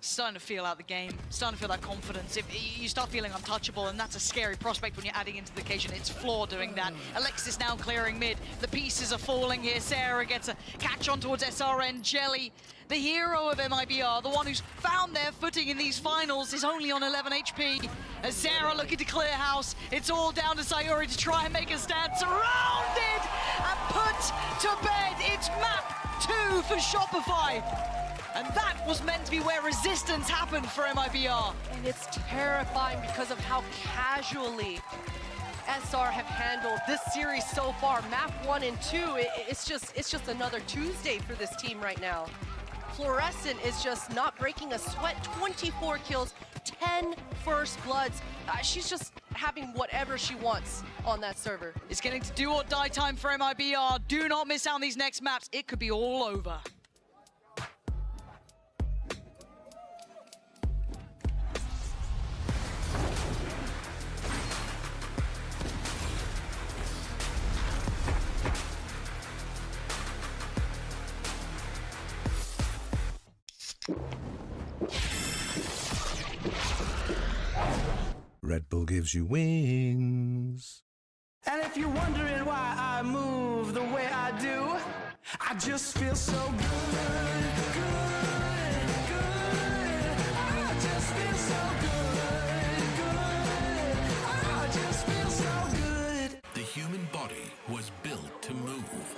Starting to feel out the game, starting to feel that confidence. If you start feeling untouchable, and that's a scary prospect when you're adding into the occasion. It's Floor doing that. Alexis now clearing mid. The pieces are falling here. Sarah gets a catch on towards SRN. Jelly, the hero of MIBR, the one who's found their footing in these finals, is only on 11 HP. As Sarah looking to clear house, it's all down to Sayuri to try and make a stand. Surrounded and put to bed. It's map 2 for Shopify. And that was meant to be where resistance happened for MIBR. And it's terrifying because of how casually SR have handled this series so far. Map 1 and 2, it's just another Tuesday for this team right now. Fluorescent is just not breaking a sweat. 24 kills, 10 first bloods. She's just having whatever she wants on that server. It's getting to do or die time for MIBR. Do not miss out on these next maps. It could be all over. Red Bull gives you wings. And if you're wondering why I move the way I do, I just feel so good, good, good. I just feel so good, good. I just feel so good. The human body was built to move.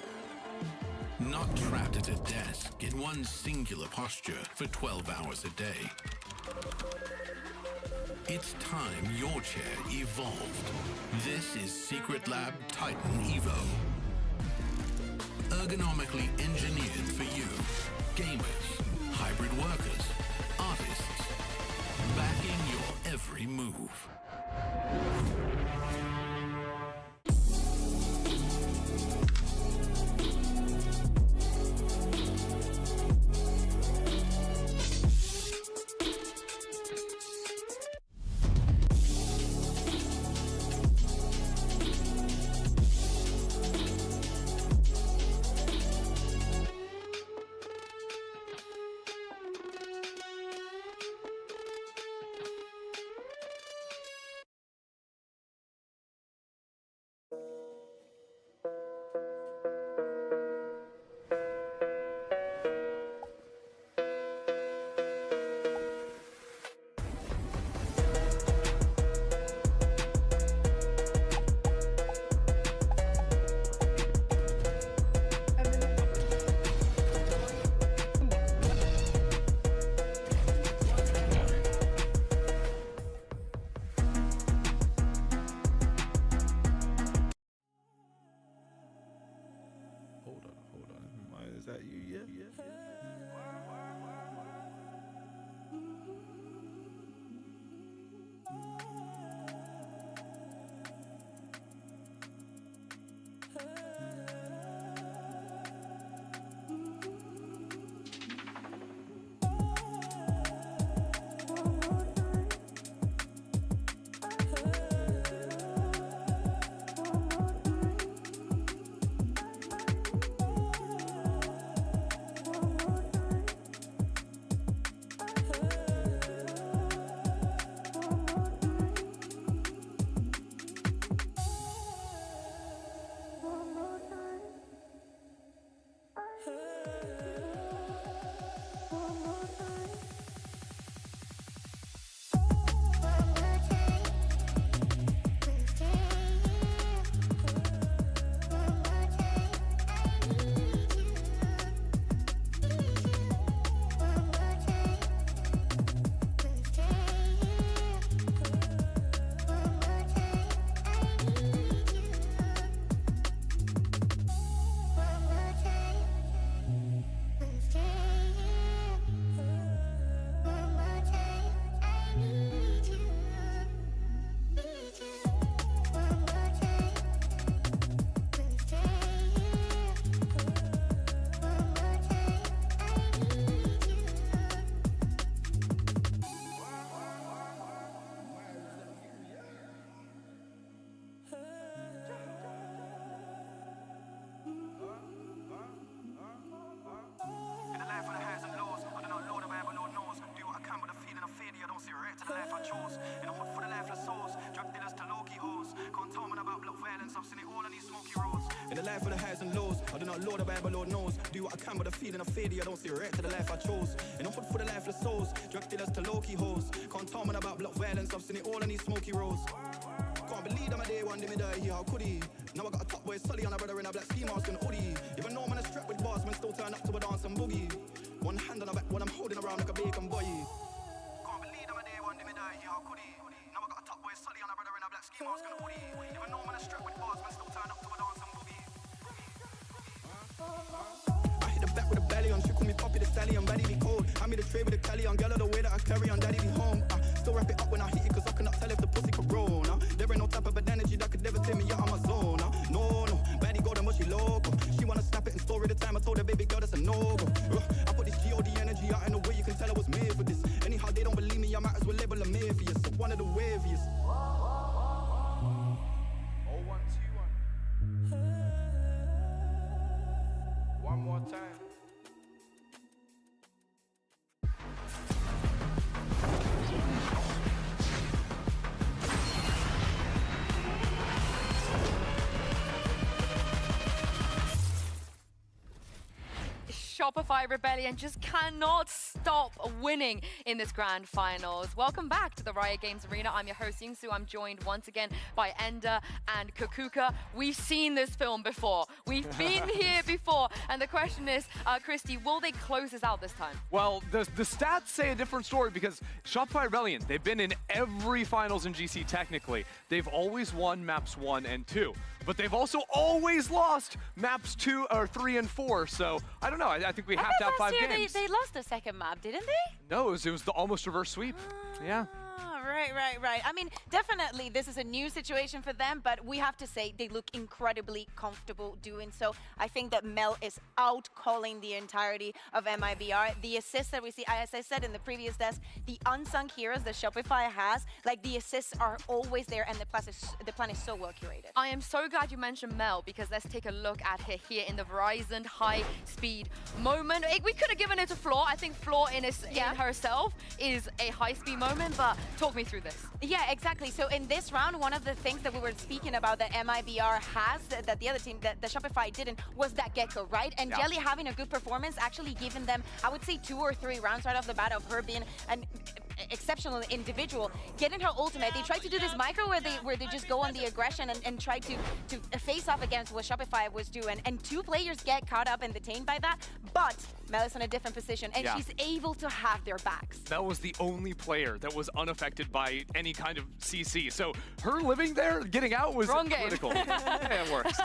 Not trapped at a desk in one singular posture for 12 hours a day. It's time your chair evolved. This is Secret Lab Titan Evo. Ergonomically engineered for you, gamers, hybrid workers, artists, backing your every move. the highs and lows. I do not Lord the Bible, Lord knows. Do what I can, but the feeling of faith, I don't see a right to the life I chose. And I'm put for the lifeless souls. Drug dealers to low-key hoes. Can't tell me about block violence, I've seen it all in these smoky roads. Can't believe that my day one day me die here, how could he? Now I got a top boy Sully and a brother in a black ski mask and hoodie. Even though I'm in a strap with bars, man still turn up to a dance and boogie. One hand on the back, what I'm holding around like a bacon boy. Can't believe that my day one day me die here, how could he? Now I got a top boy Sully and a brother in a black ski mask and hoodie. Even though I'm in a strap with bars, man still turn up to a dance and boogie. I hit the back with a belly on, she call me Poppy the Stallion, baddie be cold. I made a trade with a Cali on, girl of the way that I carry on, daddy be home. Still wrap it up when I hit it, cause I cannot tell if the pussy could roll. There ain't no type of energy that could ever take me out of my zone. No, baddie go down, but she loco. She wanna snap it and story the time I told her, baby girl, that's a no-go. I put this G.O.D. energy out in a way you can tell I was made for this. Anyhow, they don't believe me, I might as well label them mafias. So one of the waviest. 0121. One more time. Shopify Rebellion just cannot stop winning in this grand finals. Welcome back to the Riot Games Arena. I'm your host, Yingsu. I'm joined once again by Ender and Kukuka. We've seen this film before. We've been here before. And the question is, Christy, will they close this out this time? Well, the stats say a different story because Shopify Rebellion, they've been in every finals in GC technically. They've always won maps 1 and 2. But they've also always lost maps 2 or 3 and 4. So I don't know. I think we have to have 5 games. Last year they lost the second map, didn't they? No, it was the almost reverse sweep. Yeah. Right. I mean, definitely this is a new situation for them, but we have to say they look incredibly comfortable doing so. I think that Mel is out-calling the entirety of MIBR. The assists that we see, as I said in the previous desk, the unsung heroes that Shopify has, like the assists are always there and the plan is so well curated. I am so glad you mentioned Mel because let's take a look at her here in the Verizon high-speed moment. We could have given it to Floor. I think Floor in herself is a high-speed moment, but talk me through this. Yeah, exactly. So in this round, one of the things that we were speaking about that MIBR has, that the other team, that the Shopify didn't, was that Gecko, right? And Jelly having a good performance, actually giving them, I would say, 2 or 3 rounds right off the bat of her being an exceptional individual, getting her ultimate. They tried to do this micro where they just go on the aggression and try to face off against what Shopify was doing. And 2 players get caught up and detained by that, but Mel is in a different position, and she's able to have their backs. Mel was the only player that was unaffected by any kind of CC. So her living there, getting out was critical. Yeah, it works.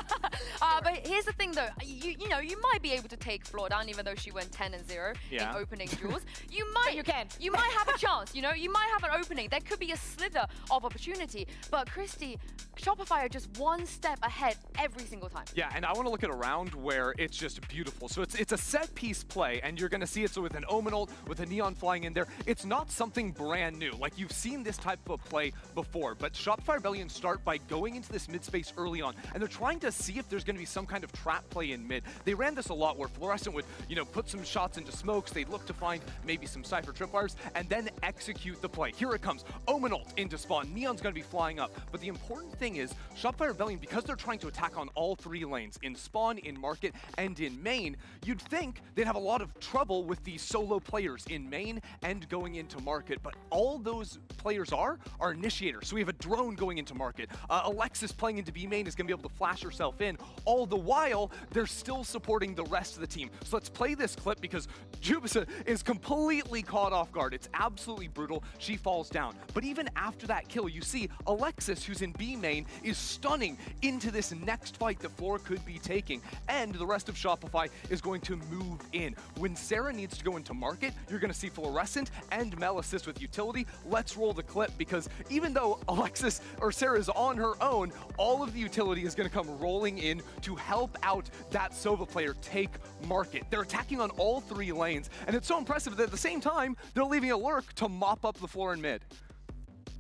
But here's the thing, though. You know, you might be able to take Floor down, even though she went 10-0 in opening duels. You might have a chance. You know, you might have an opening. There could be a slither of opportunity. But Christy, Shopify are just one step ahead every single time. Yeah, and I want to look at a round where it's just beautiful. So it's a set piece play, and you're going to see it. So with an Omen ult, with a Neon flying in there, it's not something brand new. Like, you've seen this type of play before, but Shopify Rebellion start by going into this mid space early on, and they're trying to see if there's going to be some kind of trap play in mid. They ran this a lot where Fluorescent would, you know, put some shots into smokes. They'd look to find maybe some Cypher tripwires, and then execute the play. Here it comes. Omen ult into spawn. Neon's going to be flying up. But the important thing is, Shopify Rebellion, because they're trying to attack on all 3 lanes, in spawn, in market, and in main, you'd think they'd have a lot of trouble with the solo players in main and going into market. But all those players are initiators. So we have a drone going into market. Alexis playing into B main is going to be able to flash herself in. All the while, they're still supporting the rest of the team. So let's play this clip because Jubisa is completely caught off guard. It's absolutely brutal. She falls down. But even after that kill, you see Alexis, who's in B main, is stunning into this next fight that Floor could be taking. And the rest of Shopify is going to move in. When Sarah needs to go into market, you're going to see Fluorescent and Mel assist with utility. Let's roll the clip because even though Alexis or Sarah is on her own, all of the utility is going to come rolling in to help out that Sova player take market. They're attacking on all 3 lanes, and it's so impressive that at the same time, they're leaving a lurk to mop up the floor in mid.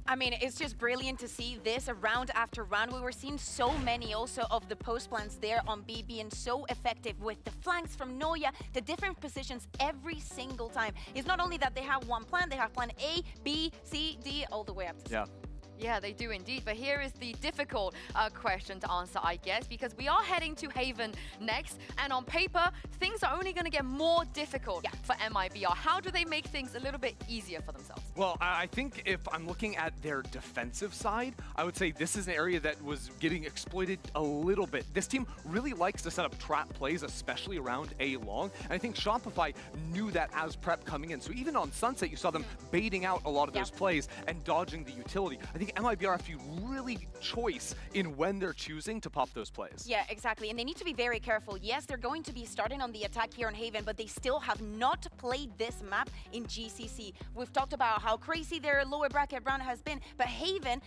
I mean, it's just brilliant to see this round after round. We were seeing so many also of the post plans there on B being so effective with the flanks from Noya, the different positions every single time. It's not only that they have one plan, they have plan A, B, C, D, all the way up to C. Yeah, they do indeed. But here is the difficult question to answer, I guess, because we are heading to Haven next. And on paper, things are only going to get more difficult for MIBR. How do they make things a little bit easier for themselves? Well, I think if I'm looking at their defensive side, I would say this is an area that was getting exploited a little bit. This team really likes to set up trap plays, especially around A long. And I think Shopify knew that as prep coming in. So even on Sunset, you saw them baiting out a lot of those plays and dodging the utility. I think MIBR have to be really choice in when they're choosing to pop those plays. Yeah, exactly. And they need to be very careful. Yes, they're going to be starting on the attack here in Haven, but they still have not played this map in GCC. We've talked about how crazy their lower bracket run has been, but Haven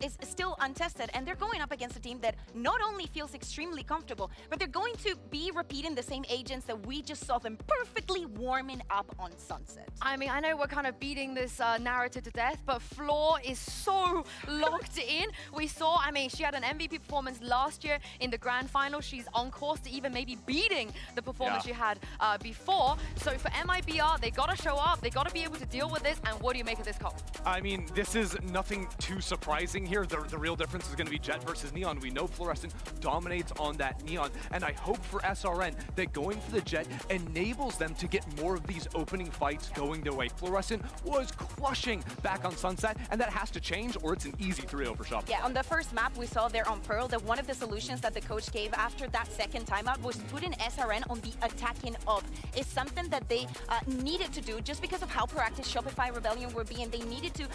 is still untested, and they're going up against a team that not only feels extremely comfortable, but they're going to be repeating the same agents that we just saw them perfectly warming up on Sunset. I mean, I know we're kind of beating this narrative to death, but Floor is so locked in. We saw, I mean, she had an MVP performance last year in the grand final. She's on course to even maybe beating the performance she had before. So for MIBR, they got to show up. They got to be able to deal with this. And what do you make of this call? I mean, this is nothing too surprising here. The real difference is going to be Jet versus Neon. We know Fluorescent dominates on that Neon. And I hope for SRN that going for the Jet enables them to get more of these opening fights going their way. Fluorescent was crushing back on Sunset, and that has to change or it's an easy 3-0 for Shop. Yeah, on the first map we saw there on Pearl that one of the solutions that the coach gave after that second timeout was putting SRN on the attacking up. It's something that they needed to do just because of how proactive Shopify Rebellion were being. They needed to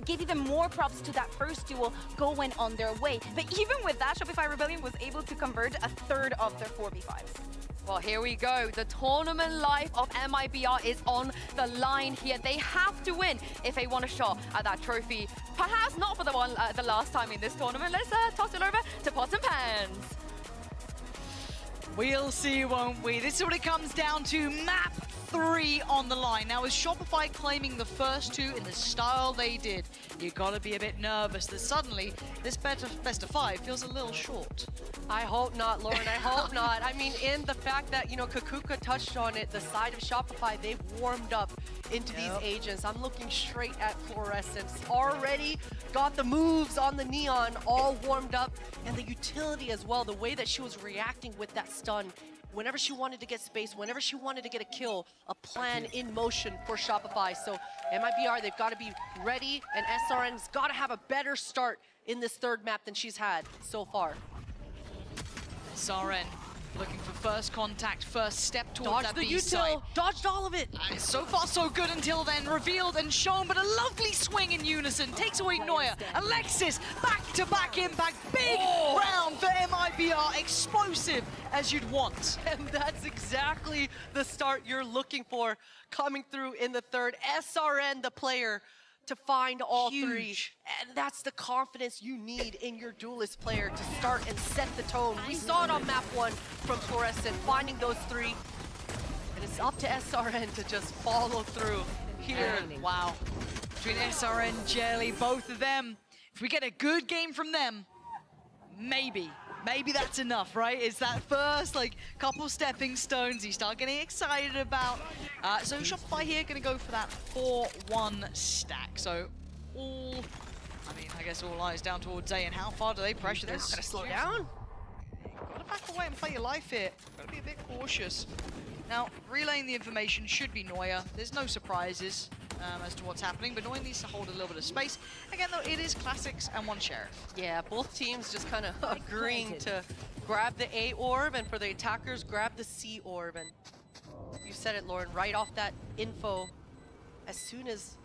give even more props to that first duel going on their way. But even with that, Shopify Rebellion was able to convert a third of their 4v5s. Well, here we go. The tournament life of MIBR is on the line here. They have to win if they want a shot at that trophy. Perhaps not for the last time in this tournament. Let's toss it over to Pots and Pans. We'll see, won't we? This is what it comes down to. Map 3 on the line. Now, with Shopify claiming the first 2 in the style they did, you gotta be a bit nervous that suddenly this best of 5 feels a little short. I hope not, Lauren. I hope not. I mean, in the fact that, you know, Kakuka touched on it, the side of Shopify, they've warmed up into these agents. I'm looking straight at Fluorescence. Already got the moves on the Neon all warmed up, and the utility as well, the way that she was reacting with that stun. Whenever she wanted to get space, whenever she wanted to get a kill, a plan in motion for Shopify. So MIBR, they've got to be ready, and SRN's got to have a better start in this third map than she's had so far. SRN looking for first contact, first step towards that the B side. Dodged all of it. So far so good until then, revealed and shown, but a lovely swing in unison. Takes away Neuer. Alexis, back-to-back impact. Big round for MIBR. Explosive as you'd want. And that's exactly the start you're looking for coming through in the third. SRN, the player, to find all 3. And that's the confidence you need in your duelist player to start and set the tone. We saw it on map 1 from Fluorescent, finding those 3. And it's up to SRN to just follow through here. Wow. Between SRN, Jelly, both of them. If we get a good game from them, maybe that's enough, right? It's that first, like, couple stepping stones you start getting excited about. So Shopify here gonna go for that 4-1 stack. So I guess all eyes down towards A, and how far do they pressure this? They're not gonna slow down. Gotta back away and play your life here. Gotta be a bit cautious. Now, relaying the information should be Neuer. There's no surprises as to what's happening, but Neuer needs to hold a little bit of space. Again, though, it is Classics and 1 Sheriff. Yeah, both teams just kind of agreeing to grab the A orb, and for the attackers, grab the C orb. And you said it, Lauren, right off that info, as soon as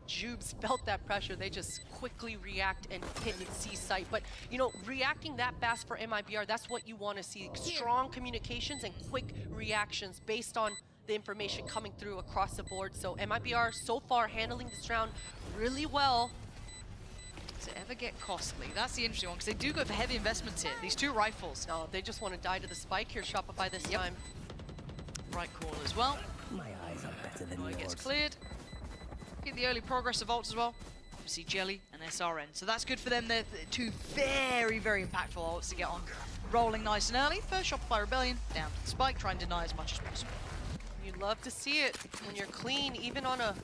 Jubes felt that pressure, they just quickly react and hit the C site. But, you know, reacting that fast for MIBR, that's what you want to see. Strong communications and quick reactions based on the information coming through across the board. So MIBR so far handling this round really well. Does it ever get costly? That's the interesting one, because they do go for heavy investments here. These 2 rifles. No, they just want to die to the spike here, Shopify this time. Right call as well. My eyes are better than yours. Gets cleared. Get the early progress of ults as well. Obviously Jelly and SRN. So that's good for them. They're 2 very, very impactful ults to get on rolling nice and early. First Shopify Rebellion down to the spike, try and deny as much as possible. You love to see it when you're clean, even on a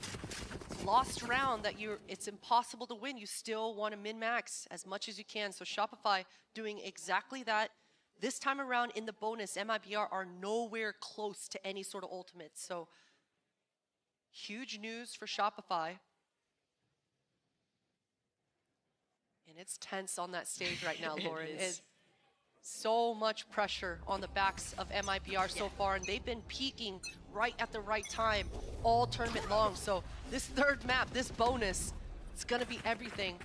lost round that it's impossible to win. You still want to min-max as much as you can. So Shopify doing exactly that. This time around in the bonus, MIBR are nowhere close to any sort of ultimate. So huge news for Shopify. And it's tense on that stage right now, Lauren. It's so much pressure on the backs of MIBR so far, and they've been peaking right at the right time all tournament long. So this third map, this bonus, it's gonna be everything.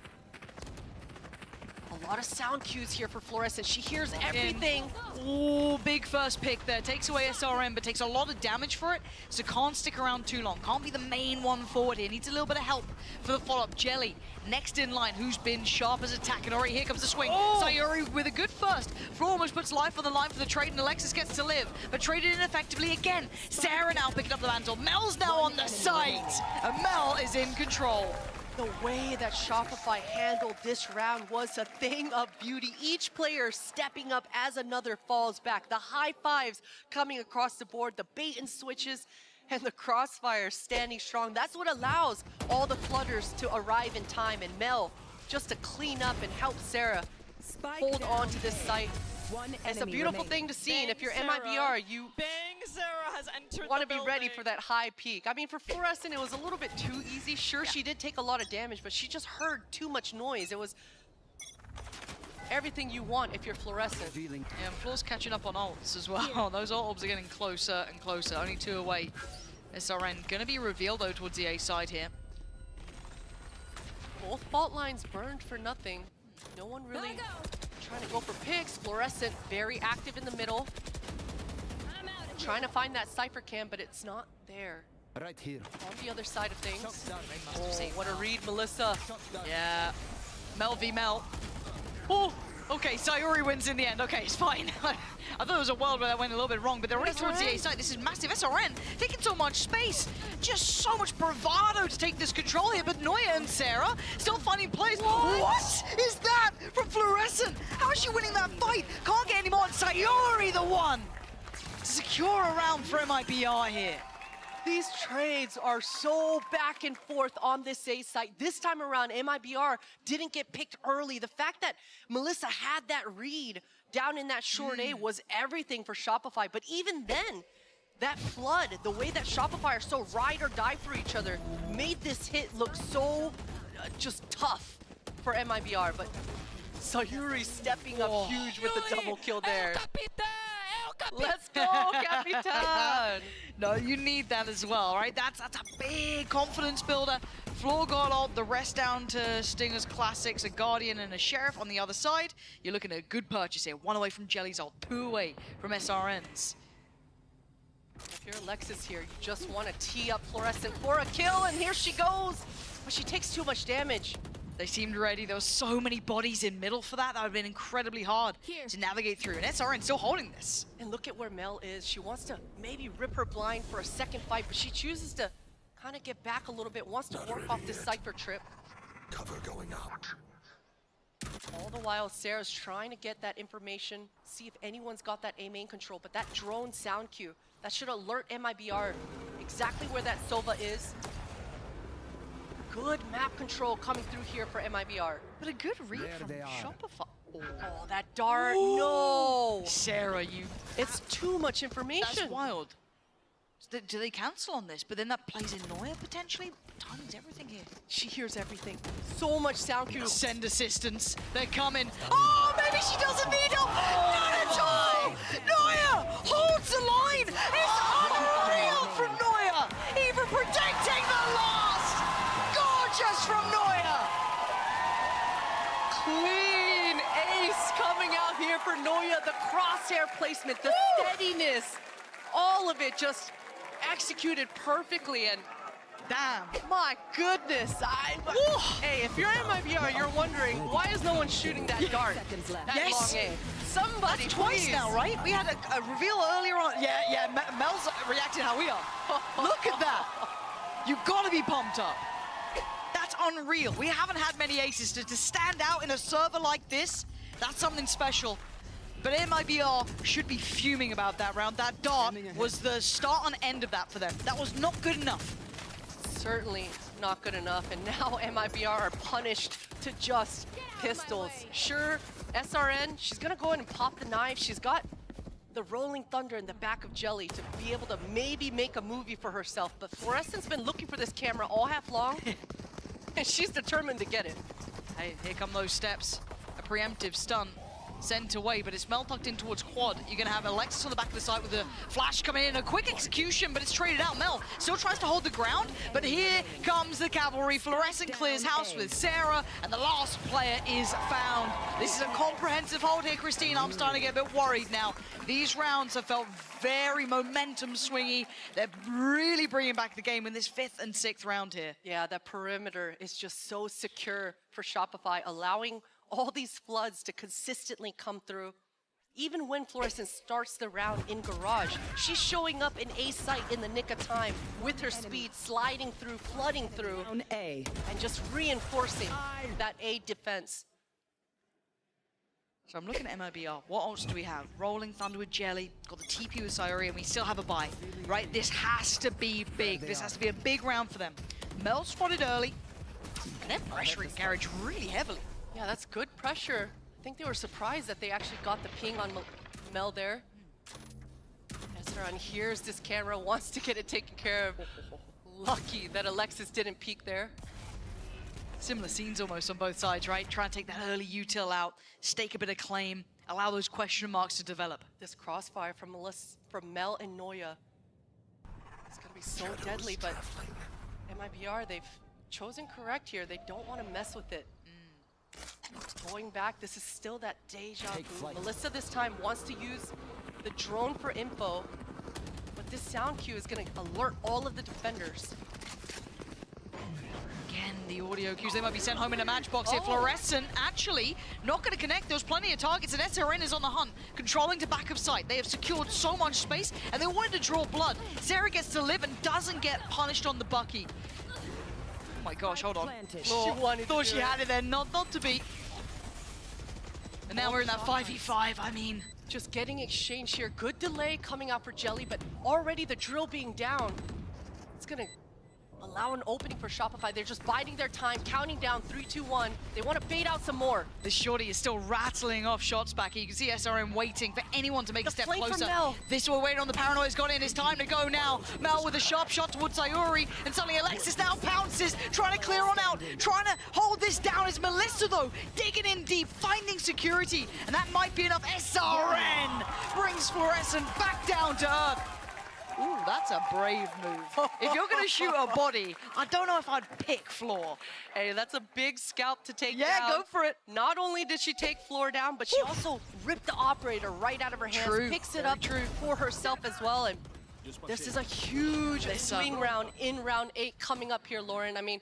A lot of sound cues here for Fluorescent. She hears everything. Ooh, big first pick there. Takes away SRM, but takes a lot of damage for it, so can't stick around too long. Can't be the main one forward here. Needs a little bit of help for the follow-up. Jelly, next in line, who's been sharp as attack. And already here comes the swing. Sayuri with a good first. Flo almost puts life on the line for the trade, and Alexis gets to live, but traded ineffectively again. Sarah now picking up the mantle. Mel's now on the site, and Mel is in control. The way that Shopify handled this round was a thing of beauty. Each player stepping up as another falls back. The high fives coming across the board, the bait and switches, and the crossfire standing strong. That's what allows all the flutters to arrive in time. And Mel, just to clean up and help Sarah hold on to this site. It's a beautiful thing to see, and if you're MIBR, you Sarah has entered want to be ready for that high peak. I mean, for Fluorescent, it was a little bit too easy. Sure, she did take a lot of damage, but she just heard too much noise. It was everything you want if you're Fluorescent. Yeah, and Floor's catching up on ults as well. Those ult orbs are getting closer and closer, only 2 away. SRN gonna be revealed though towards the A side here. Both fault lines burned for nothing. No one really trying to go for picks. Fluorescent very active in the middle. Trying to find that Cypher cam, but it's not there. Right here. On the other side of things. Oh, what a read, Melissa. Yeah. Mel v Mel. Oh, okay, Sayuri wins in the end. Okay, it's fine. I thought it was a world where that went a little bit wrong, but they're already towards the A side. This is massive. SRN taking so much space. Just so much bravado to take this control here, but Noya and Sarah still finding plays. What is that from Fluorescent? How is she winning that fight? Can't get any more. Sayuri the one to secure a round for MIBR here. These trades are so back and forth on this A site. This time around, MIBR didn't get picked early. The fact that Melissa had that read down in that short A was everything for Shopify. But even then, that flood, the way that Shopify are so ride or die for each other, made this hit look so just tough for MIBR. But Sayuri stepping up huge with the double kill there. Let's go, Capitan! No, you need that as well, right? That's a big confidence builder. Floor got ult, the rest down to Stinger's Classics, a Guardian and a Sheriff on the other side. You're looking at a good purchase here. 1 away from Jelly's ult, 2 away from SRN's. If you're Alexis here, you just want to tee up Fluorescent for a kill, and here she goes! But she takes too much damage. They seemed ready. There were so many bodies in middle for that. That would have been incredibly hard to navigate through. And SRN still holding this. And look at where Mel is. She wants to maybe rip her blind for a second fight, but she chooses to kind of get back a little bit, wants to work off this Cypher trip. Cover going out. All the while, Sarah's trying to get that information, see if anyone's got that A main control, but that drone sound cue, that should alert MIBR exactly where that Sova is. Good map control coming through here for MIBR. But a good read from Shopify. Oh, that dart, no! Sarah, you... It's too much information. That's wild. Do they cancel on this? But then that plays in Noya potentially? Timing's everything here. She hears everything. So much sound cue. Send assistance. They're coming. Oh, maybe she doesn't need help. Not at all! Noya holds the line. It's unreal from Noya. Even predicting the loss. Gorgeous from Noya. Clean ace coming out here for Noya. The crosshair placement, the steadiness, all of it just executed perfectly. And damn, my goodness. Hey, if you're MIBR, you're wondering, why is no one shooting that dart? That long aim. Somebody, that's twice please. now, right? We had a reveal earlier on. Yeah, Mel's reacting how we are. Look at that. You've got to be pumped up. That's unreal. We haven't had many aces to stand out in a server like this. That's something special. But MIBR should be fuming about that round. That dart was the start and end of that for them. That was not good enough. Certainly not good enough, and now MIBR are punished to just pistols. Sure, SRN, she's gonna go in and pop the knife. She's got the Rolling Thunder in the back of Jelly to be able to maybe make a movie for herself, but Fluorescent's been looking for this camera all half long, and she's determined to get it. Hey, here come those steps. A preemptive stun sent away, but it's Mel tucked in towards quad. You're gonna have Alexis on the back of the site with a flash coming in, a quick execution, but it's traded out. Mel still tries to hold the ground, but here comes the cavalry. Fluorescent clears house with Sarah, and the last player is found. This is a comprehensive hold here, Christine. I'm starting to get a bit worried now. These rounds have felt very momentum swingy. They're really bringing back the game in this 5th and 6th round here. Yeah, that perimeter is just so secure for Shopify, allowing all these floods to consistently come through. Even when Fluorescent starts the round in Garage, she's showing up in A site in the nick of time with her speed, sliding through, flooding through, and just reinforcing that A defense. So I'm looking at MIBR. What else do we have? Rolling Thunder with Jelly, got the TP with Sayuri, and we still have a buy, right? This has to be big. This has to be a big round for them. Mel spotted early, and they're pressuring Garage really heavily. Yeah, that's good pressure. I think they were surprised that they actually got the ping on Mel there. Ezran hears this camera, wants to get it taken care of. Lucky that Alexis didn't peek there. Similar scenes almost on both sides, right? Trying to take that early util out, stake a bit of claim, allow those question marks to develop. This crossfire from Mel and Noya. It's gonna be so deadly, but MIBR, they've chosen correct here. They don't want to mess with it. Going back, this is still that deja vu. Melissa this time wants to use the drone for info, but this sound cue is going to alert all of the defenders. Again, the audio cues, they might be sent home in a matchbox here. Fluorescent actually not going to connect. There's plenty of targets, and SRN is on the hunt, controlling to back of sight. They have secured so much space, and they wanted to draw blood. Sarah gets to live and doesn't get punished on the Bucky. Oh my gosh, hold on. Thought she had it there, not to be. And now we're in that 5v5, I mean. Just getting exchanged here. Good delay coming out for Jelly, but already the drill being down. It's gonna allow an opening for Shopify. They're just biding their time, counting down 3, 2, 1. They want to bait out some more. This shorty is still rattling off shots back here. You can see SRM waiting for anyone to make a step closer. This we're waiting on, the paranoia's got in. It's time to go now. Mel with a sharp shot towards Sayuri, and suddenly Alexis now pounces, trying to clear on out, trying to hold this down. Is Melissa though, digging in deep, finding security, and that might be enough. SRN brings Fluorescent back down to earth. Ooh, that's a brave move. If you're gonna shoot a body, I don't know if I'd pick Floor. Hey, that's a big scalp to take down. Yeah, go for it. Not only did she take Floor down, but she also ripped the operator right out of her hands, picks it up for herself as well, and this is a huge swing round in round 8 coming up here, Lauren. I mean,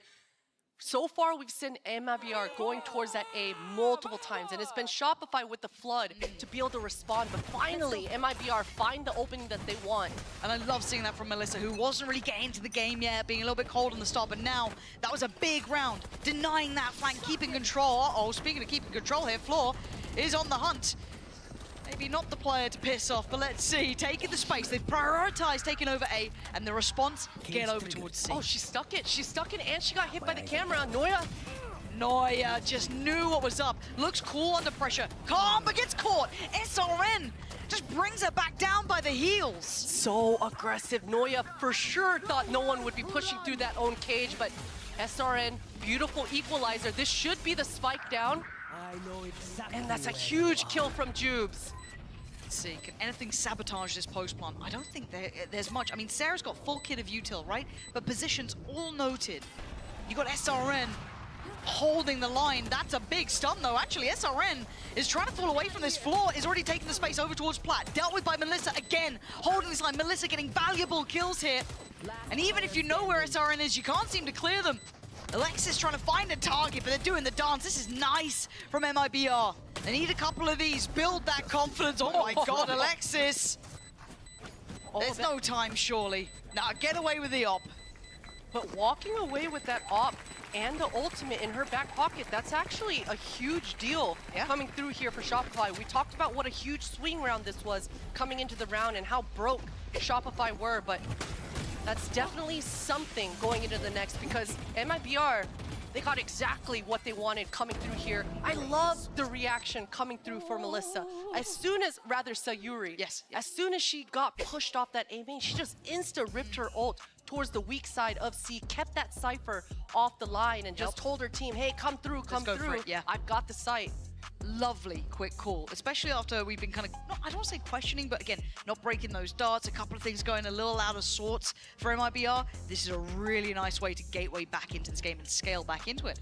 so far we've seen MIBR going towards that A multiple times, and it's been Shopify with the flood to be able to respond, but finally MIBR find the opening that they want. And I love seeing that from Melissa, who wasn't really getting into the game yet, being a little bit cold on the start, but now that was a big round, denying that flank, keeping control. Uh-oh, speaking of keeping control here, Floor is on the hunt. Maybe not the player to piss off, but let's see. Taking the space, they've prioritized taking over A, and the response, get over towards C. Oh, she stuck it. She stuck it, and she got hit by the camera. Noya just knew what was up. Looks cool under pressure. Calm, but gets caught. SRN just brings her back down by the heels. So aggressive. Noya for sure thought no one would be pushing through that own cage, but SRN, beautiful equalizer. This should be the spike down. I know exactly. And that's a huge kill from Jubes. Let's see, can anything sabotage this post plant? I don't think there's much. I mean, Sarah's got full kit of util, right? But positions all noted. You got SRN holding the line. That's a big stun, though. Actually, SRN is trying to fall away from this. Floor is already taking the space over towards Platt. Dealt with by Melissa again, holding this line. Melissa getting valuable kills here. And even if you know where SRN is, you can't seem to clear them. Alexis trying to find a target, but they're doing the dance. This is nice from MIBR. They need a couple of these, build that confidence. Oh my God, Alexis. There's no time, surely. Now, get away with the op. But walking away with that op and the ultimate in her back pocket, that's actually a huge deal coming through here for Shopify. We talked about what a huge swing round this was coming into the round and how broke Shopify were, but that's definitely something going into the next because MIBR, they got exactly what they wanted coming through here. I love the reaction coming through for Melissa. As soon as, rather Sayuri, as soon as she got pushed off that A main, she just insta-ripped her ult towards the weak side of C, kept that Cypher off the line and just told her team, hey, come through, come Let's go through. for it, yeah. I've got the site. Lovely quick call, especially after we've been kind of, I don't want to say questioning, but again, not breaking those darts, a couple of things going a little out of sorts for MIBR. This is a really nice way to gateway back into this game and scale back into it.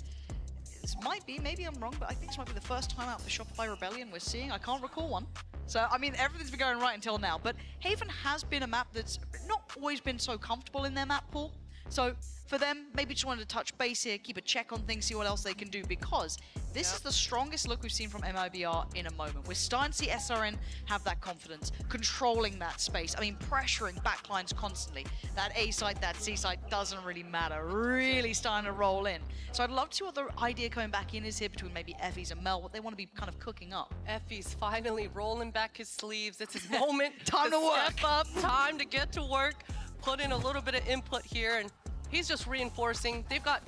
This might be, maybe I'm wrong, but I think this might be the first time out for Shopify Rebellion we're seeing. I can't recall one. So, I mean, everything's been going right until now, but Haven has been a map that's not always been so comfortable in their map pool. So for them, maybe just wanted to touch base here, keep a check on things, see what else they can do, because this is the strongest look we've seen from MIBR in a moment. We're starting to see SRN have that confidence, controlling that space. I mean, pressuring backlines constantly. That A side, that C side doesn't really matter. Really starting to roll in. So I'd love to see what the idea coming back in is here between maybe Effie's and Mel, what they want to be kind of cooking up. Effie's finally rolling back his sleeves. It's his moment. Time to work. Step up, time to get to work, put in a little bit of input here, and he's just reinforcing. They've got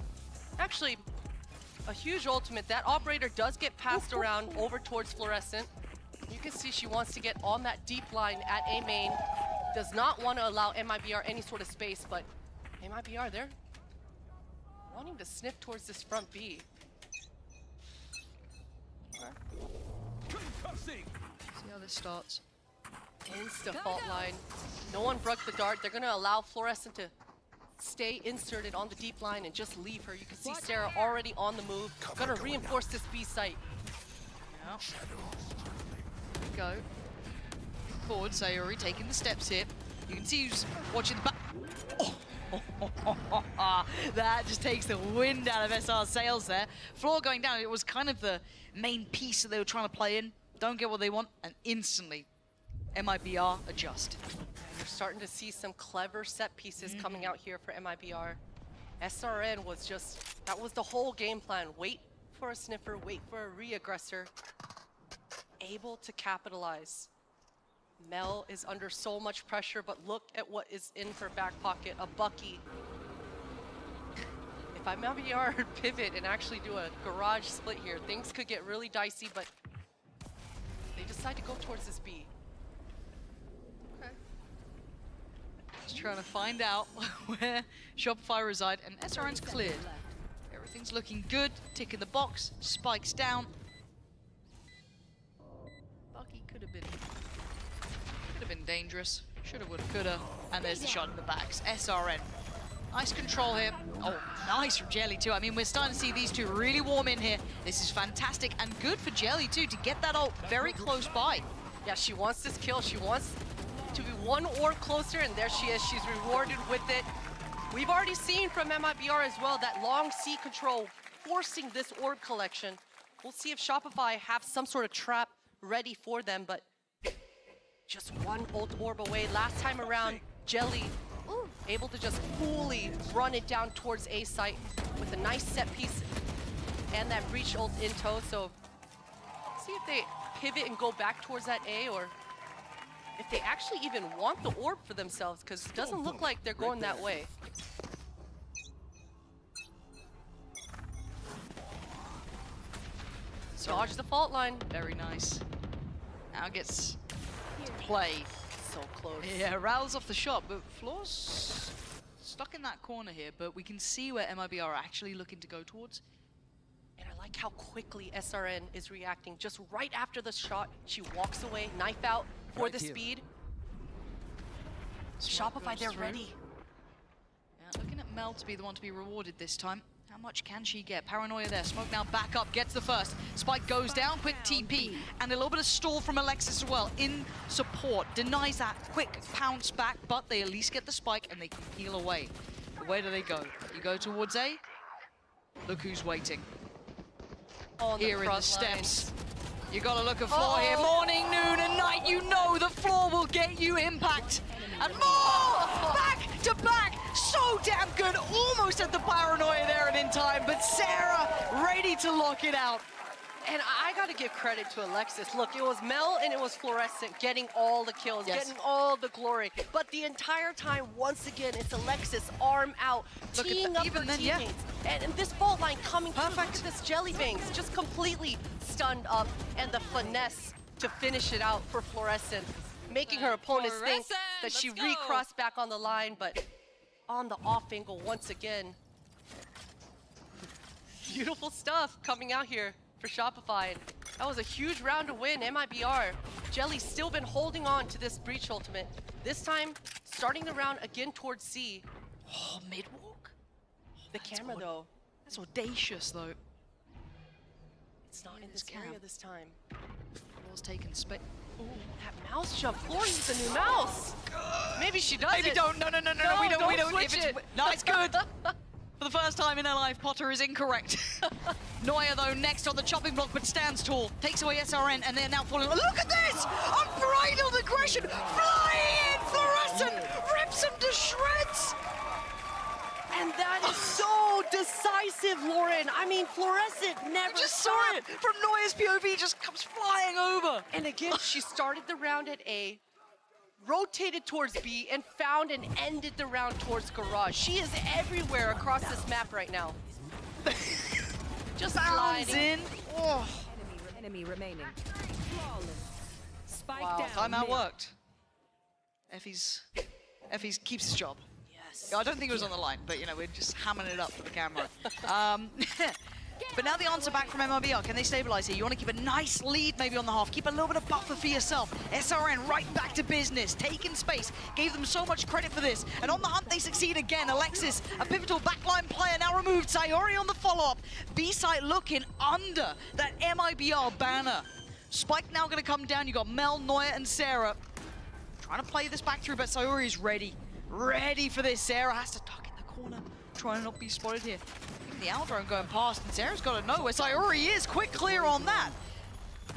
actually a huge ultimate. That operator does get passed around over towards Fluorescent. You can see she wants to get on that deep line at A main. Does not want to allow MIBR any sort of space, but MIBR, they're wanting to sniff towards this front B. See how this starts. Insta fault line. No one broke the dart. They're going to allow Fluorescent to stay inserted on the deep line and just leave her. You can see Sarah already on the move. Gonna reinforce this B site. Yep. Go. Forward, Sayuri taking the steps here. You can see who's watching the back. Oh. That just takes the wind out of SR's sails there. Floor going down, it was kind of the main piece that they were trying to play in. Don't get what they want, and instantly MIBR adjust. You're starting to see some clever set pieces coming out here for MIBR. SRN was just, that was the whole game plan. Wait for a sniffer, wait for a re-aggressor. Able to capitalize. Mel is under so much pressure, but look at what is in her back pocket, a Bucky. If MIBR pivot and actually do a garage split here, things could get really dicey, but they decide to go towards this B. Just trying to find out where Shopify reside, and SRN's cleared. Everything's looking good, tick in the box, spikes down. Bucky could have been dangerous. Shoulda, woulda, coulda. And there's the shot in the backs. SRN. Nice control here. Oh, nice from Jelly too. I mean, we're starting to see these two really warm in here. This is fantastic and good for Jelly too to get that ult very close by. Yeah, she wants this kill. She wants to be one orb closer, and there she is. She's rewarded with it. We've already seen from MIBR as well that long C control forcing this orb collection. We'll see if Shopify have some sort of trap ready for them, but just one ult orb away. Last time around, Jelly able to just fully run it down towards A site with a nice set piece and that breach ult in tow. So see if they pivot and go back towards that A, or if they actually even want the orb for themselves, because it doesn't look like they're going that way. Dodge the fault line. Very nice. Now gets to play. So close. Yeah, rattles off the shot, but Floor's stuck in that corner here, but we can see where MIBR are actually looking to go towards. And I like how quickly SRN is reacting. Just right after the shot, she walks away, knife out for the speed. Shopify, they're ready. Yeah, looking at Mel to be the one to be rewarded this time. How much can she get? Paranoia there. Smoke now back up, gets the first. Spike goes down, quick TP. And a little bit of stall from Alexis as well. In support, denies that quick pounce back, but they at least get the spike and they can peel away. But where do they go? You go towards A? Look who's waiting. Here in the steps. You gotta look at Floor here. Morning, noon, and night. You know the Floor will get you impact. And more! Back to back! So damn good. Almost at the paranoia there and in time, but Sarah ready to lock it out. And I gotta give credit to Alexis. Look, it was Mel and it was Fluorescent getting all the kills, getting all the glory. But the entire time, once again, it's Alexis, arm out, teeing up her teammates. And this fault line coming through. Look at this Jellybangs, just completely stunned up. And the finesse to finish it out for Fluorescent, making her opponents think that she recrossed back on the line, but on the off angle once again. Beautiful stuff coming out here for Shopify. That was a huge round to win. MIBR. Jelly's still been holding on to this Breach ultimate. This time, starting the round again towards C. Oh, mid-walk. The camera, though. That's audacious, though. It's not in this area this time. Floor's taken space. Ooh, that mouse jump. Floor needs a new mouse. Maybe she does. Maybe don't. No, we don't. Switch it. No, it's good. For the first time in her life, Potter is incorrect. Noya, though, next on the chopping block, but stands tall. Takes away SRN, and they're now falling. Look at this! Unbridled aggression! Flying in! Fluorescent! Rips them to shreds! And that is so decisive, Lauren. I mean, Fluorescent never just saw it from Noya's POV, just comes flying over. And again, she started the round at A, rotated towards B, and found and ended the round towards Garage. She is everywhere across this map right now. Just sliding in. Oh. Enemy remaining. Spike Wow, down. timeout worked. Effie's keeps his job. Yes. I don't think it was on the line, but you know, we're just hammering it up for the camera. But now the answer back from MIBR. Can they stabilize here? You want to keep a nice lead maybe on the half. Keep a little bit of buffer for yourself. SRN right back to business. Taking space. Gave them so much credit for this. And on the hunt, they succeed again. Alexis, a pivotal backline player, now removed. Sayori on the follow-up. B-side looking under that MIBR banner. Spike now going to come down. You got Mel, Noya, and Sarah. Trying to play this back through, but Sayori is ready. Ready for this. Sarah has to tuck in the corner. Trying to not be spotted here. The Aldrone going past, and Sarah's got to know where Sayori is. Quick clear on that.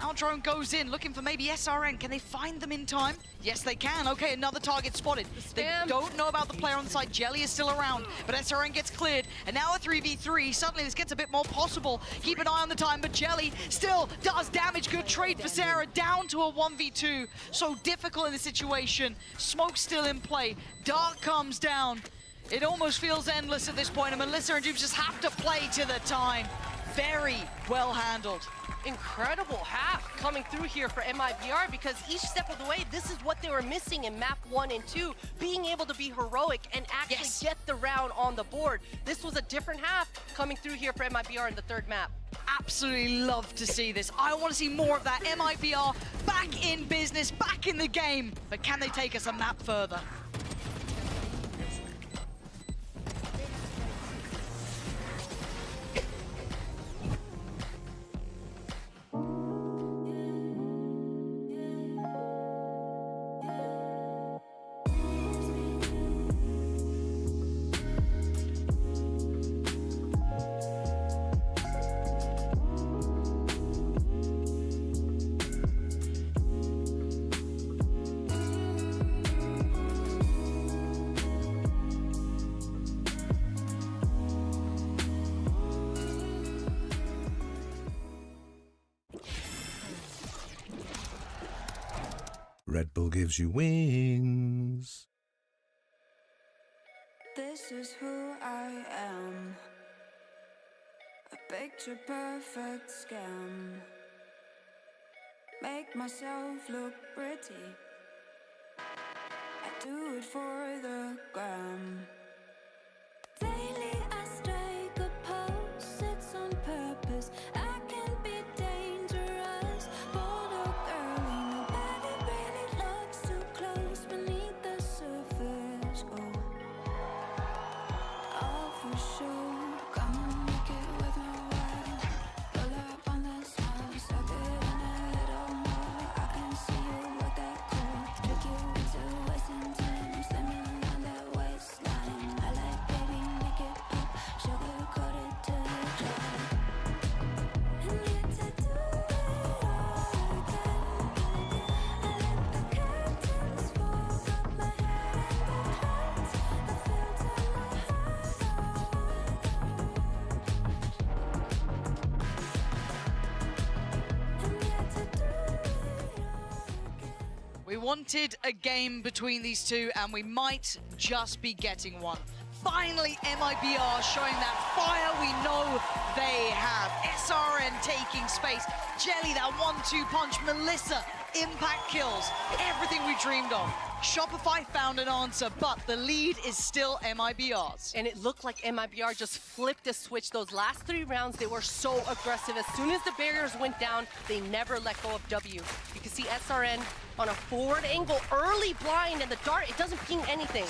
Aldrone goes in, looking for maybe SRN. Can they find them in time? Yes, they can. Okay, another target spotted. They don't know about the player on the side. Jelly is still around, but SRN gets cleared. And now a 3v3. Suddenly this gets a bit more possible. Keep an eye on the time, but Jelly still does damage. Good trade for Sarah, down to a 1v2. So difficult in this situation. Smoke still in play. Dark comes down. It almost feels endless at this point, and Melissa and Jubes just have to play to the time. Very well handled. Incredible half coming through here for MIBR, because each step of the way, this is what they were missing in map 1 and 2, being able to be heroic and actually get the round on the board. This was a different half coming through here for MIBR in the third map. Absolutely love to see this. I want to see more of that. MIBR back in business, back in the game. But can they take us a map further? Red Bull gives you wings. This is who I am. A picture perfect scam. Make myself look pretty. I do it for the gram. Daily I strike a pose, it's on purpose. I can be dangerous. Bold girl, nobody really looks too close beneath the surface. Oh, all for sure. Come on, make it with my world. Pull up on the small, suck it in a little more. I can see you with that cool. Trick you into wasting time, slimming down that waistline. wanted a game between these two, and we might just be getting one. Finally, MIBR showing that fire we know they have. SRN taking space. Jelly, that 1-2 punch. Melissa, impact kills. Everything we dreamed of. Shopify found an answer, but the lead is still MIBR's. And it looked like MIBR just flipped a switch. Those last 3 rounds, they were so aggressive. As soon as the barriers went down, they never let go of W. You can see SRN on a forward angle, early blind, and the dart, it doesn't ping anything.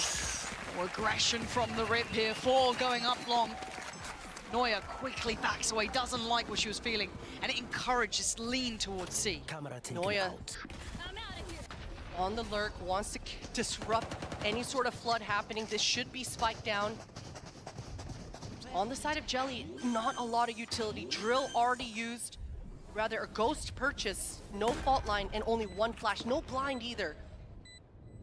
Aggression from the rip here, 4 going up long. Noya quickly backs away, doesn't like what she was feeling, and it encourages lean towards C. Noya on the lurk, wants to disrupt any sort of flood happening. This should be spiked down. On the side of Jelly, not a lot of utility. Drill already used, rather a ghost purchase, no fault line, and only 1 flash, no blind either.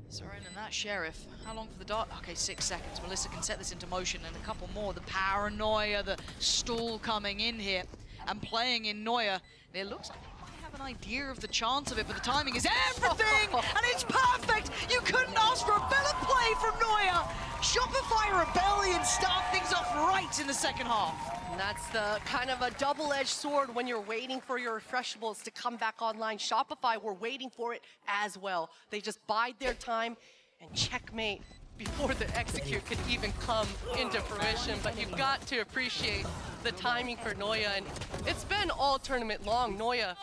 Soren and that Sheriff, how long for the dart? Okay, 6 seconds. Melissa can set this into motion, and a couple more. The paranoia, the stall coming in here and playing in Noya. It looks like they might have an idea of the chance of it, but the timing is everything, and it's perfect. You couldn't ask for a better play from Noya. Shopify Rebellion start things off right in the second half. And that's the kind of a double-edged sword when you're waiting for your refreshables to come back online. Shopify were waiting for it as well. They just bide their time and checkmate before the execute could even come into fruition. But you've got to appreciate the timing for Noya. And it's been all tournament long. Noya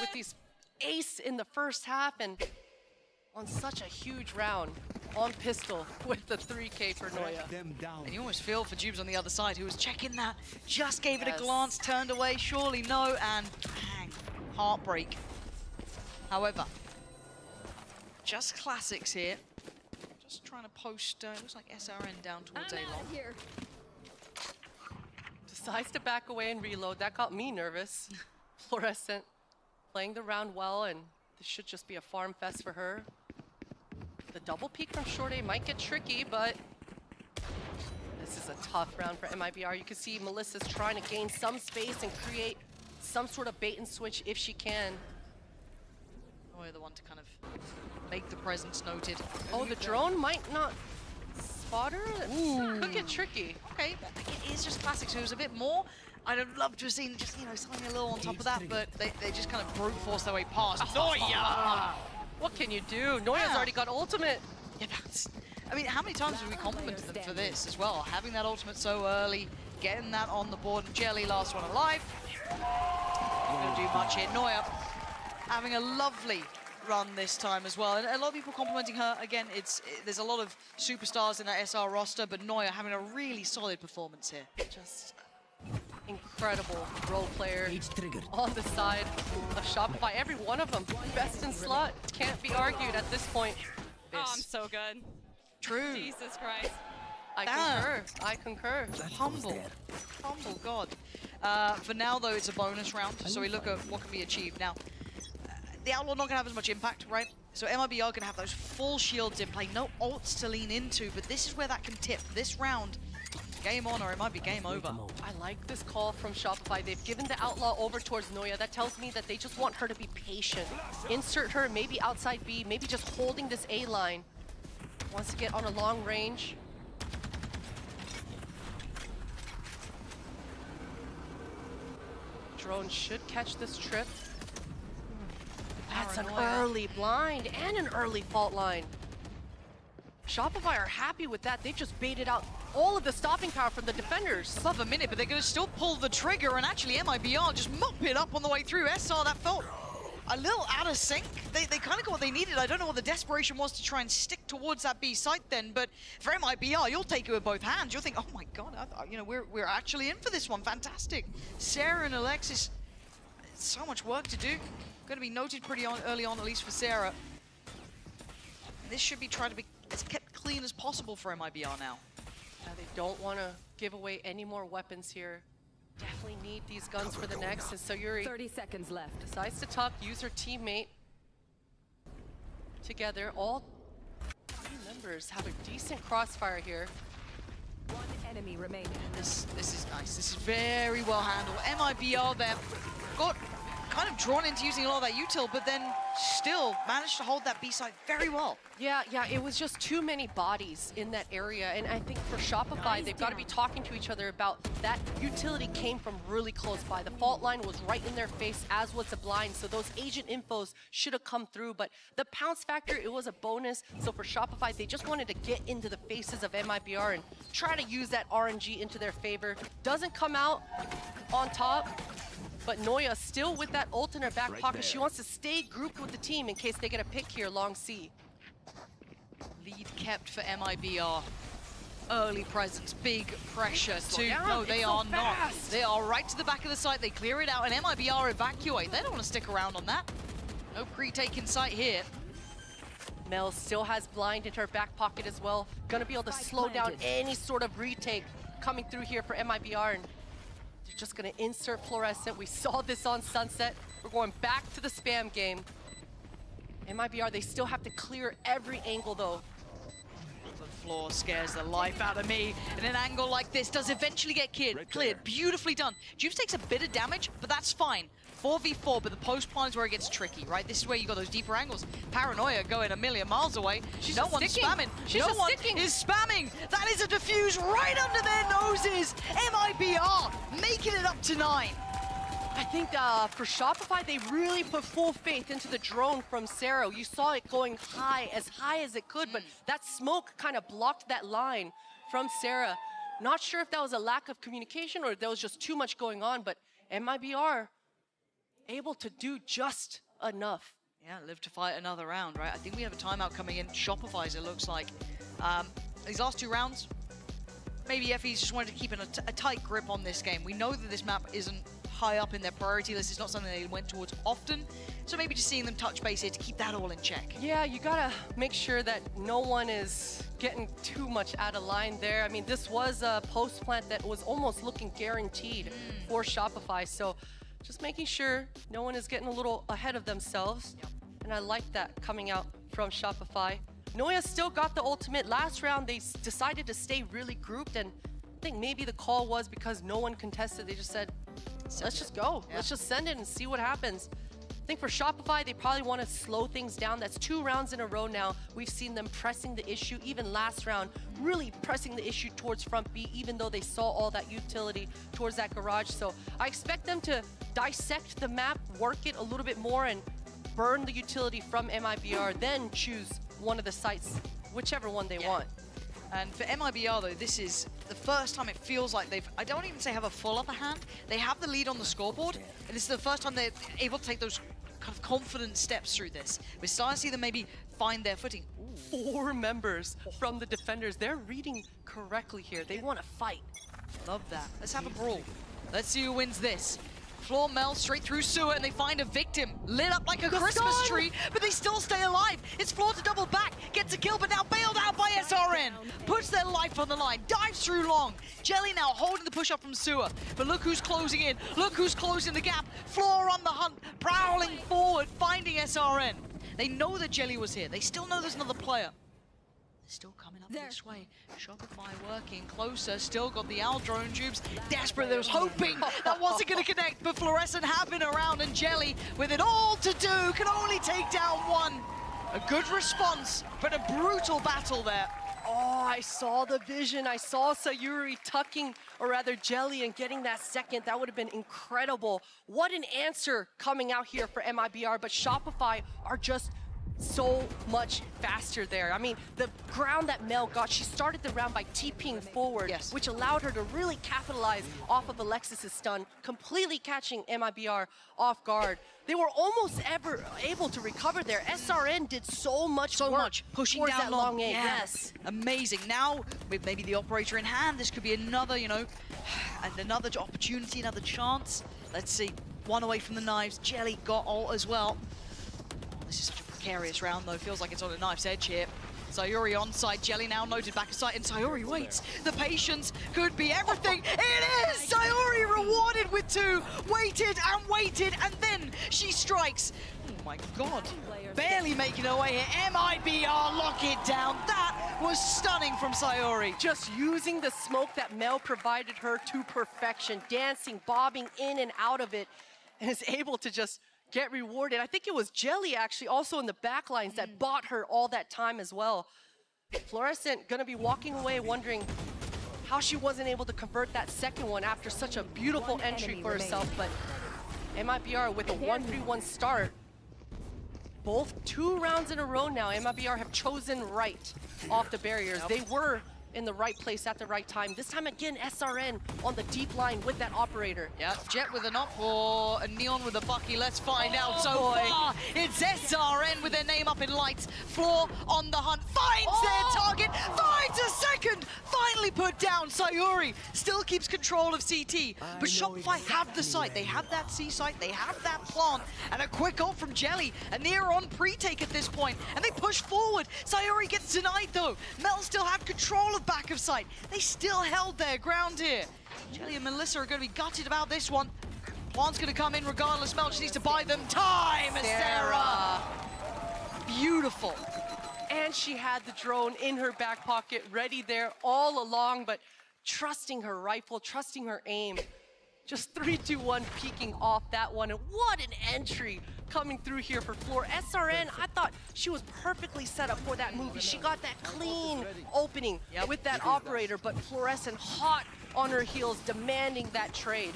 with these ace in the first half and on such a huge round. On pistol with the 3K for Noya. And you almost feel for Jubes on the other side, who was checking that, just gave it a glance, turned away, surely no, and bang, heartbreak. However, just classics here. Just trying to post, looks like SRN down towards A-Long. Decides to back away and reload. That got me nervous. Fluorescent playing the round well, and this should just be a farm fest for her. The double peek from Short A might get tricky, but this is a tough round for MIBR. You can see Melissa's trying to gain some space and create some sort of bait and switch if she can. Noya the one to kind of make the presence noted. Oh, the drone might not spot her? Ooh. Could get tricky. Okay, it is just classic, so it was a bit more. I'd have loved to have seen just, you know, something a little on top of that, but they just kind of brute force their way past. Noya! What can you do? Noya's already got ultimate. Yeah, I mean, how many times have we complimented them for this as well? Having that ultimate so early, getting that on the board. Jelly, last one alive. Not going to do much here. Noya having a lovely run this time as well. And a lot of people complimenting her. Again, there's a lot of superstars in that SR roster, but Noya having a really solid performance here. Just incredible role player on the side of Shopify. Every one of them, best in slot, can't be argued at this point. Oh, I'm so good. True. Jesus Christ. I concur. Humble, God. For now, though, it's a bonus round, so we look at what can be achieved. Now, the Outlaw not going to have as much impact, right? So MIBR going to have those full shields in play, no ults to lean into, but this is where that can tip. This round, game on, or it might be game over. I like this call from Shopify. They've given the Outlaw over towards Noya. That tells me that they just want her to be patient. Insert her, maybe outside B, maybe just holding this A line. Wants to get on a long range. Drone should catch this trip. That's an early blind and an early fault line. Shopify are happy with that. They've just baited out all of the stopping power from the defenders. Above a minute, but they're going to still pull the trigger, and actually MIBR just mop it up on the way through. SR, that felt a little out of sync. They kind of got what they needed. I don't know what the desperation was to try and stick towards that B site then, but for MIBR, you'll take it with both hands. You'll think, oh my God, you know, we're actually in for this one. Fantastic. Sarah and Alexis, so much work to do. Going to be noted pretty early on, at least for Sarah. This should be tried to be as kept clean as possible for MIBR now. They don't want to give away any more weapons here. Definitely need these guns for the next. And so Yuri 30 seconds left. Decides to tuck, use her teammate together. All three members have a decent crossfire here. One enemy remaining. This is nice. This is very well handled. MIBR there got kind of drawn into using a lot of that util, but then still managed to hold that B side very well. Yeah, it was just too many bodies in that area, and I think for Shopify, they've got to be talking to each other about that utility came from really close by. The fault line was right in their face, as was the blind, so those agent infos should have come through, but the pounce factor, it was a bonus, so for Shopify, they just wanted to get into the faces of MIBR and try to use that RNG into their favor. Doesn't come out on top, but Noya still with that ult in her back pocket. She wants to stay grouped with the team in case they get a pick here, long C. Lead kept for MIBR. Early presence, big pressure too. No, they are not. They are right to the back of the site. They clear it out, and MIBR evacuate. They don't want to stick around on that. No pre-take in sight here. Mel still has blind in her back pocket as well. Gonna be able to slow down any sort of retake coming through here for MIBR, and they're just gonna insert fluorescent. We saw this on Sunset. We're going back to the spam game. MIBR, they still have to clear every angle though. The floor scares the life out of me, and an angle like this does eventually get cleared. Beautifully done. Juice takes a bit of damage, but that's fine. 4v4, but the post plant is where it gets tricky, right? This is where you got those deeper angles. Paranoia going a million miles away. No one's spamming. No one is spamming. That is a defuse right under their noses. MIBR making it up to 9. I think for Shopify, they really put full faith into the drone from Sarah. You saw it going high as it could, but that smoke kind of blocked that line from Sarah. Not sure if that was a lack of communication or there was just too much going on, but MIBR able to do just enough. Yeah, live to fight another round, right? I think we have a timeout coming in. Shopify's, it looks like. These last 2 rounds, maybe FE's just wanted to keep a tight grip on this game. We know that this map isn't high up in their priority list. It's not something they went towards often. So maybe just seeing them touch base here to keep that all in check. Yeah, you gotta make sure that no one is getting too much out of line there. I mean, this was a post plant that was almost looking guaranteed for Shopify. So just making sure no one is getting a little ahead of themselves. And I like that coming out from Shopify. Noya still got the ultimate. Last round, they decided to stay really grouped, and I think maybe the call was because no one contested. They just said, let's just go. Yeah. Let's just send it and see what happens. I think for Shopify, they probably want to slow things down. That's 2 rounds in a row now. We've seen them pressing the issue, even last round, really pressing the issue towards front B, even though they saw all that utility towards that garage. So I expect them to dissect the map, work it a little bit more, and burn the utility from MIBR, then choose one of the sites, whichever one they want. And for MIBR though, this is the first time it feels like they've, I don't even say have a full upper hand, they have the lead on the scoreboard, and this is the first time they're able to take those kind of confident steps through this. We're starting to see them maybe find their footing. 4 members from the defenders, they're reading correctly here. They want to fight. Love that. Let's have a brawl. Let's see who wins this. Floor Mel straight through sewer, and they find a victim lit up like a Christmas tree, but they still stay alive. It's Floor to double back, gets a kill, but now bailed out by SRN. Puts their life on the line, dives through long. Jelly now holding the push up from sewer, but look who's closing in. Look who's closing the gap. Floor on the hunt, prowling forward, finding SRN. They know that Jelly was here. They still know there's another player. Still coming up this way. Shopify working closer. Still got the Owl drone tubes. Desperate. They was hoping that wasn't going to connect, but Fluorescent have been around, and Jelly, with it all to do, can only take down 1. A good response, but a brutal battle there. Oh, I saw the vision. I saw Sayuri tucking, or rather Jelly, and getting that second. That would have been incredible. What an answer coming out here for MIBR, but Shopify are just so much faster there. I mean, the ground that Mel got, she started the round by TPing forward, which allowed her to really capitalize off of Alexis's stun, completely catching MIBR off guard. They were almost ever able to recover there. SRN did so much work pushing down that long A. Yes, amazing. Now, with maybe the operator in hand, this could be another, you know, another opportunity, another chance. Let's see. 1 away from the knives. Jelly got ult as well. This is such a precarious round though, feels like it's on a knife's edge here. Sayuri on side, Jelly now noted back aside, and Sayuri waits. The patience could be everything. It is! Sayuri rewarded with 2, waited, and then she strikes. Oh my god, barely making her way here. MIBR lock it down. That was stunning from Sayuri. Just using the smoke that Mel provided her to perfection, dancing, bobbing in and out of it, and is able to just get rewarded. I think it was Jelly actually also in the back lines that bought her all that time as well. Fluorescent gonna be walking away wondering how she wasn't able to convert that second one after such a beautiful entry for herself, but MIBR with a 1-3-1 start. Both 2 rounds in a row now, MIBR have chosen right off the barriers. They were in the right place at the right time. This time again, SRN on the deep line with that operator. Yeah, Jet with an up or a Neon with a Bucky. Let's find out so far. It's SRN with their name up in lights. Floor on the hunt, finds their target, finds a second, finally put down. Sayuri still keeps control of CT, but Shopify have the site. They have that C site, they have that plant, and a quick ult from Jelly, and they're on pre-take at this point, and they push forward. Sayuri gets denied though. Mel still have control of back of sight. They still held their ground here. Jelly and Melissa are going to be gutted about this one. Plant's going to come in regardless. Mel just needs to buy them time. Sarah. Beautiful. And she had the drone in her back pocket, ready there all along, but trusting her rifle, trusting her aim. Just 3-2-1 peeking off that one, and what an entry coming through here for Floor. SRN, I thought she was perfectly set up for that movie. She got that clean opening with that operator, but Fluorescent hot on her heels, demanding that trade.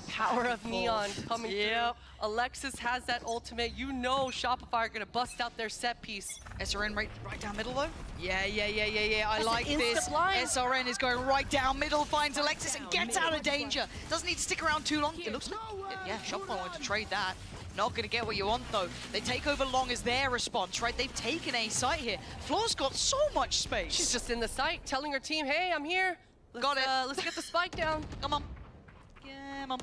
Power of Neon coming through. Alexis has that ultimate. You know Shopify are gonna bust out their set piece. SRN right down middle though? Yeah. I like an this. instant line. SRN is going right down middle, finds Alexis and gets out of danger. Doesn't need to stick around too long. It looks like, yeah, Shopify wanted to trade that. Not gonna get what you want though. They take over long as their response, right? They've taken a site here. Floor's got so much space. She's just in the site telling her team, hey, I'm here. Got it. Let's get the spike down. Come on. Come on.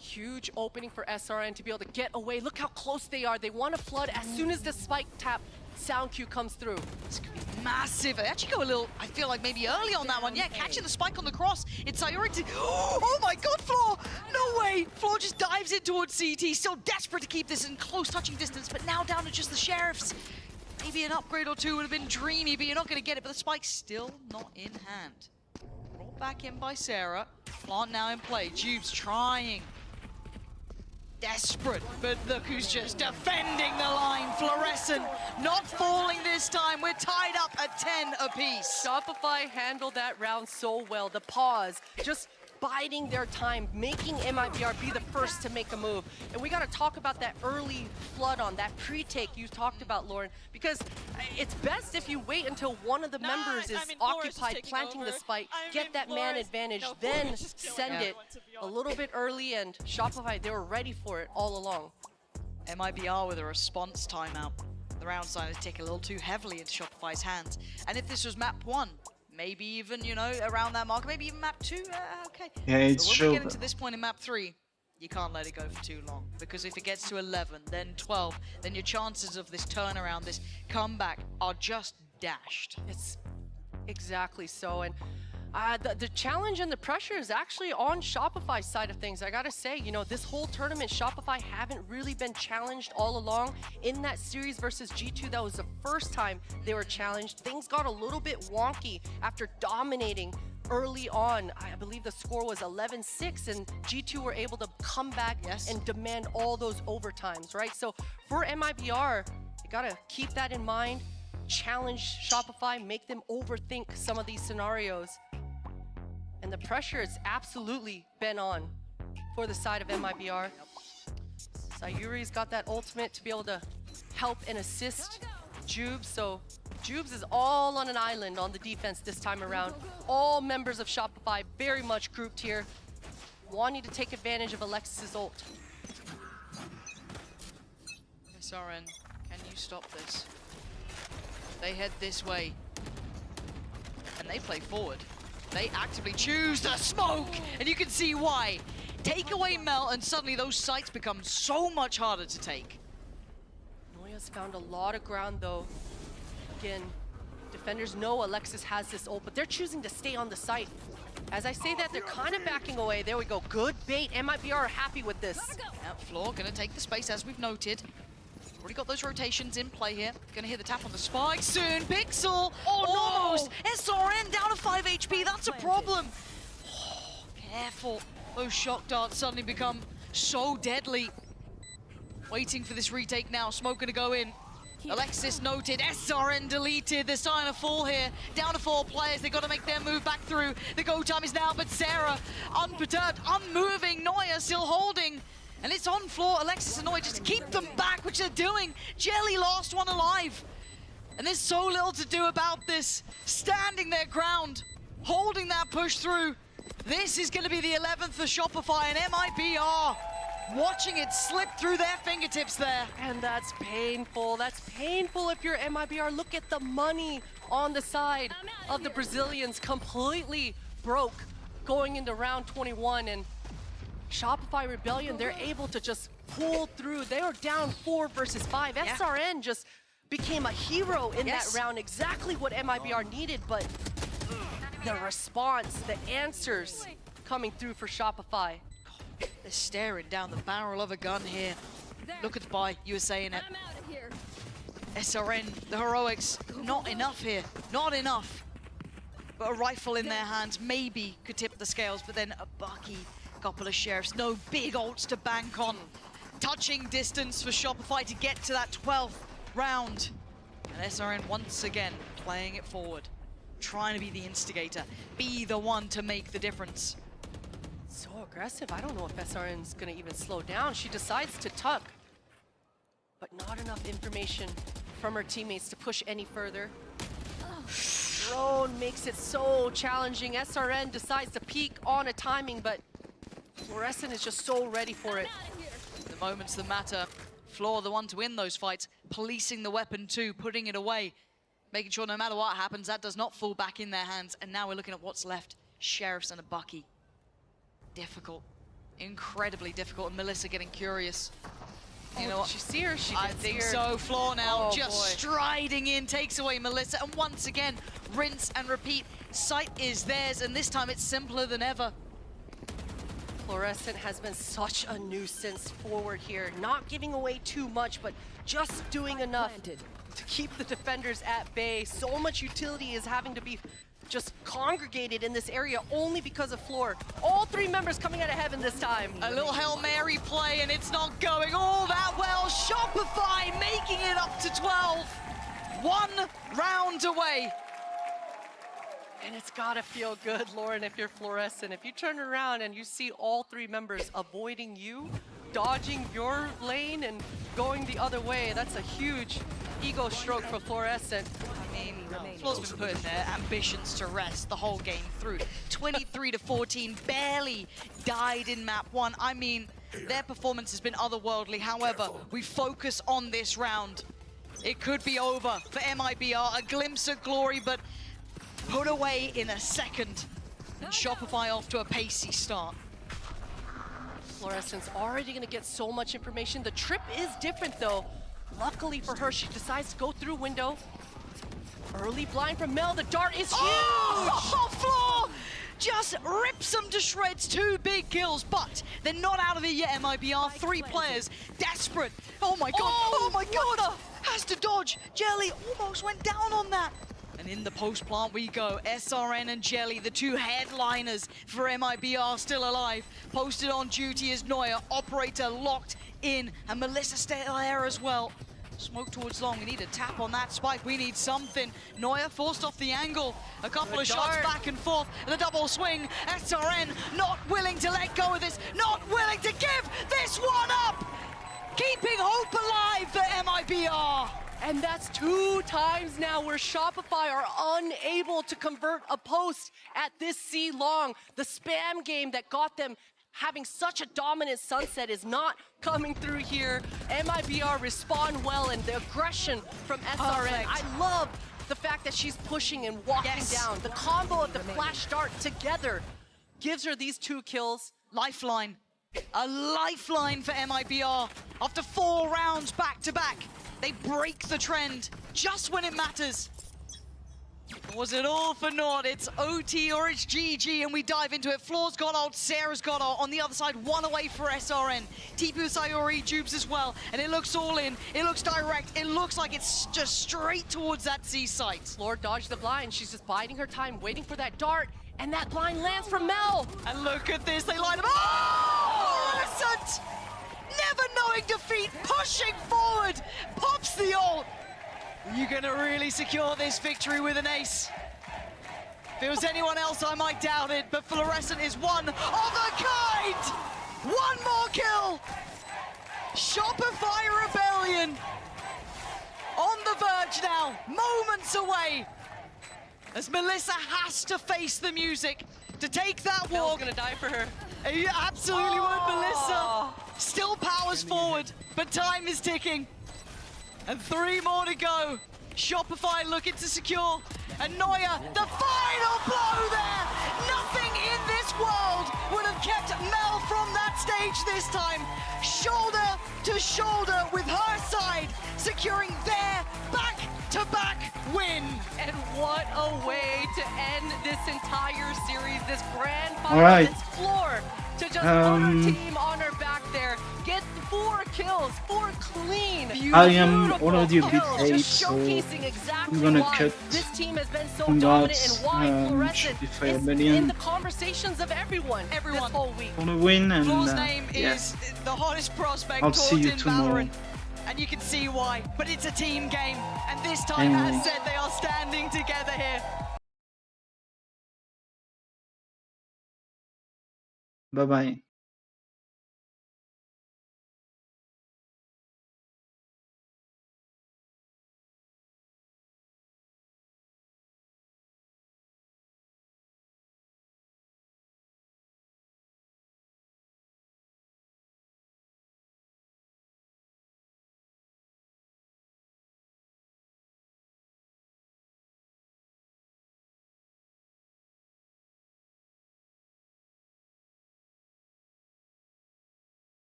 Huge opening for SRN to be able to get away. Look how close they are. They want to flood as soon as the spike tap sound cue comes through. This could be massive. They actually go a little, I feel like maybe early on that one. Yeah, catching the spike on the cross. It's Sayuri to, oh my God, Floor. No way. Floor just dives in towards CT. Still desperate to keep this in close touching distance, but now down to just the Sheriffs. Maybe an upgrade or two would have been dreamy, but you're not going to get it. But the spike's still not in hand. Brought back in by Sarah. Plant now in play. Jube's trying. Desperate, but look who's just defending the line. Fluorescent not falling this time. We're tied up at 10 apiece. Shopify handled that round so well. The pause, just biding their time, making MIBR be the first to make a move. And we got to talk about that early flood on, that pre-take you talked about, Lauren, because it's best if you wait until one of the members is occupied planting the spike, get that man advantage, then send it a little bit early, and Shopify, they were ready for it all along. MIBR with a response timeout. The round sign is ticking a little too heavily into Shopify's hands. And if this was map 1, maybe even, you know, around that mark, maybe even map 2, okay. Yeah, it's but when true. we get into this point in map 3, you can't let it go for too long, because if it gets to 11, then 12, then your chances of this turnaround, this comeback, are just dashed. It's exactly so, and the challenge and the pressure is actually on Shopify's side of things. I gotta say, you know, this whole tournament, Shopify haven't really been challenged all along. In that series versus G2, that was the first time they were challenged. Things got a little bit wonky after dominating early on. I believe the score was 11-6, and G2 were able to come back and demand all those overtimes, right? So for MIBR, you gotta keep that in mind. Challenge Shopify, make them overthink some of these scenarios. And the pressure has absolutely been on for the side of MIBR. Sayuri's got that ultimate to be able to help and assist Jubes, so Jubes is all on an island on the defense this time around. All members of Shopify very much grouped here, wanting to take advantage of Alexis's ult. SRN, can you stop this? They head this way, and they play forward. They actively choose the smoke, and you can see why. Take away Mel, and suddenly those sites become so much harder to take. Noya's found a lot of ground, though. Again, defenders know Alexis has this ult, but they're choosing to stay on the site. As I say that, they're kind of backing away. There we go. Good bait. MIBR are happy with this. Floor gonna take the space, as we've noted. Already got those rotations in play here. Gonna hear the tap on the spike soon. Pixel! Almost! No. SRN down to 5 HP. That's a problem. Oh, careful. Those shock darts suddenly become so deadly. Waiting for this retake now. Smoke gonna go in. Alexis noted, SRN deleted. They're starting to fall here. Down to 4 players. They've got to make their move back through. The go time is now, but Sarah, unperturbed, unmoving. Noya still holding. And it's on floor. Alexis and Noya just to keep them back, which they're doing. Jelly last one alive. And there's so little to do about this. Standing their ground, holding that push through. This is going to be the 11th for Shopify, and MIBR watching it slip through their fingertips there. And that's painful. That's painful if you're MIBR. Look at the money on the side of the Brazilians. Completely broke going into round 21. And Shopify Rebellion, they're able to just pull through. They were down 4 versus 5. Yeah. SRN just became a hero in that round. Exactly what MIBR needed, but the response, the answers coming through for Shopify. They're staring down the barrel of a gun here. Look at the buy, you were saying it. SRN, the heroics, not enough here, not enough. But a rifle in their hands maybe could tip the scales, but then a Bucky, couple of sheriffs, no big ults to bank on. Touching distance for Shopify to get to that 12th round. And SRN once again playing it forward, trying to be the instigator, be the one to make the difference. So aggressive. I don't know if SRN's gonna even slow down. She decides to tuck, but not enough information from her teammates to push any further. Drone makes it so challenging. SRN decides to peek on a timing, but Fluorescent is just so ready for it. The moments that matter. Floor the one to win those fights, policing the weapon too, putting it away, making sure no matter what happens, that does not fall back in their hands. And now we're looking at what's left. Sheriffs and a Bucky. Difficult, incredibly difficult, and Melissa getting curious. You know what? Did she see her? She I did think see her. so. Floor now, Oh, just boy. striding in, takes away Melissa, and once again, rinse and repeat. Sight is theirs, and this time it's simpler than ever. Fluorescent has been such a nuisance forward here, not giving away too much, but just doing enough to keep the defenders at bay. So much utility is having to be just congregated in this area only because of Floor. All 3 members coming out of heaven this time. A little Hail Mary play, and it's not going all that well. Shopify making it up to 12. 1 round away. And it's gotta feel good, Lauren, if you're Fluorescent. If you turn around and you see all 3 members avoiding you, dodging your lane and going the other way, that's a huge ego stroke for Fluorescent. I mean, Floor's been putting their ambitions to rest the whole game through. 23-14, barely died in map 1. I mean, their performance has been otherworldly. However, we focus on this round. It could be over for MIBR, a glimpse of glory, but put away in a second. And Shopify off to a pacey start. Fluorescent's already gonna get so much information. The trip is different though. Luckily for her, she decides to go through window. Early blind from Mel, the dart is huge! Oh, Floor just rips them to shreds. 2 big kills, but they're not out of it yet, MIBR. 3 players, desperate. Oh my god, oh my god! Has to dodge. Jelly almost went down on that. And in the post plant we go. SRN and Jelly, the 2 headliners for MIBR, still alive. Posted on duty is Noya, operator locked in, and Melissa still there as well. Smoke towards long, we need a tap on that spike, we need something. Noya forced off the angle, a couple of shots back and forth, and a double swing. SRN not willing to let go of this, not willing to give this one up! Keeping hope alive for MIBR! And that's 2 times now where Shopify are unable to convert a post at this C long. The spam game that got them having such a dominant sunset is not coming through here. MIBR respond well, and the aggression from SRN. I love the fact that she's pushing and walking down. The combo of the flash start together gives her these 2 kills. Lifeline. A lifeline for MIBR. After 4 rounds back to back, they break the trend just when it matters. Was it all for naught? It's OT or it's GG, and we dive into it. Floor's got ult, Sarah's got ult. On the other side, 1 away for SRN. TP with Sayori, dupes as well, and it looks all in. It looks direct. It looks like it's just straight towards that C site. Floor dodged the blind. She's just biding her time, waiting for that dart. And that blind lands from Mel. And look at this, they line up. Oh! Fluorescent! Never knowing defeat, pushing forward, pops the ult. You're gonna really secure this victory with an ace. If it was anyone else, I might doubt it, but Fluorescent is one of a kind! One more kill! Shopify Rebellion on the verge now, moments away, as Melissa has to face the music to take that walk. Gonna die for her. You absolutely would, Melissa. Still powers forward, but time is ticking. And 3 more to go. Shopify looking to secure. And Neuer, the final blow there. Nothing in this world would have kept Mel from that stage this time. Shoulder to shoulder with her side, securing their back-to-back win. And what a way to end this entire series, this grand All final, right. this floor, to just put our team on our back there, get 4 kills, 4 clean, I am beautiful already a bit kills, late, just so showcasing exactly I'm gonna why cut this team has been so on dominant that and why Fluorescent Shopify is in Rebellion the conversations of everyone this whole week. for the win, and Floor's name yeah, is the hottest prospect I'll taught see you in tomorrow. Valorant. And you can see why, but it's a team game. And this time, Anyway. as said, they are standing together here. Bye bye.